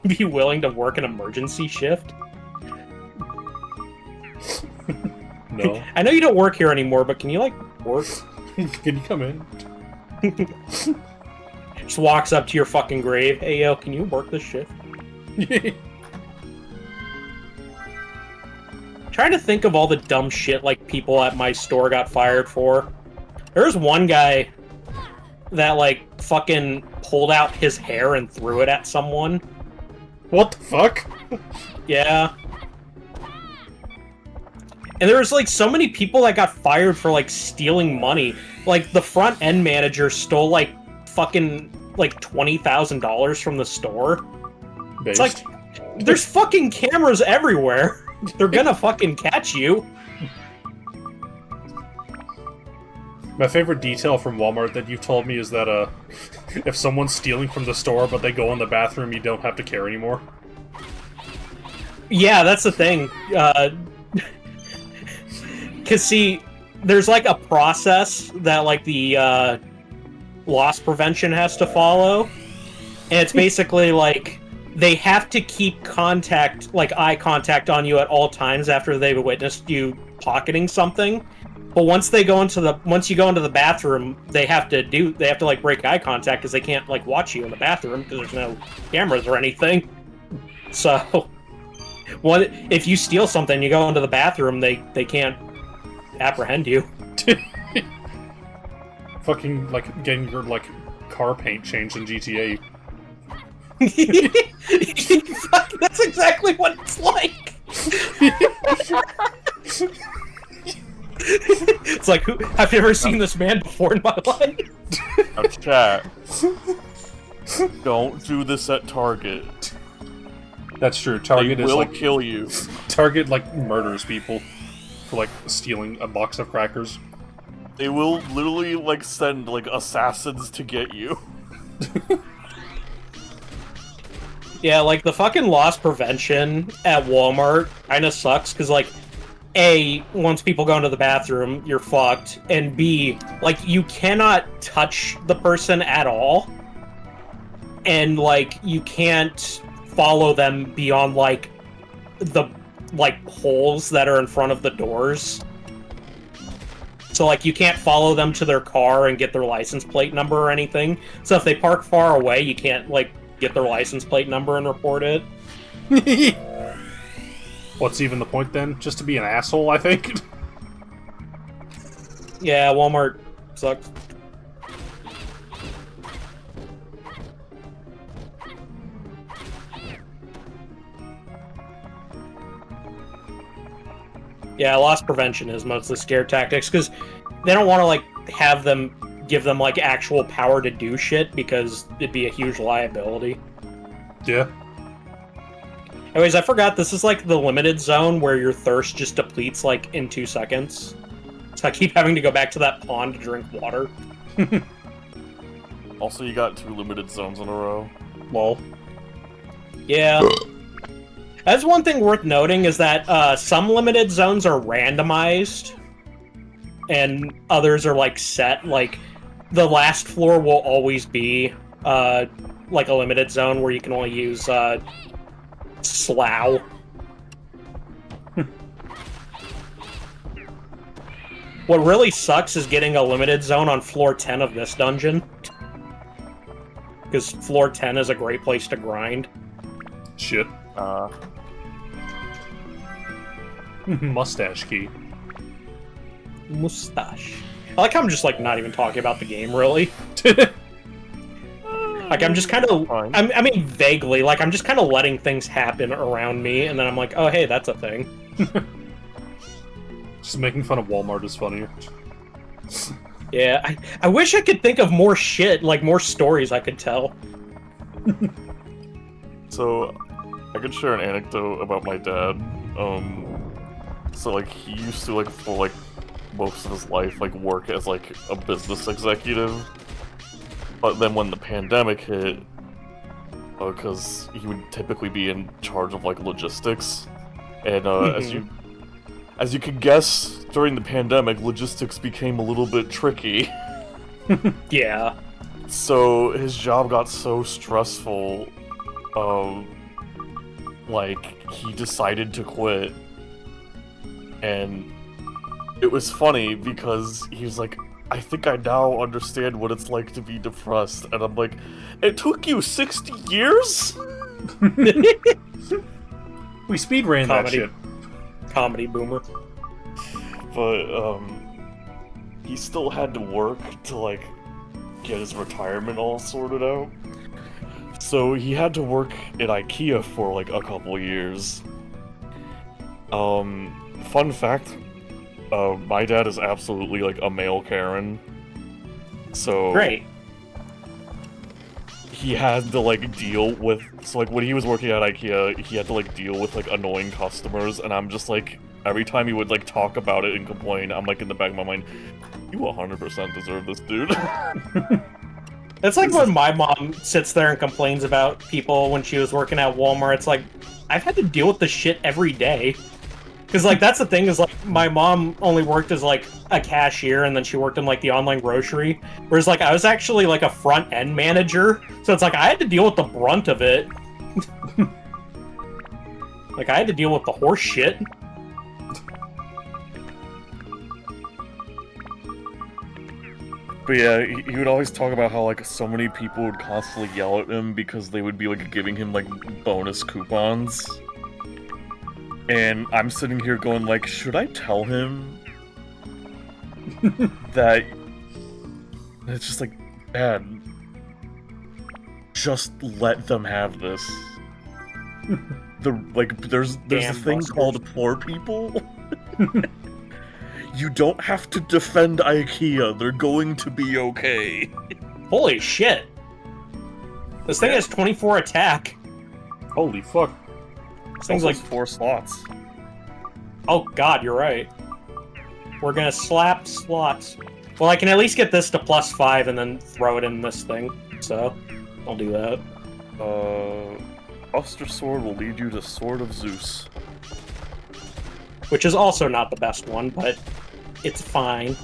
you'd be willing to work an emergency shift. No. I know you don't work here anymore, but can you like work? Can you come in? Just walks up to your fucking grave. Hey, yo, can you work this shift? Trying to think of all the dumb shit like people at my store got fired for. There was one guy that like fucking pulled out his hair and threw it at someone. What the fuck? Yeah. And there was like so many people that got fired for like stealing money. Like the front end manager stole like fucking like $20,000 from the store. It's like, there's fucking cameras everywhere. They're gonna fucking catch you. My favorite detail from Walmart that you've told me is that if someone's stealing from the store but they go in the bathroom, you don't have to care anymore. Yeah, that's the thing. Cause see, there's like a process that like the loss prevention has to follow, and it's basically like they have to keep contact, like eye contact on you at all times after they've witnessed you pocketing something. But once you go into the bathroom, they have to like break eye contact because they can't like watch you in the bathroom because there's no cameras or anything. So, if you steal something, you go into the bathroom, they can't apprehend you. Fucking like getting your like car paint changed in GTA. That's exactly what it's like. It's like, I've never seen this man before in my life. Now, chat. Don't do this at Target. That's true. Target They is will like kill you. Target like murders people for like stealing a box of crackers. They will literally like send like assassins to get you. Yeah, like the fucking loss prevention at Walmart kind of sucks because like, A, once people go into the bathroom, you're fucked, and B, like you cannot touch the person at all, and like you can't follow them beyond like the like holes that are in front of the doors. So, like, you can't follow them to their car and get their license plate number or anything. So if they park far away, you can't, like, get their license plate number and report it. What's even the point then? Just to be an asshole, I think? Yeah, Walmart sucks. Yeah, loss prevention is mostly scare tactics, because they don't want to, like, give them, like, actual power to do shit, because it'd be a huge liability. Yeah. Anyways, I forgot this is, like, the limited zone where your thirst just depletes, like, in 2 seconds. So I keep having to go back to that pond to drink water. Also, you got 2 limited zones in a row. Lol. Yeah. That's one thing worth noting is that some limited zones are randomized, and others are, like, set. Like, the last floor will always be, like, a limited zone where you can only use, Slough. What really sucks is getting a limited zone on floor 10 of this dungeon. Because floor 10 is a great place to grind. Shit. Mustache key. Mustache. I like how I'm just, like, not even talking about the game, really. Like, I'm just kind of... I mean, vaguely. Like, I'm just kind of letting things happen around me, and then I'm like, oh, hey, that's a thing. Just making fun of Walmart is funnier. Yeah, I wish I could think of more shit, like, more stories I could tell. So, I could share an anecdote about my dad. So, like, he used to, like, for, like, most of his life, like, work as, like, a business executive. But then when the pandemic hit, because he would typically be in charge of, like, logistics, and, as you can guess, during the pandemic, logistics became a little bit tricky. Yeah. So, his job got so stressful, like, he decided to quit. And it was funny because he was like, I think I now understand what it's like to be depressed. And I'm like, it took you 60 years? We speedran that shit. Comedy boomer. But, he still had to work to, like, get his retirement all sorted out. So he had to work at IKEA for, like, a couple years. Fun fact, my dad is absolutely, like, a male Karen. So... Great. He had to, like, deal with... So, like, when he was working at IKEA, he had to, like, deal with, like, annoying customers, and I'm just, like... Every time he would, like, talk about it and complain, I'm, like, in the back of my mind, you 100% deserve this, dude. It's like when my mom sits there and complains about people when she was working at Walmart. It's like, I've had to deal with this shit every day. Because, like, that's the thing is, like, my mom only worked as, like, a cashier, and then she worked in, like, the online grocery. Whereas, like, I was actually, like, a front-end manager. So it's like, I had to deal with the brunt of it. Like, I had to deal with the horse shit. But yeah, he would always talk about how, like, so many people would constantly yell at him because they would be, like, giving him, like, bonus coupons. And I'm sitting here going, like, should I tell him that... It's just like, Dad, just let them have this. There's a thing called poor people. You don't have to defend IKEA. They're going to be okay. Holy shit. This thing has 24 attack. Holy fuck. This thing's like 4 slots. Oh god, you're right. We're gonna slap slots. Well, I can at least get this to +5 and then throw it in this thing. So, I'll do that. Buster Sword will lead you to Sword of Zeus. Which is also not the best one, but it's fine.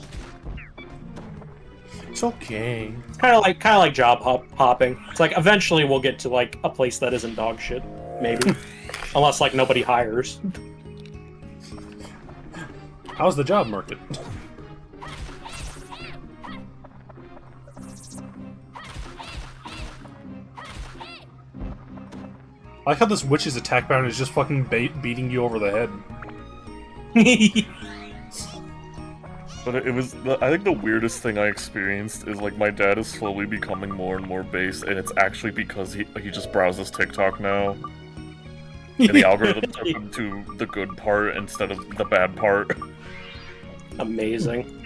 It's okay. It's kind of like job hopping. It's like eventually we'll get to like a place that isn't dog shit, maybe, unless like nobody hires. How's the job market? I like how this witch's attack pattern is just fucking beating you over the head. But it was, I think the weirdest thing I experienced is like my dad is slowly becoming more and more based, and it's actually because he just browses TikTok now. And the algorithm took him to the good part instead of the bad part. Amazing.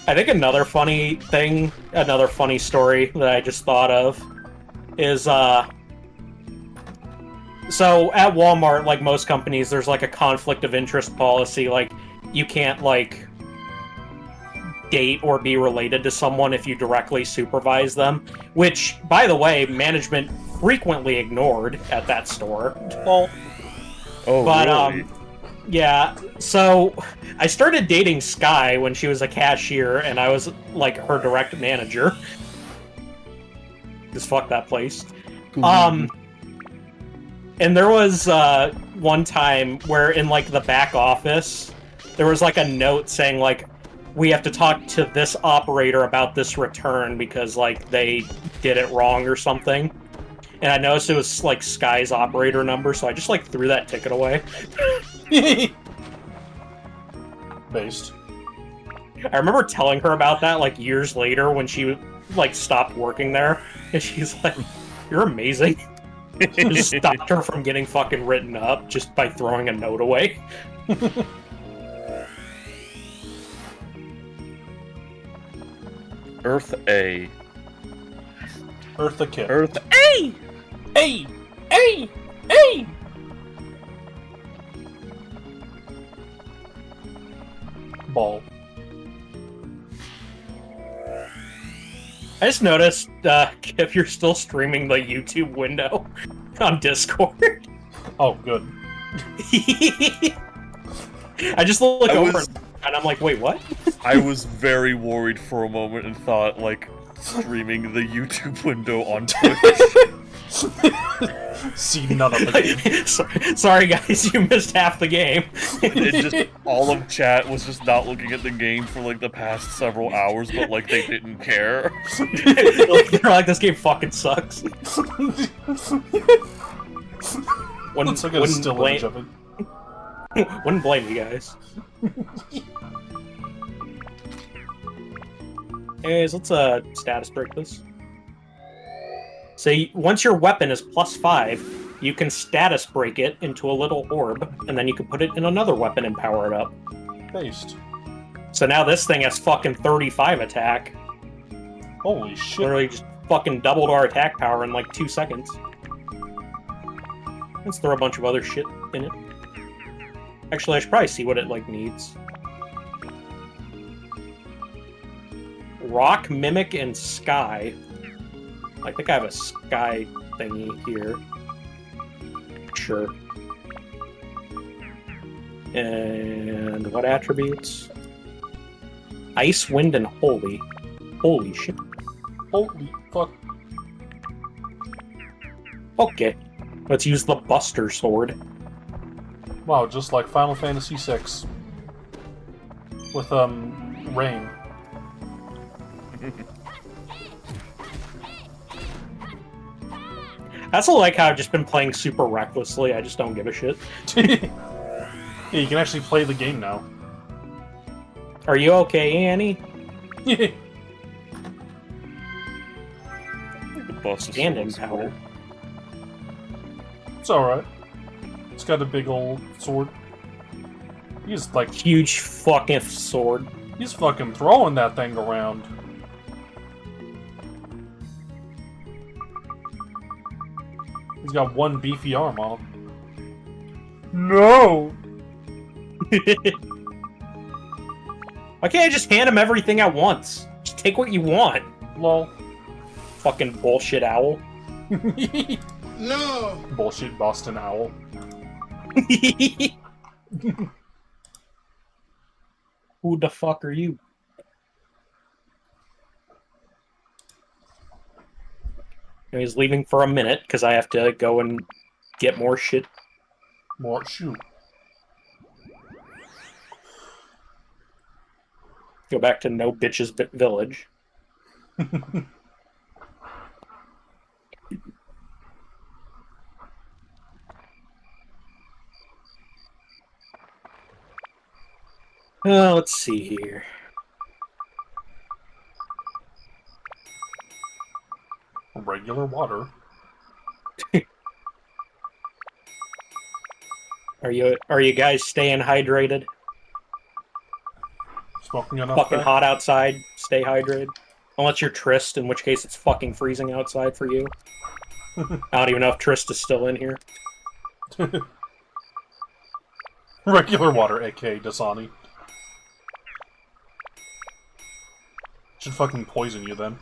I think another funny story that I just thought of is, so at Walmart, like most companies, there's like a conflict of interest policy, like, you can't, like, date or be related to someone if you directly supervise them, which, by the way, management frequently ignored at that store. Well, Oh, But, really? yeah, so I started dating Sky when she was a cashier, and I was, like, her direct manager. Just fuck that place. And there was, one time where in, like, the back office, there was, like, a note saying, like, we have to talk to this operator about this return because, like, they did it wrong or something. And I noticed it was, like, Sky's operator number, so I just, like, threw that ticket away. based. I remember telling her about that, like, years later when she, like, stopped working there. And she's like, you're amazing. Just stopped her from getting fucking written up just by throwing a note away. Earth A. Eartha Kitt. Earth A! A! A! A! Ball. I just noticed, if you're still streaming the YouTube window on Discord. Oh, good. I just look I over was- and I'm like, wait, what? I was very worried for a moment and thought, like, streaming the YouTube window on Twitch. See none of the game. Sorry, guys, you missed half the game. It just, all of chat was just not looking at the game for, like, the past several hours, but, like, they didn't care. Like, they're like, this game fucking sucks. Let's look at a still image of it. Wouldn't blame you guys. Anyways, let's status break this. So once your weapon is +5, you can status break it into a little orb, and then you can put it in another weapon and power it up. Based. So now this thing has fucking 35 attack. Holy shit. Literally just fucking doubled our attack power in like 2 seconds. Let's throw a bunch of other shit in it. Actually, I should probably see what it, like, needs. Rock, Mimic, and Sky. I think I have a Sky thingy here. Sure. And what attributes? Ice, Wind, and Holy. Holy shit. Holy fuck. Okay. Let's use the Buster Sword. Wow, just like Final Fantasy VI. With, rain. That's like how I've just been playing super recklessly. I just don't give a shit. Yeah, you can actually play the game now. Are you okay, Annie? The boss is Stand-in so power. cool. It's alright. It's got a big old sword. He's like, Huge fucking sword. he's fucking throwing that thing around. He's got one beefy arm on him. No! Why can't I just hand him everything at once? Just take what you want. Lol. Fucking bullshit owl. No! Bullshit Boston Owl. Who the fuck are you? And he's leaving for a minute because I have to go and get more shit. More shoot. Go back to No Bitches Village. Let's see here. Regular water. Are you guys staying hydrated? Smoking enough Fucking crack? hot outside. Stay hydrated. Unless you're Trist, in which case it's fucking freezing outside for you. I don't even know if Trist is still in here. Regular water, aka Dasani. Should fucking poison you then.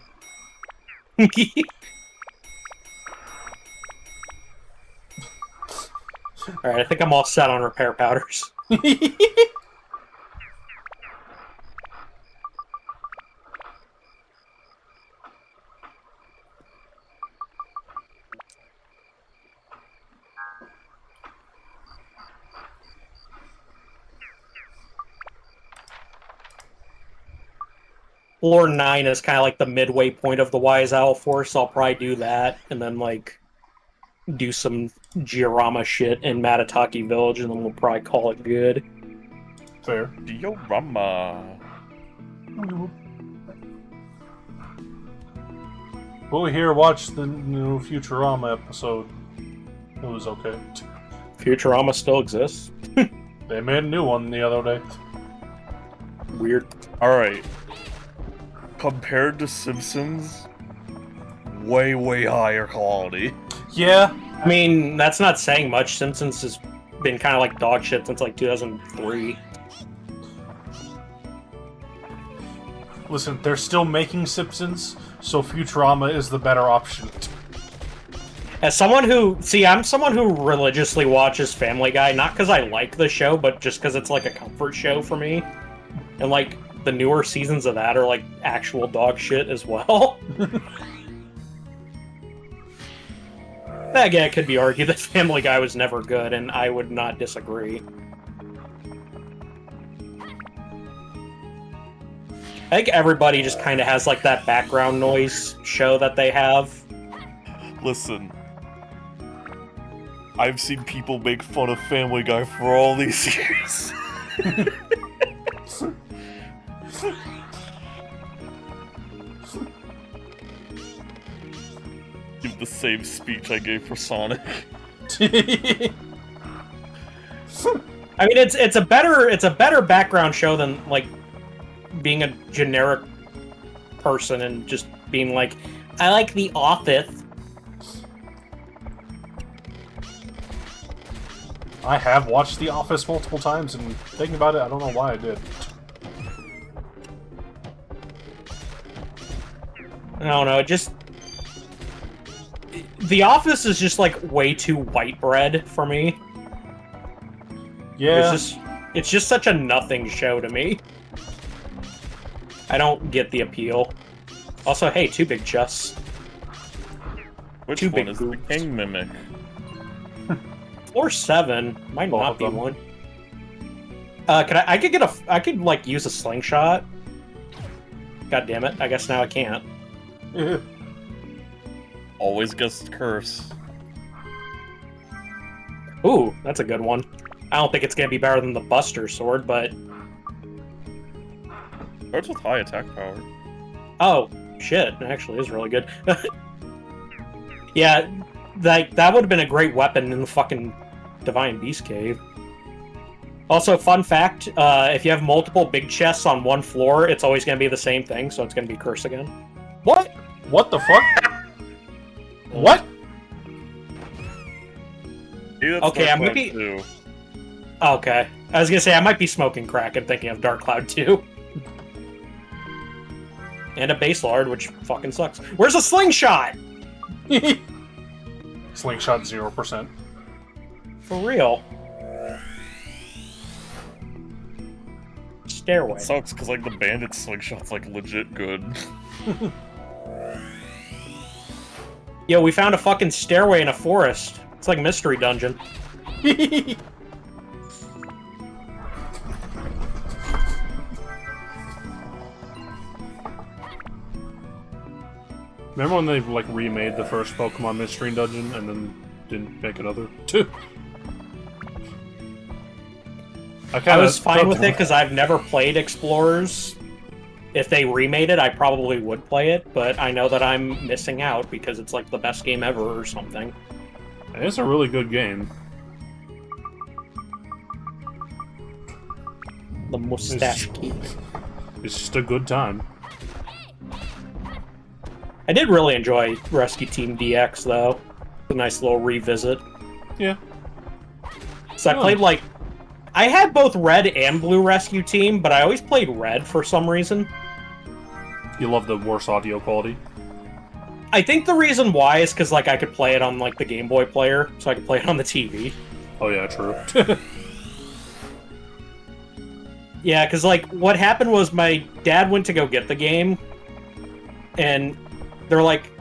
Alright, I think I'm all set on repair powders. Floor 9 is kind of like the midway point of the Wise Owl Force, so I'll probably do that, and then, like, do some Giorama shit in Matataki Village, and then we'll probably call it good. Fair. Diorama. Who here watched the new Futurama episode? It was okay. Futurama still exists. They made a new one the other day. Weird. Alright. Compared to Simpsons, way, way higher quality. Yeah. I mean, that's not saying much. Simpsons has been kind of like dog shit since like 2003. Listen, they're still making Simpsons, so Futurama is the better option. As someone who, I'm someone who religiously watches Family Guy, not because I like the show, but just because it's like a comfort show for me. And like, the newer seasons of that are like actual dog shit as well. Again, it could be argued that Family Guy was never good, and I would not disagree. I think everybody just kind of has like that background noise show that they have. Listen, I've seen people make fun of Family Guy for all these years. Give the same speech I gave for Sonic. I mean, it's a better background show than like being a generic person and just being like, I like The Office. I have watched The Office multiple times, and thinking about it, I don't know why I did. I don't know, The Office is just like way too white bread for me. Yeah. It's just such a nothing show to me. I don't get the appeal. Also, hey, two big chests. Which Two one big is the groups. King Mimic? Floor 7 might Both not of be them. one. I could like use a slingshot. God damn it! I guess now I can't. Always gets curse. Ooh, that's a good one. I don't think it's gonna be better than the Buster Sword, but Starts with high attack power. oh shit, it actually is really good. Yeah, that would have been a great weapon in the fucking Divine Beast Cave. Also, fun fact, if you have multiple big chests on one floor, it's always going to be the same thing, so it's going to be Curse again. What? What the fuck? What? Maybe that's Okay, Dark I'm gonna Cloud be- 2. Okay. I was going to say, I might be smoking crack and thinking of Dark Cloud 2. And a Base Lord, which fucking sucks. Where's a slingshot? Slingshot 0%. For real. Stairway. It sucks because like the bandit slingshot's like legit good. Yo, we found a fucking stairway in a forest. It's like Mystery Dungeon. Remember when they like remade the first Pokemon Mystery Dungeon and then didn't make another two? I was fine with it because I've never played Explorers. If they remade it, I probably would play it, but I know that I'm missing out because it's like the best game ever or something. It's a really good game. The mustache key. It's just a good time. I did really enjoy Rescue Team DX, though. A nice little revisit. Yeah. So I played, like... I had both Red and Blue Rescue Team, but I always played Red for some reason. You love the worse audio quality? I think the reason why is because, like, I could play it on, like, the Game Boy player, so I could play it on the TV. Oh yeah, true. Yeah, because, like, what happened was my dad went to go get the game, and they're like,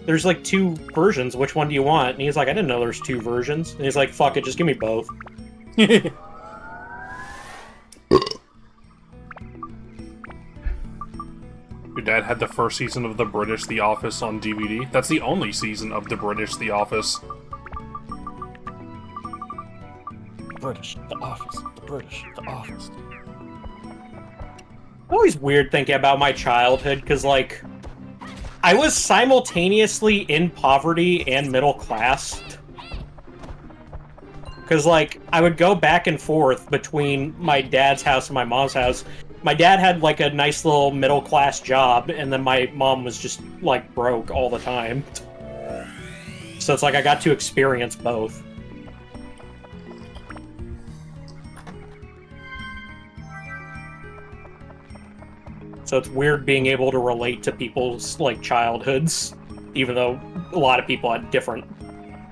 there's, like, 2 versions, which one do you want? And he's like, I didn't know there's 2 versions. And he's like, fuck it, just give me both. Your dad had the first season of The British The Office on DVD. That's the only season of The British The Office. British, The Office, The British, The Office. Always weird thinking about my childhood, because, like, I was simultaneously in poverty and middle class. Because, like, I would go back and forth between my dad's house and my mom's house. My dad had, like, a nice little middle-class job, and then my mom was just, like, broke all the time. So it's like I got to experience both. So it's weird being able to relate to people's, like, childhoods, even though a lot of people had different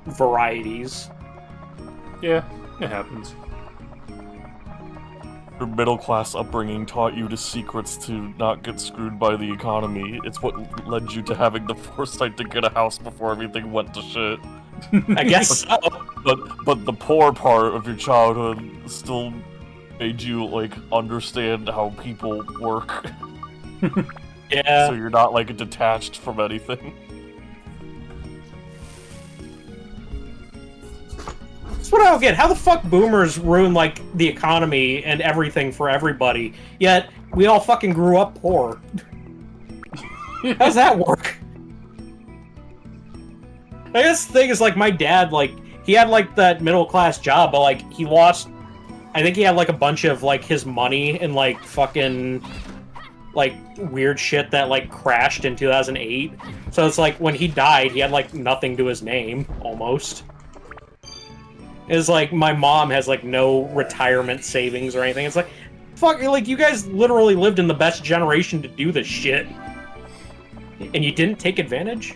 varieties. Yeah, it happens. Your middle-class upbringing taught you the secrets to not get screwed by the economy. It's what led you to having the foresight to get a house before everything went to shit. I guess so. But the poor part of your childhood still made you, like, understand how people work. Yeah. So you're not, like, detached from anything. That's what I don't get. How the fuck boomers ruin, like, the economy and everything for everybody, yet we all fucking grew up poor? How's that work? I guess the thing is, like, my dad, like, he had, like, that middle-class job, but, like, he lost... I think he had, like, a bunch of, like, his money in, like, fucking... like, weird shit that, like, crashed in 2008. So it's like, when he died, he had, like, nothing to his name, almost. It's like, my mom has, like, no retirement savings or anything. It's like, fuck, like, you guys literally lived in the best generation to do this shit. And you didn't take advantage?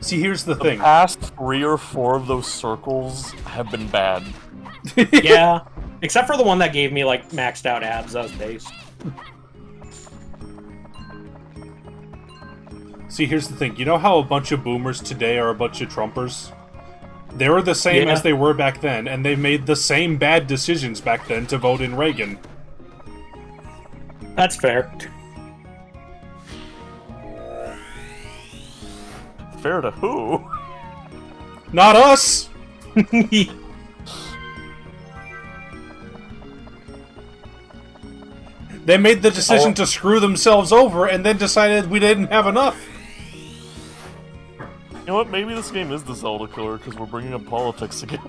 See, here's the The thing. past 3 or 4 of those circles have been bad. Yeah. Except for the one that gave me, like, maxed out abs. That was based. See, here's the thing. You know how a bunch of boomers today are a bunch of Trumpers? They were the same as they were back then, and they made the same bad decisions back then to vote in Reagan. That's fair. Fair to who? Not us! They made the decision to screw themselves over and then decided we didn't have enough. You know what? Maybe this game is the Zelda killer because we're bringing up politics again.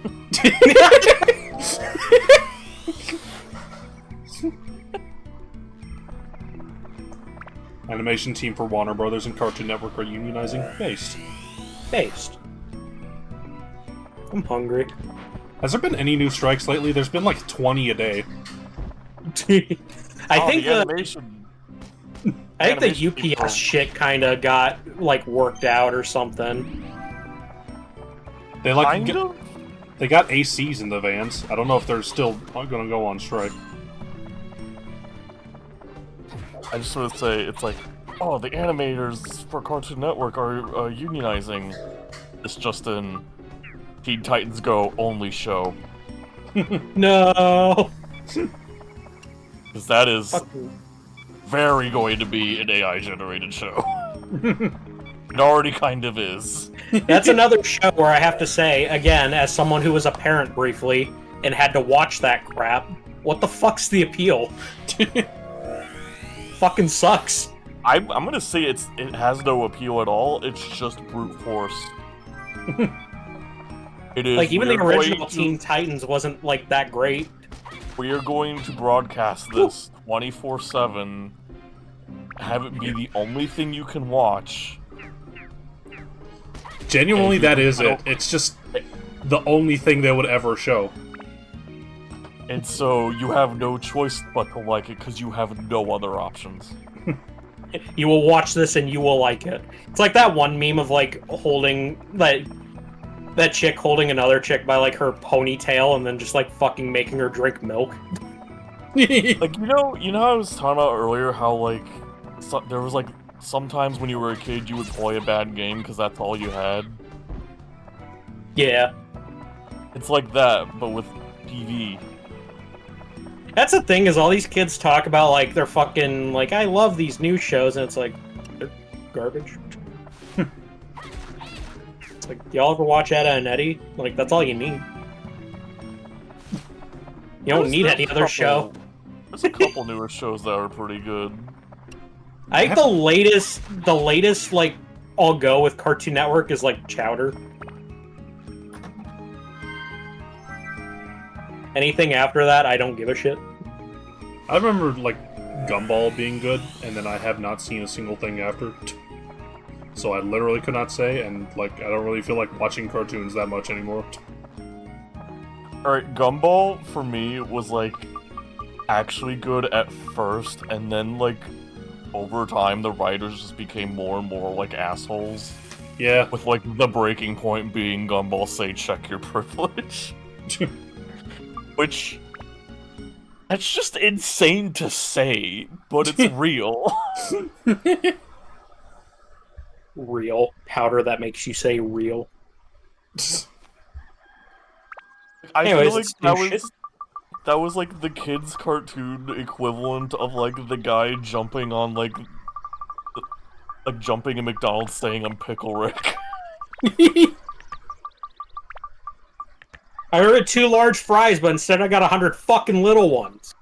Animation team for Warner Brothers and Cartoon Network are unionizing. Based. Based. I'm hungry. Has there been any new strikes lately? There's been like 20 a day. I think the animation. I think the animation people- UPS shit kind of got, like, worked out or something. They like Kind get- of? They got ACs in the vans. I don't know if they're still gonna go on strike. I just want to say, it's like, oh, the animators for Cartoon Network are unionizing. It's just in Teen Titans Go only show. No. Because that is Fucking very going to be an AI-generated show. It already kind of is. That's another show where I have to say, again, as someone who was a parent briefly and had to watch that crap, what the fuck's the appeal? Fucking sucks. I'm gonna say it has no appeal at all. It's just brute force. It is. Like, even the we are original going to- Teen Titans wasn't, like, that great. We are going to broadcast this 24/7. Have it be the only thing you can watch. Genuinely, that is No. it. It's just the only thing they would ever show. And so you have no choice but to like it because you have no other options. You will watch this and you will like it. It's like that one meme of, like, holding... That chick holding another chick by, like, her ponytail and then just, like, fucking making her drink milk. Like, you know how I was talking about earlier how, like, there was, like, sometimes when you were a kid you would play a bad game because that's all you had? Yeah. It's like that, but with TV. That's the thing, is all these kids talk about, like, they're fucking, like, I love these new shows, and it's like, they're garbage. It's like, y'all ever watch Etta and Eddie? Like, that's all you need. You don't need any other show. There's a couple newer shows that are pretty good. I think the latest, like, I'll go with Cartoon Network is, like, Chowder. Anything after that, I don't give a shit. I remember, like, Gumball being good, and then I have not seen a single thing after. So I literally could not say, and, like, I don't really feel like watching cartoons that much anymore. Alright, Gumball, for me, was, like, actually good at first, and then, like, over time, the writers just became more and more, like, assholes. Yeah. With, like, the breaking point being Gumball say, check your privilege. Which... That's just insane to say, but it's real. Real. Powder that makes you say real. I Anyways, feel it's like new shit. that was like the kids' cartoon equivalent of like the guy jumping on like jumping in McDonald's saying I'm Pickle Rick. I ordered 2 large fries, but instead I got 100 fucking little ones.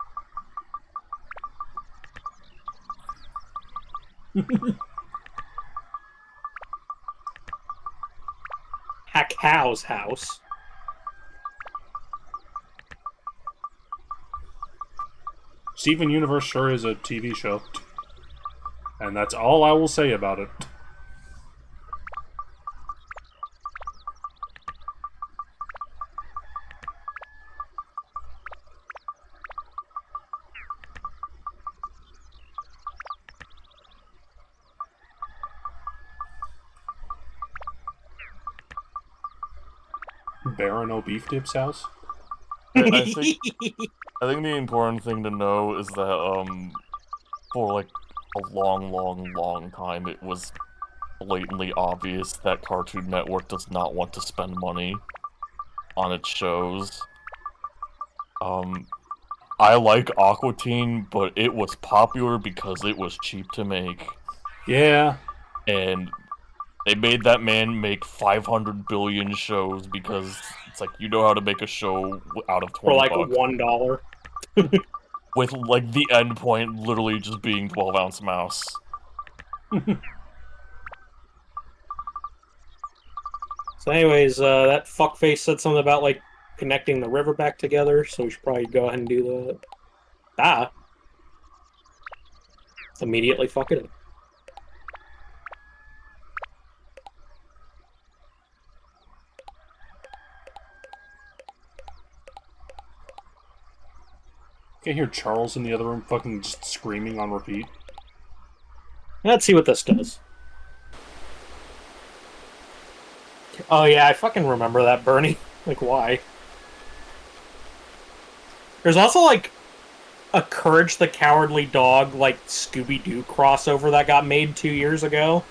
Hack How's house. Steven Universe sure is a TV show. And that's all I will say about it. Baron O'Beef Dip's house? I think the important thing to know is that for like a long time it was blatantly obvious that Cartoon Network does not want to spend money on its shows. I like Aqua Teen, but it was popular because it was cheap to make. Yeah. And they made that man make 500 billion shows because it's like, you know how to make a show out of 20 For like bucks. $1. With like the end point literally just being 12-ounce mouse. So anyways, that fuckface said something about, like, connecting the river back together, so we should probably go ahead and do that. Ah. Immediately fuck it up. Can't hear Charles in the other room fucking just screaming on repeat. Let's see what this does. Oh yeah, I fucking remember that, Bernie. Like, why? There's also, like, a Courage the Cowardly Dog, like, Scooby-Doo crossover that got made 2 years ago.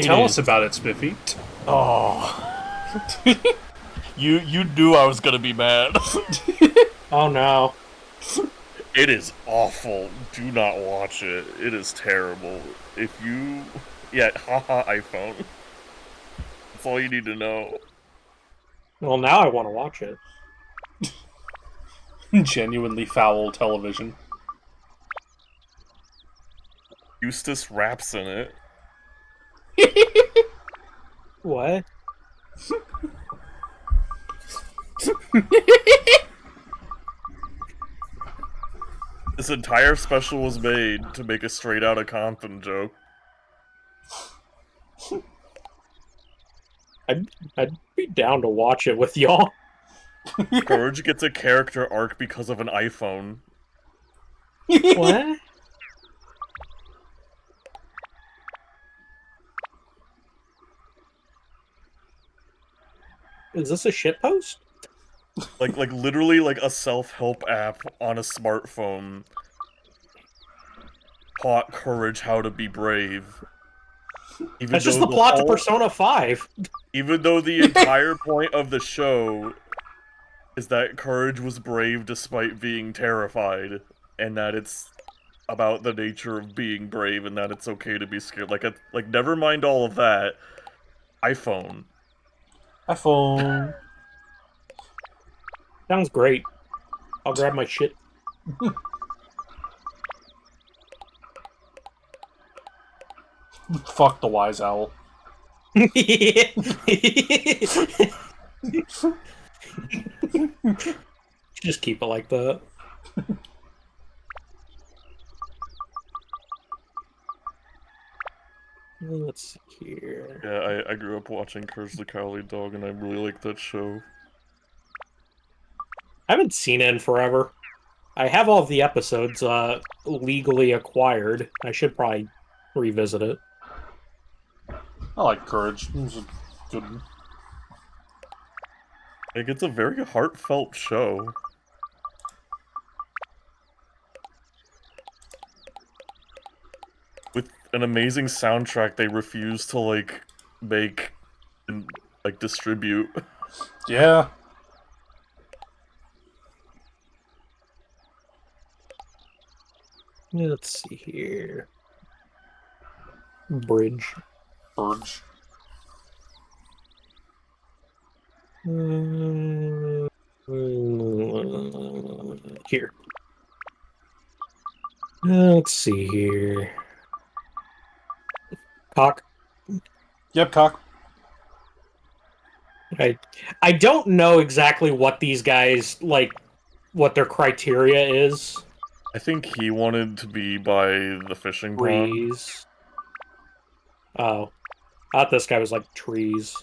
Tell us about it, Spiffy. Oh. You knew I was gonna be mad. Oh no. It is awful. Do not watch it. It is terrible. If you... Yeah, haha iPhone. That's all you need to know. Well, now I want to watch it. Genuinely foul television. Eustace raps in it. What? This entire special was made to make a straight outta Compton joke. I'd be down to watch it with y'all. Courage gets a character arc because of an iPhone. What? Is this a shitpost? Like literally like a self-help app on a smartphone taught Courage how to be brave. Even That's just though the plot to whole- Persona 5. Even though the entire point of the show is that Courage was brave despite being terrified, and that it's about the nature of being brave and that it's okay to be scared. Like never mind all of that. iPhone. iPhone. Sounds great. I'll grab my shit. Fuck the wise owl. Just keep it like that. Let's see here. Yeah, I grew up watching Courage the Cowardly Dog, and I really like that show. I haven't seen it in forever. I have all of the episodes legally acquired. I should probably revisit it. I like Courage. It was a good one. Like, it's a very heartfelt show. With an amazing soundtrack they refuse to, like, make and, like, distribute. Yeah. Let's see here. Bridge. Burge. Here. Let's see here. Cock. Yep, cock. I don't know exactly what these guys, like, what their criteria is. I think he wanted to be by the fishing pond. Trees. Oh. I thought this guy was like trees.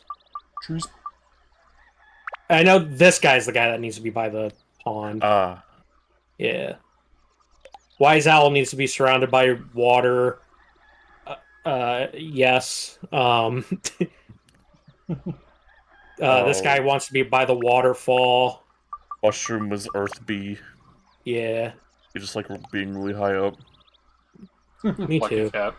Trees. I know this guy's the guy that needs to be by the pond. Ah. Yeah. Wise Owl needs to be surrounded by water. Yes. This guy wants to be by the waterfall. Mushroom was Earth Bee. Yeah. He just like being really high up. Me Like too. a cat.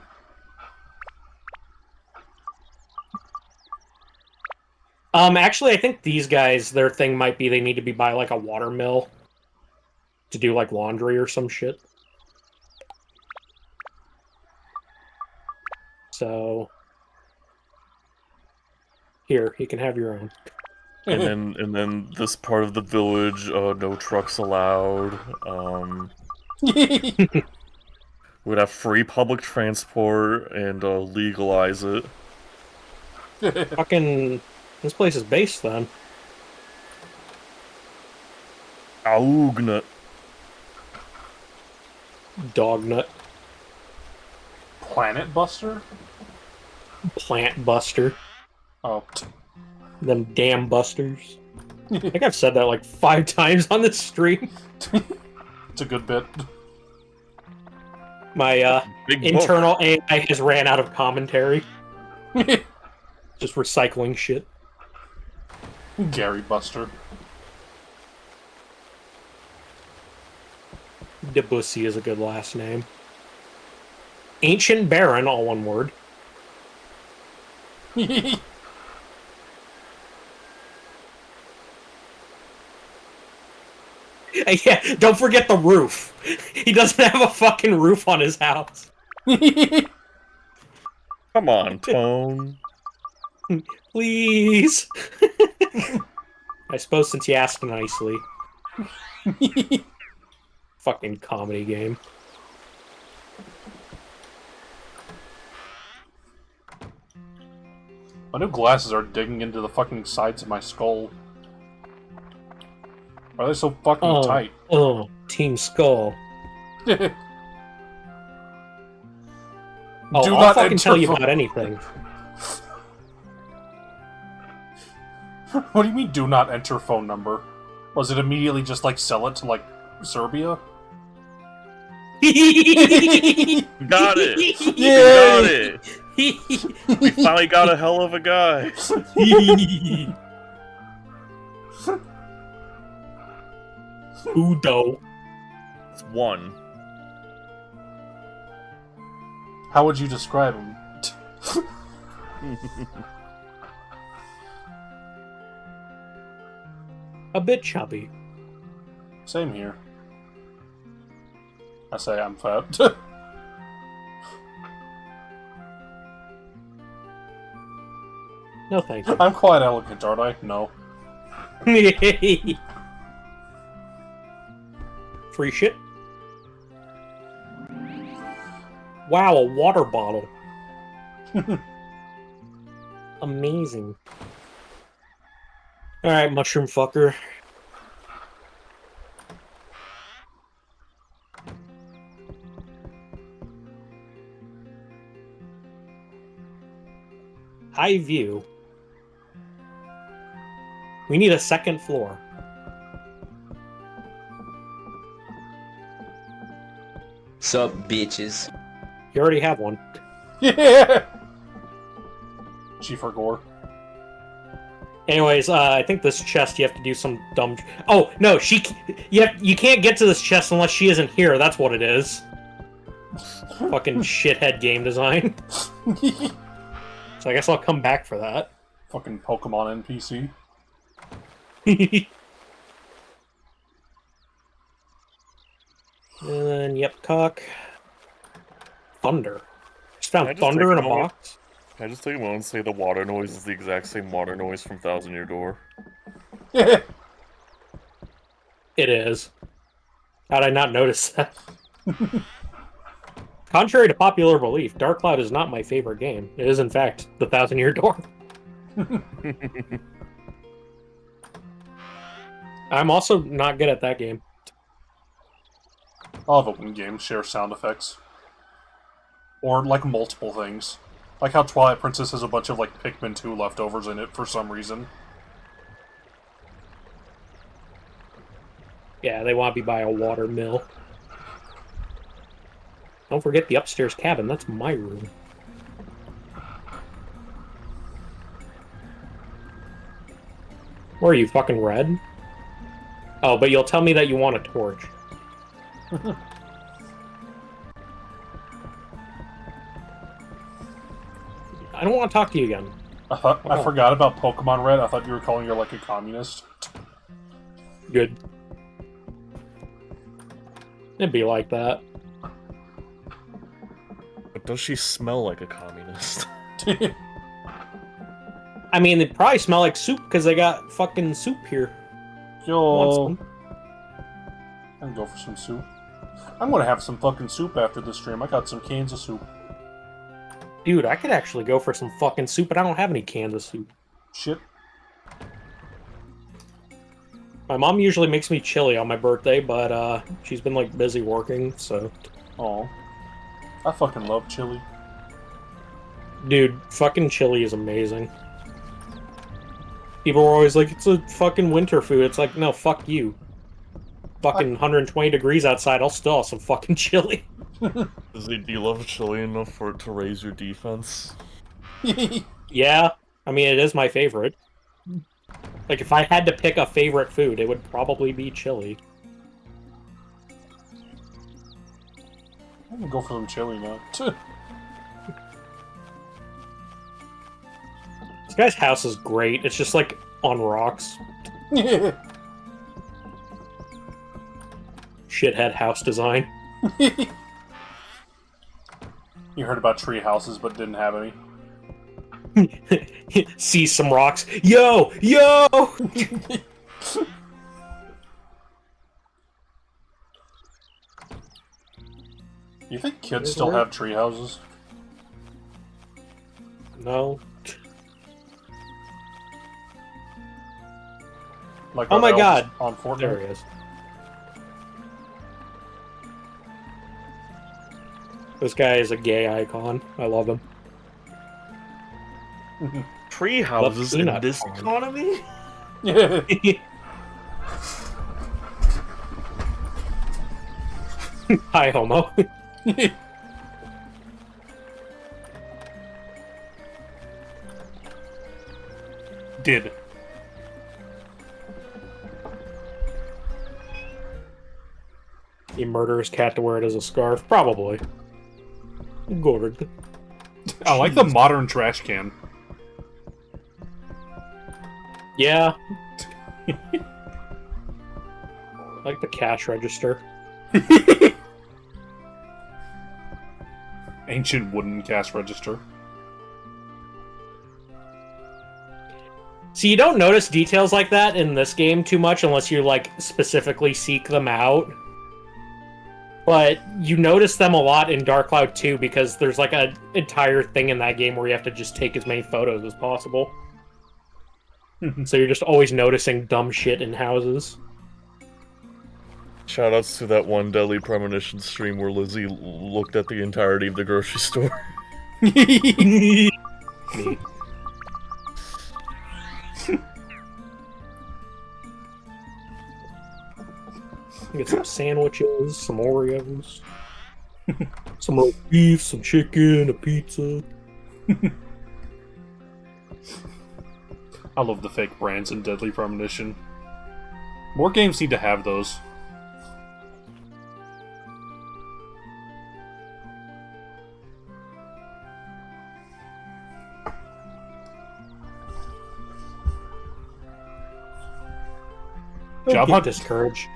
Actually, I think these guys, their thing might be they need to be by, like, a water mill to do, like, laundry or some shit. So... Here, you can have your own. And then this part of the village, no trucks allowed. Would have free public transport and legalize it. Fucking... This place is based, then. Augnut. Dognut. Planet Buster? Plant Buster. Oh. Them damn busters. I think I've said that like 5 times on this stream. It's a good bit. My Big book. internal AI has ran out of commentary. Just recycling shit. Gary Buster. Debussy is a good last name. Ancient Baron, all one word. Yeah, don't forget the roof. He doesn't have a fucking roof on his house. Come on, Tone. Please. I suppose since you asked nicely. Fucking comedy game. My new glasses are digging into the fucking sides of my skull. Why are they so fucking tight? Oh, Team Skull. Do I'll not fucking enter tell you phone. about anything. What do you mean, do not enter phone number? Was it immediately just, like, sell it to, like, Serbia? Got it! Yay! Got it! We finally got a hell of a guy. Udo. It's one. How would you describe him? A bit chubby. Same here. I say I'm fat. No thank you. I'm quite elegant, aren't I? No. Free shit. Wow, a water bottle. Amazing. Alright, mushroom fucker. High view. We need a second floor. Sup, bitches? You already have one. Yeah! Chief Gore. Anyways, I think this chest you have to do some dumb. Oh no, you can't get to this chest unless she isn't here. That's what it is. Fucking shithead game design. So I guess I'll come back for that. Fucking Pokemon NPC. And then, yep, cock. Thunder. Just Can I found just thunder take in a a moment? box. Can I just take a moment and say the water noise is the exact same water noise from Thousand Year Door? Yeah. It is. How'd I not notice that? Contrary to popular belief, Dark Cloud is not my favorite game. It is, in fact, the 1,000-Year Door. I'm also not good at that game. I'll have it when games share sound effects. Or, like, multiple things. Like how Twilight Princess has a bunch of, like, Pikmin 2 leftovers in it for some reason. Yeah, they want to be by a water mill. Don't forget the upstairs cabin. That's my room. Where are you, fucking red? Oh, but you'll tell me that you want a torch. I don't want to talk to you again. I forgot about Pokemon Red. I thought you were calling her, like, a communist. Good. It'd be like that. But does she smell like a communist? I mean, they probably smell like soup because they got fucking soup here. Want Yo, some? I can go for some soup. I'm gonna have some fucking soup after this stream. I got some cans of soup. Dude, I could actually go for some fucking soup, but I don't have any cans of soup. Shit. My mom usually makes me chili on my birthday, but she's been like busy working, so. Oh, I fucking love chili. Dude, fucking chili is amazing. People are always like, it's a fucking winter food. It's like, no, fuck you. Fucking 120 degrees outside, I'll still have some fucking chili. Do you love chili enough for it to raise your defense? Yeah, I mean, it is my favorite. Like, if I had to pick a favorite food, it would probably be chili. I'm gonna go for some chili now. This guy's house is great. It's just, like, on rocks. Shithead house design. You heard about tree houses but didn't have any. See some rocks. Yo! Yo! You think kids still have tree houses? No. Like Oh our my elves god! On Fortnite? There he is. This guy is a gay icon. I love him. Tree houses in peanut this farm. economy? Yeah. Hi, homo. Did. He murders cat to wear it as a scarf? Probably. Good. I like the modern trash can. Yeah. Like the cash register. Ancient wooden cash register. See, you don't notice details like that in this game too much unless you, like, specifically seek them out. But you notice them a lot in Dark Cloud 2 because there's, like, an entire thing in that game where you have to just take as many photos as possible. So you're just always noticing dumb shit in houses. Shoutouts to that one Deadly Premonition stream where Lizzie looked at the entirety of the grocery store. Me. Get some sandwiches, some Oreos, some roast beef, some chicken, a pizza. I love the fake brands in Deadly Premonition. More games need to have those. Job Get hunt. discouraged.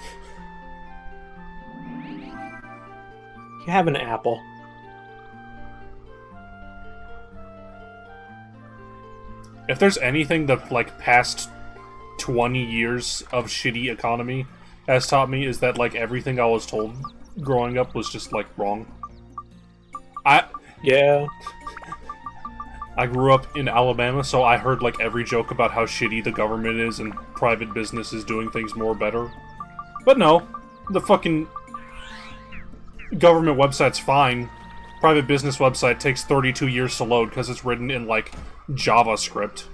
You have an apple. If there's anything the like past 20 years of shitty economy has taught me is that like everything I was told growing up was just like wrong. Yeah. I grew up in Alabama, so I heard like every joke about how shitty the government is and private business is doing things more better. But no, the fucking government website's fine. Private business website takes 32 years to load because it's written in like JavaScript.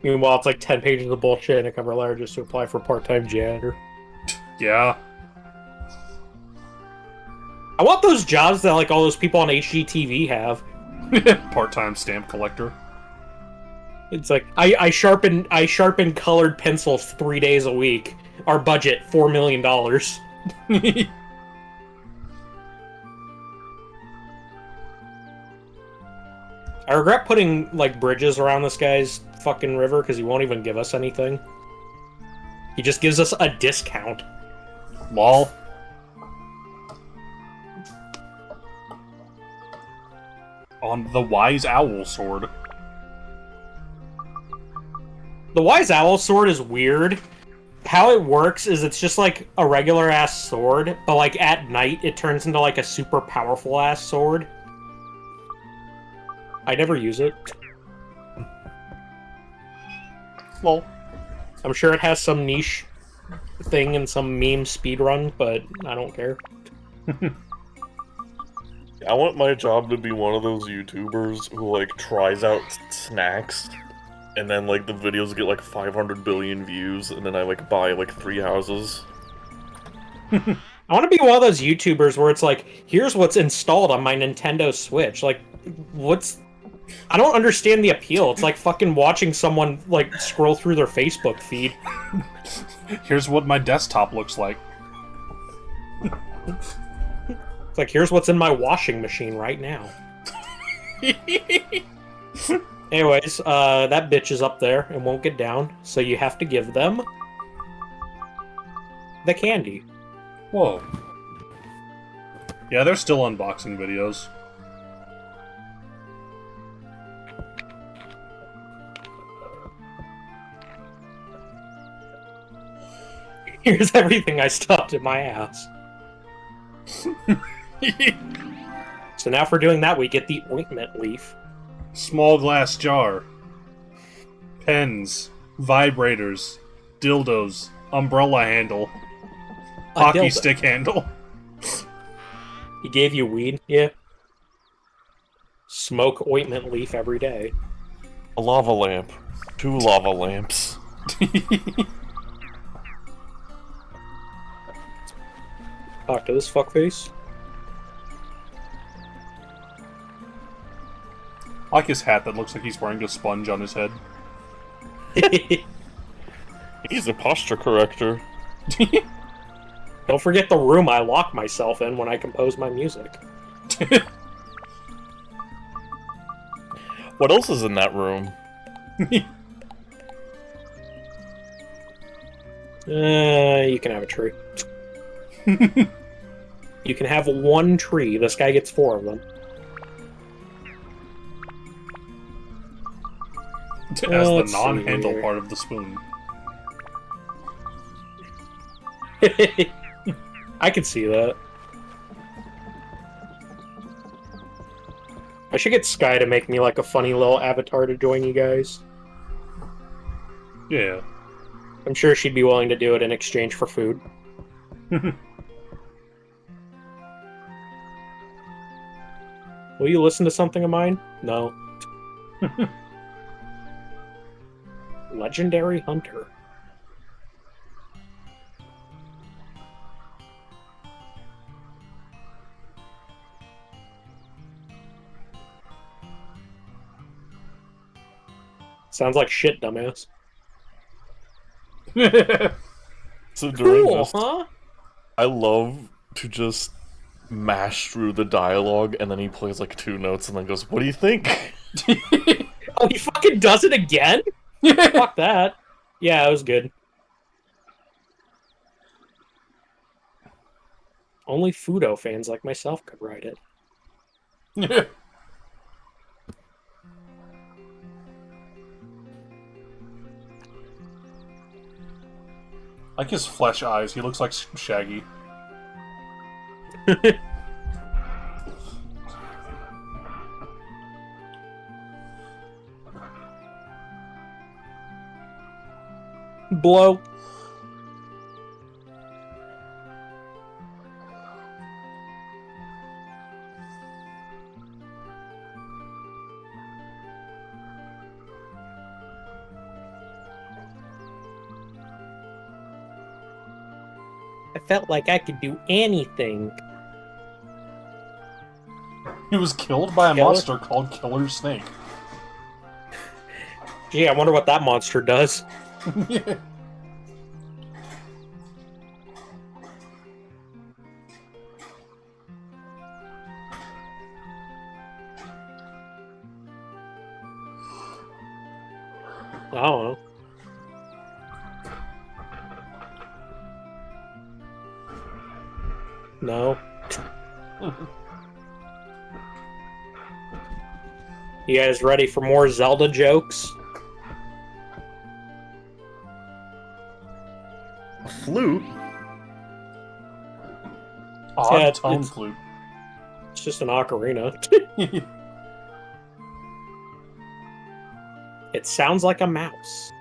Meanwhile, it's like 10 pages of bullshit and a cover letter just to apply for part-time janitor. Yeah. I want those jobs that like all those people on HGTV have. Part-time stamp collector. It's like I sharpen colored pencils 3 days a week. Our budget $4 million. I regret putting like bridges around this guy's fucking river because he won't even give us anything. He just gives us a discount. Lol. On the Wise Owl sword. The Wise Owl sword is weird. How it works is it's just like a regular ass sword, but like at night it turns into like a super powerful ass sword. I never use it. Lol. I'm sure it has some niche thing in some meme speedrun, but I don't care. I want my job to be one of those YouTubers who, like, tries out snacks, and then, like, the videos get, like, 500 billion views, and then I, like, buy, like, 3 houses. I want to be one of those YouTubers where it's like, here's what's installed on my Nintendo Switch. Like, what's... I don't understand the appeal. It's like fucking watching someone, like, scroll through their Facebook feed. Here's what my desktop looks like. It's like, here's what's in my washing machine right now. Anyways, that bitch is up there and won't get down, so you have to give them the candy. Whoa. Yeah, they're still unboxing videos. Here's everything I stuffed in my ass. So now for doing that, we get the ointment leaf. Small glass jar. Pens. Vibrators. Dildos. Umbrella handle. A Hockey dildo. stick handle. He gave you weed? Yeah. Smoke ointment leaf every day. A lava lamp. 2 lava lamps. Talk to this fuckface. I like his hat that looks like he's wearing a sponge on his head. He's a posture corrector. Don't forget the room I lock myself in when I compose my music. What else is in that room? You can have a tree. You can have 1 tree. This guy gets 4 of them. As the Let's non-handle see. part of the spoon. I can see that. I should get Sky to make me like a funny little avatar to join you guys. Yeah. I'm sure she'd be willing to do it in exchange for food. Will you listen to something of mine? No. Legendary Hunter. Sounds like shit, dumbass. So during Cool, this, huh? I love to just mash through the dialogue, and then he plays like 2 notes and then goes, "What do you think?" Oh, he fucking does it again? Fuck that. Yeah, it was good. Only Fudo fans like myself could write it. Like his flesh eyes, he looks like Shaggy. Blow. I felt like I could do anything. He was killed by a Killer? monster called Killer Snake. Gee, I wonder what that monster does. I don't know. No. You guys ready for more Zelda jokes? A flute? Odd Yeah, tone it's- flute. It's just an ocarina. It sounds like a mouse.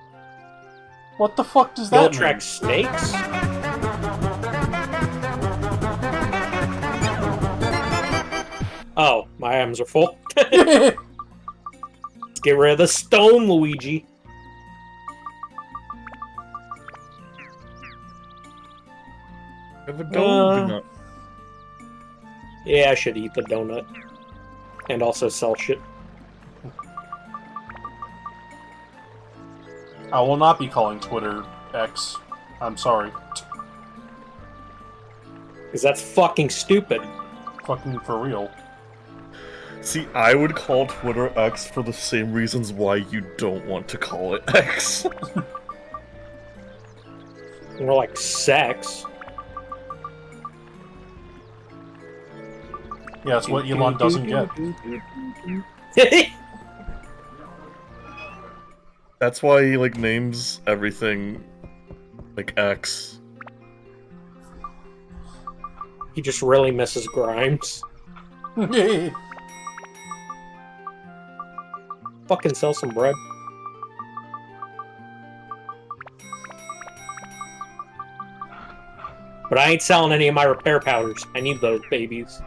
What the fuck does You'll that mean? attract snakes? Oh, my items are full. Let's get rid of the stone, Luigi. Have a donut. Yeah, I should eat the donut. And also sell shit. I will not be calling Twitter X. I'm sorry. Because that's fucking stupid. Fucking for real. See, I would call Twitter X for the same reasons why you don't want to call it X. More like sex. Yeah, it's what Elon doesn't get. That's why he, like, names everything, like, X. He just really misses Grimes. Fucking sell some bread. But I ain't selling any of my repair powders. I need those babies.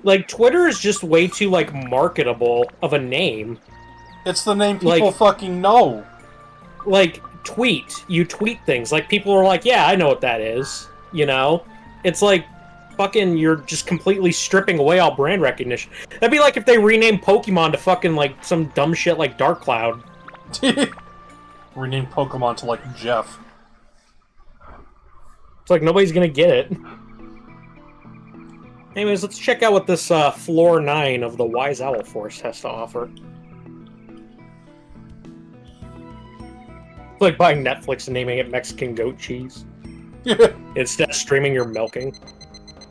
Like, Twitter is just way too, like, marketable of a name. It's the name people Like- fucking know. Like, tweet. You tweet things. Like, people are like, yeah, I know what that is. You know? It's like, fucking, you're just completely stripping away all brand recognition. That'd be like if they renamed Pokemon to fucking, like, some dumb shit like Dark Cloud. Rename Pokemon to, like, Jeff. It's like, nobody's gonna get it. Anyways, let's check out what this floor 9 of the Wise Owl Force has to offer. It's like buying Netflix and naming it Mexican goat cheese. Instead of streaming your milking.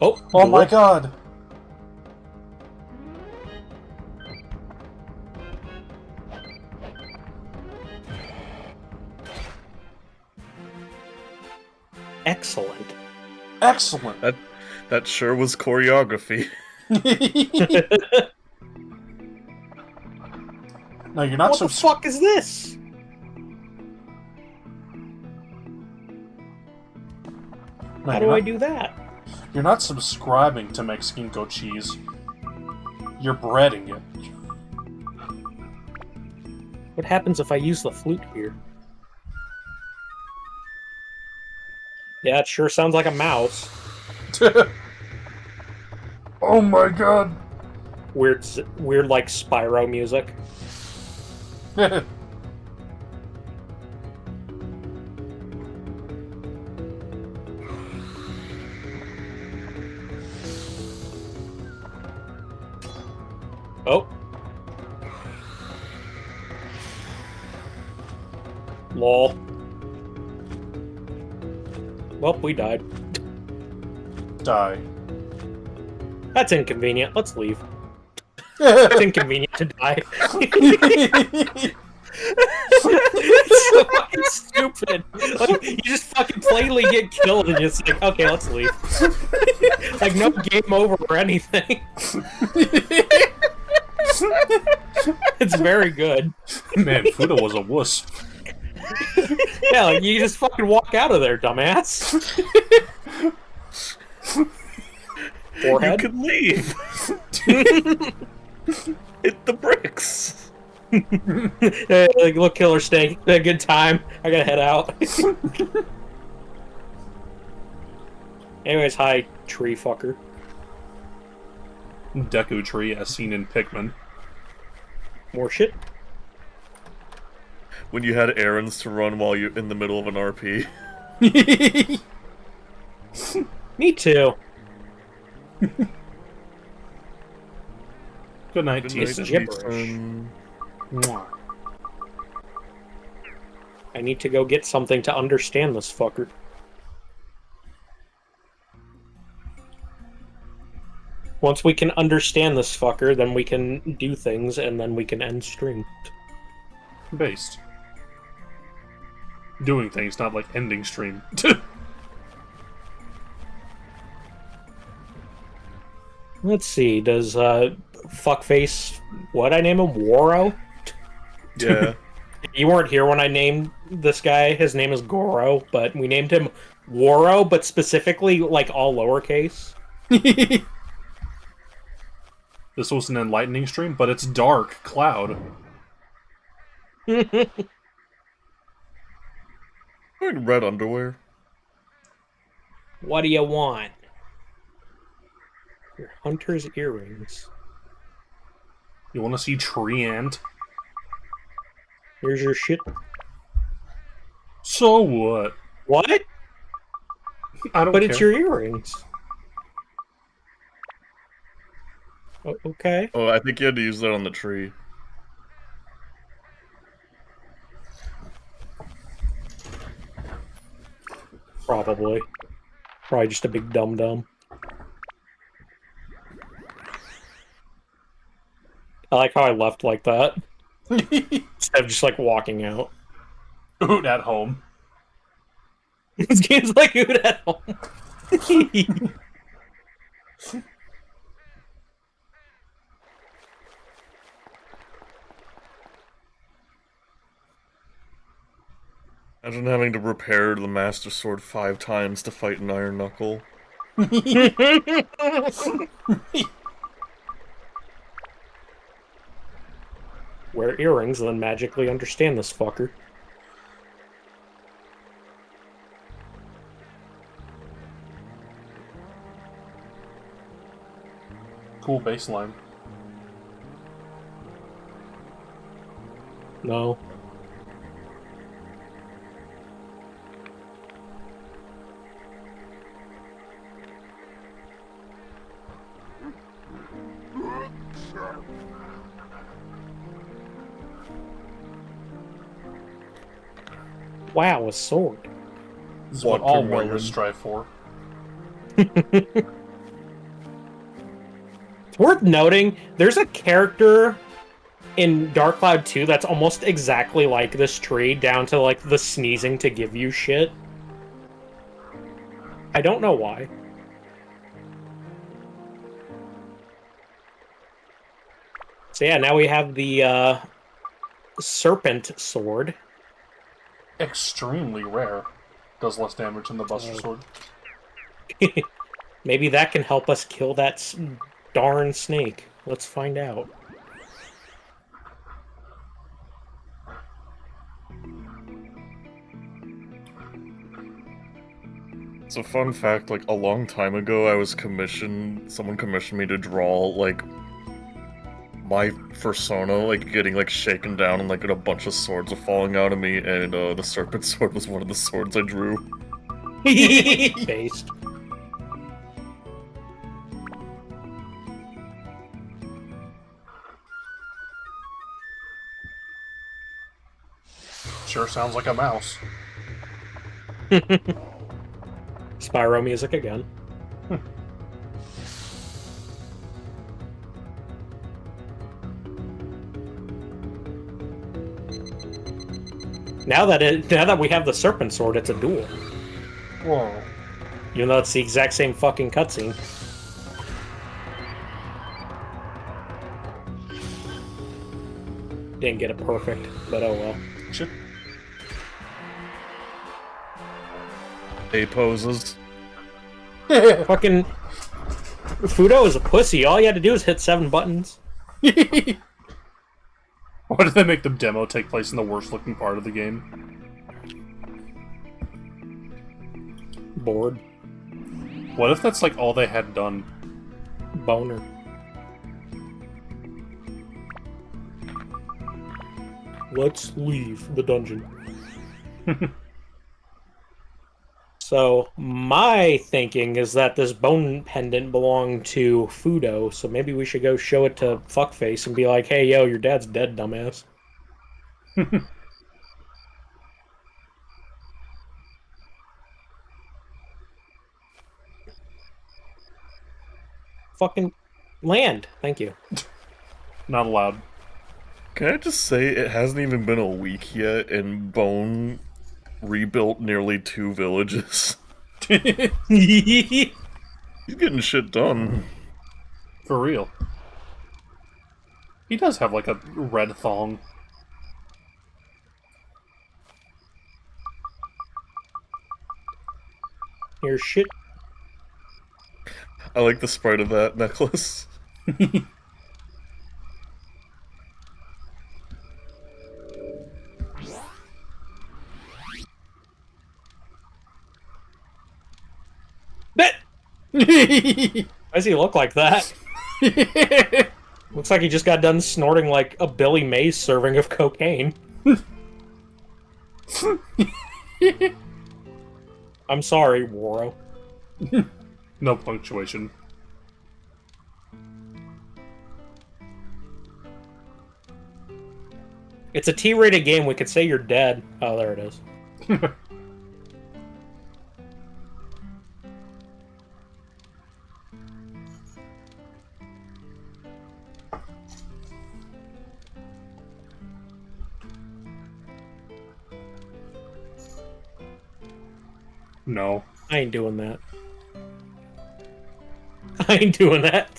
Oh, Oh my god. excellent. Excellent. That sure was choreography. No, you're not What the fuck is this? No, How you're do I not- do that? You're not subscribing to Mexican goat cheese. You're breading it. What happens if I use the flute here? Yeah, it sure sounds like a mouse. Oh my god. Weird like Spyro music. Oh. Lol. Well, we died. Die. That's inconvenient. Let's leave. It's inconvenient to die. It's so fucking stupid. Like, you just fucking plainly get killed and it's like, okay, let's leave. Like, no game over or anything. It's very good. Man, Fudo was a wuss. Yeah, like, you just fucking walk out of there, dumbass. Forehead? You can leave. Hit the bricks. Like, look, Killer Snake. Had a good time. I gotta head out. Anyways, hi, tree fucker. Deku Tree, as seen in Pikmin. More shit? When you had errands to run while you're in the middle of an RP. Me too. Good night, Good Tease. night, gibberish. Jason. Mwah. I need to go get something to understand this fucker. Once we can understand this fucker, then we can do things, and then we can end stream. Based. Doing things, not like ending stream. Let's see, does fuckface, what I name him, Waro? Yeah. You weren't here when I named this guy. His name is Goro, but we named him Waro, but specifically like all lowercase. This was an enlightening stream, but it's dark. Cloud. Wearing red underwear. What do you want? Your hunter's earrings. You want to see Tree Ant? Here's your shit. So what? What? I don't But care. it's your earrings. Okay. Oh, I think you had to use that on the tree. Probably. Probably just a big dum-dum. I like how I left like that. Instead of just like walking out. Oot at home. This game's like Oot at home. Imagine having to repair the Master Sword 5 times to fight an Iron Knuckle. Wear earrings and then magically understand this fucker. Cool baseline. No. Wow, a sword. This is what all warriors strive for. It's worth noting, there's a character in Dark Cloud 2 that's almost exactly like this tree, down to like the sneezing to give you shit. I don't know why. So yeah, now we have the serpent sword. Extremely rare. Does less damage than the Buster Sword. Maybe that can help us kill that darn snake. Let's find out. It's a fun fact, like, a long time ago, someone commissioned me to draw, like, my persona, like, getting, like, shaken down and, like, a bunch of swords are falling out of me, and, the serpent sword was one of the swords I drew. Based. Sure sounds like a mouse. Spyro music again. Now that we have the serpent sword, it's a duel. Whoa. Even though it's the exact same fucking cutscene. Didn't get it perfect, but oh well. Shit. A poses. Fucking Fudo is a pussy. All you had to do is hit 7 buttons. Why did they make the demo take place in the worst looking part of the game? Bored. What if that's like all they had done? Boner. Let's leave the dungeon. So, my thinking is that this bone pendant belonged to Fudo, so maybe we should go show it to Fuckface and be like, hey, yo, your dad's dead, dumbass. Fucking land. Thank you. Not allowed. Can I just say, it hasn't even been a week yet, and Bone rebuilt nearly 2 villages. He's getting shit done. For real. He does have like a red thong. Here's shit. I like the sprite of that necklace. Why does he look like that? Looks like he just got done snorting like a Billy Mays serving of cocaine. I'm sorry, Waro. No punctuation. It's a T-rated game. We could say you're dead. Oh, there it is. No. I ain't doing that. I ain't doing that.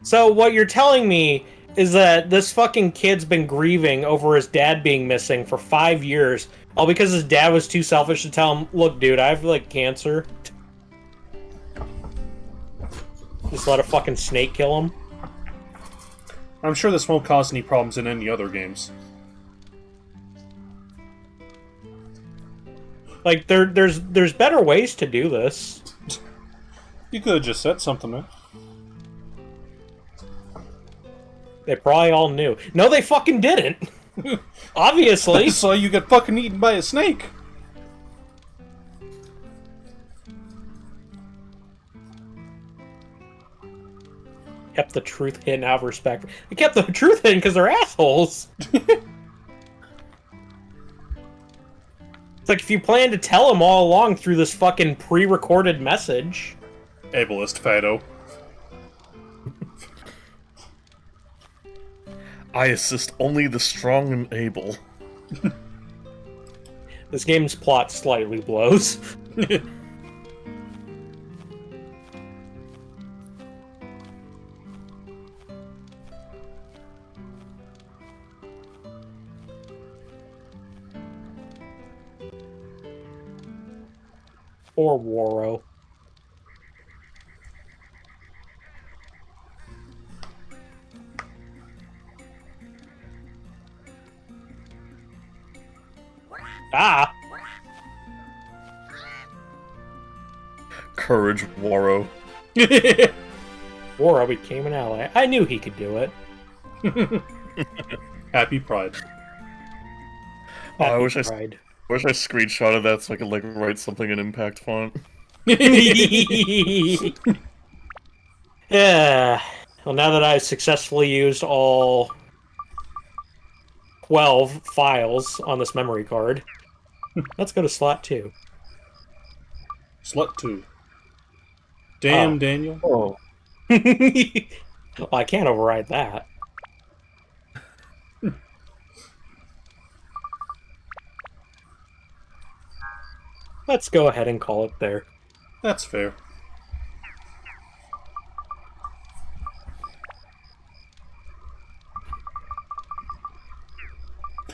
So what you're telling me is that this fucking kid's been grieving over his dad being missing for 5 years, all because his dad was too selfish to tell him, look, dude, I have, like, cancer. Just let a fucking snake kill him. I'm sure this won't cause any problems in any other games. Like, there's better ways to do this. You could have just said something, man. They probably all knew. No, they fucking didn't. Obviously. So you get fucking eaten by a snake. Kept the truth hidden out of respect. They kept the truth hidden because they're assholes. It's like if you plan to tell them all along through this fucking pre-recorded message. Ableist Fado. I assist only the strong and able. This game's plot slightly blows. Or Waro. Ah! Courage, Waro. Waro became an ally. I knew he could do it. Happy Pride. Oh, I wish I Pride. screenshotted that so I could like write something in impact font. Yeah. Well, now that I've successfully used all 12 files on this memory card, let's go to slot 2. Slut 2. Damn, Oh. Daniel. Oh. Well, I can't override that. Let's go ahead and call it there. That's fair.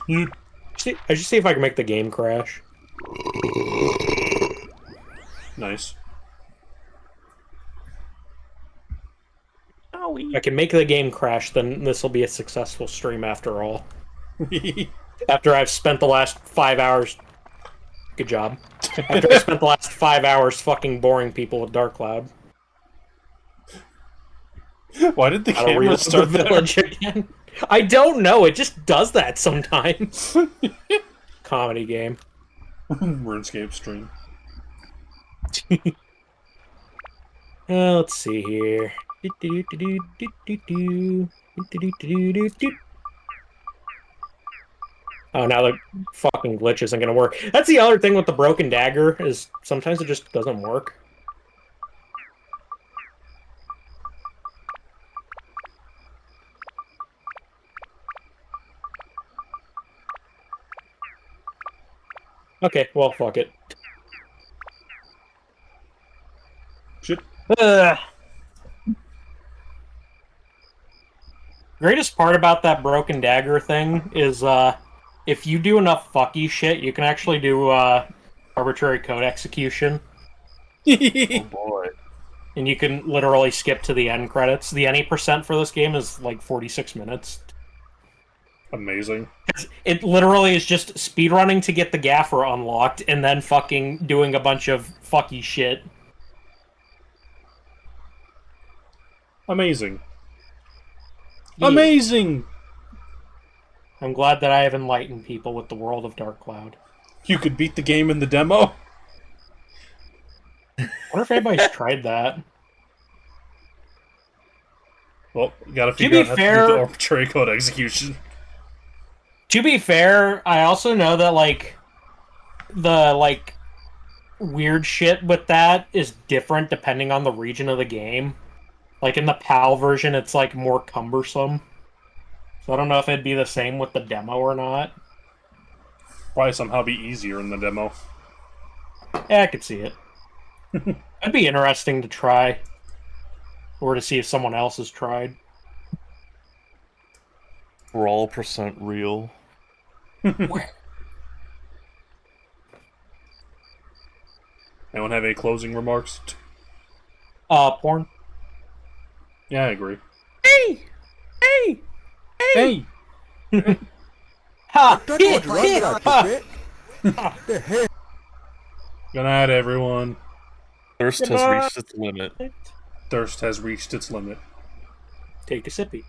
I should see if I can make the game crash. Nice. If I can make the game crash, then this will be a successful stream after all. After I've spent the last 5 hours... Good job. After I spent the last 5 hours fucking boring people with Dark Cloud. Why did the I'll camera reload start the there? village again? I don't know, it just does that sometimes. Comedy game. RuneScape stream. Let's see here. Oh, now the fucking glitch isn't gonna work. That's the other thing with the broken dagger, is sometimes it just doesn't work. Okay, well, fuck it. Shit. Greatest part about that broken dagger thing is, if you do enough fucky shit, you can actually do, arbitrary code execution, Oh boy. and you can literally skip to the end credits. The any percent for this game is like 46 minutes. Amazing. It literally is just speedrunning to get the gaffer unlocked, and then fucking doing a bunch of fucky shit. Amazing. Yeah. Amazing! I'm glad that I have enlightened people with the world of Dark Cloud. You could beat the game in the demo? I wonder if anybody's tried that. Well, you gotta To figure be out how fair- to do the arbitrary code execution. To be fair, I also know that, like, the, like, weird shit with that is different depending on the region of the game. Like, in the PAL version, it's, like, more cumbersome. So I don't know if it'd be the same with the demo or not. Probably somehow be easier in the demo. Yeah, I could see it. That'd be interesting to try. Or to see if someone else has tried. We're all percent real. Anyone have any closing remarks? Porn? Yeah, I agree. Hey! Hey! Hey! Ha! That's what you run out, Ha! bitch. Good night, everyone. Thirst has Goodbye. reached its limit. Thirst has reached its limit. Take a sippy.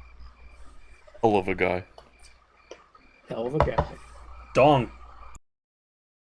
Hell of a guy. Hell of a guy. Dong.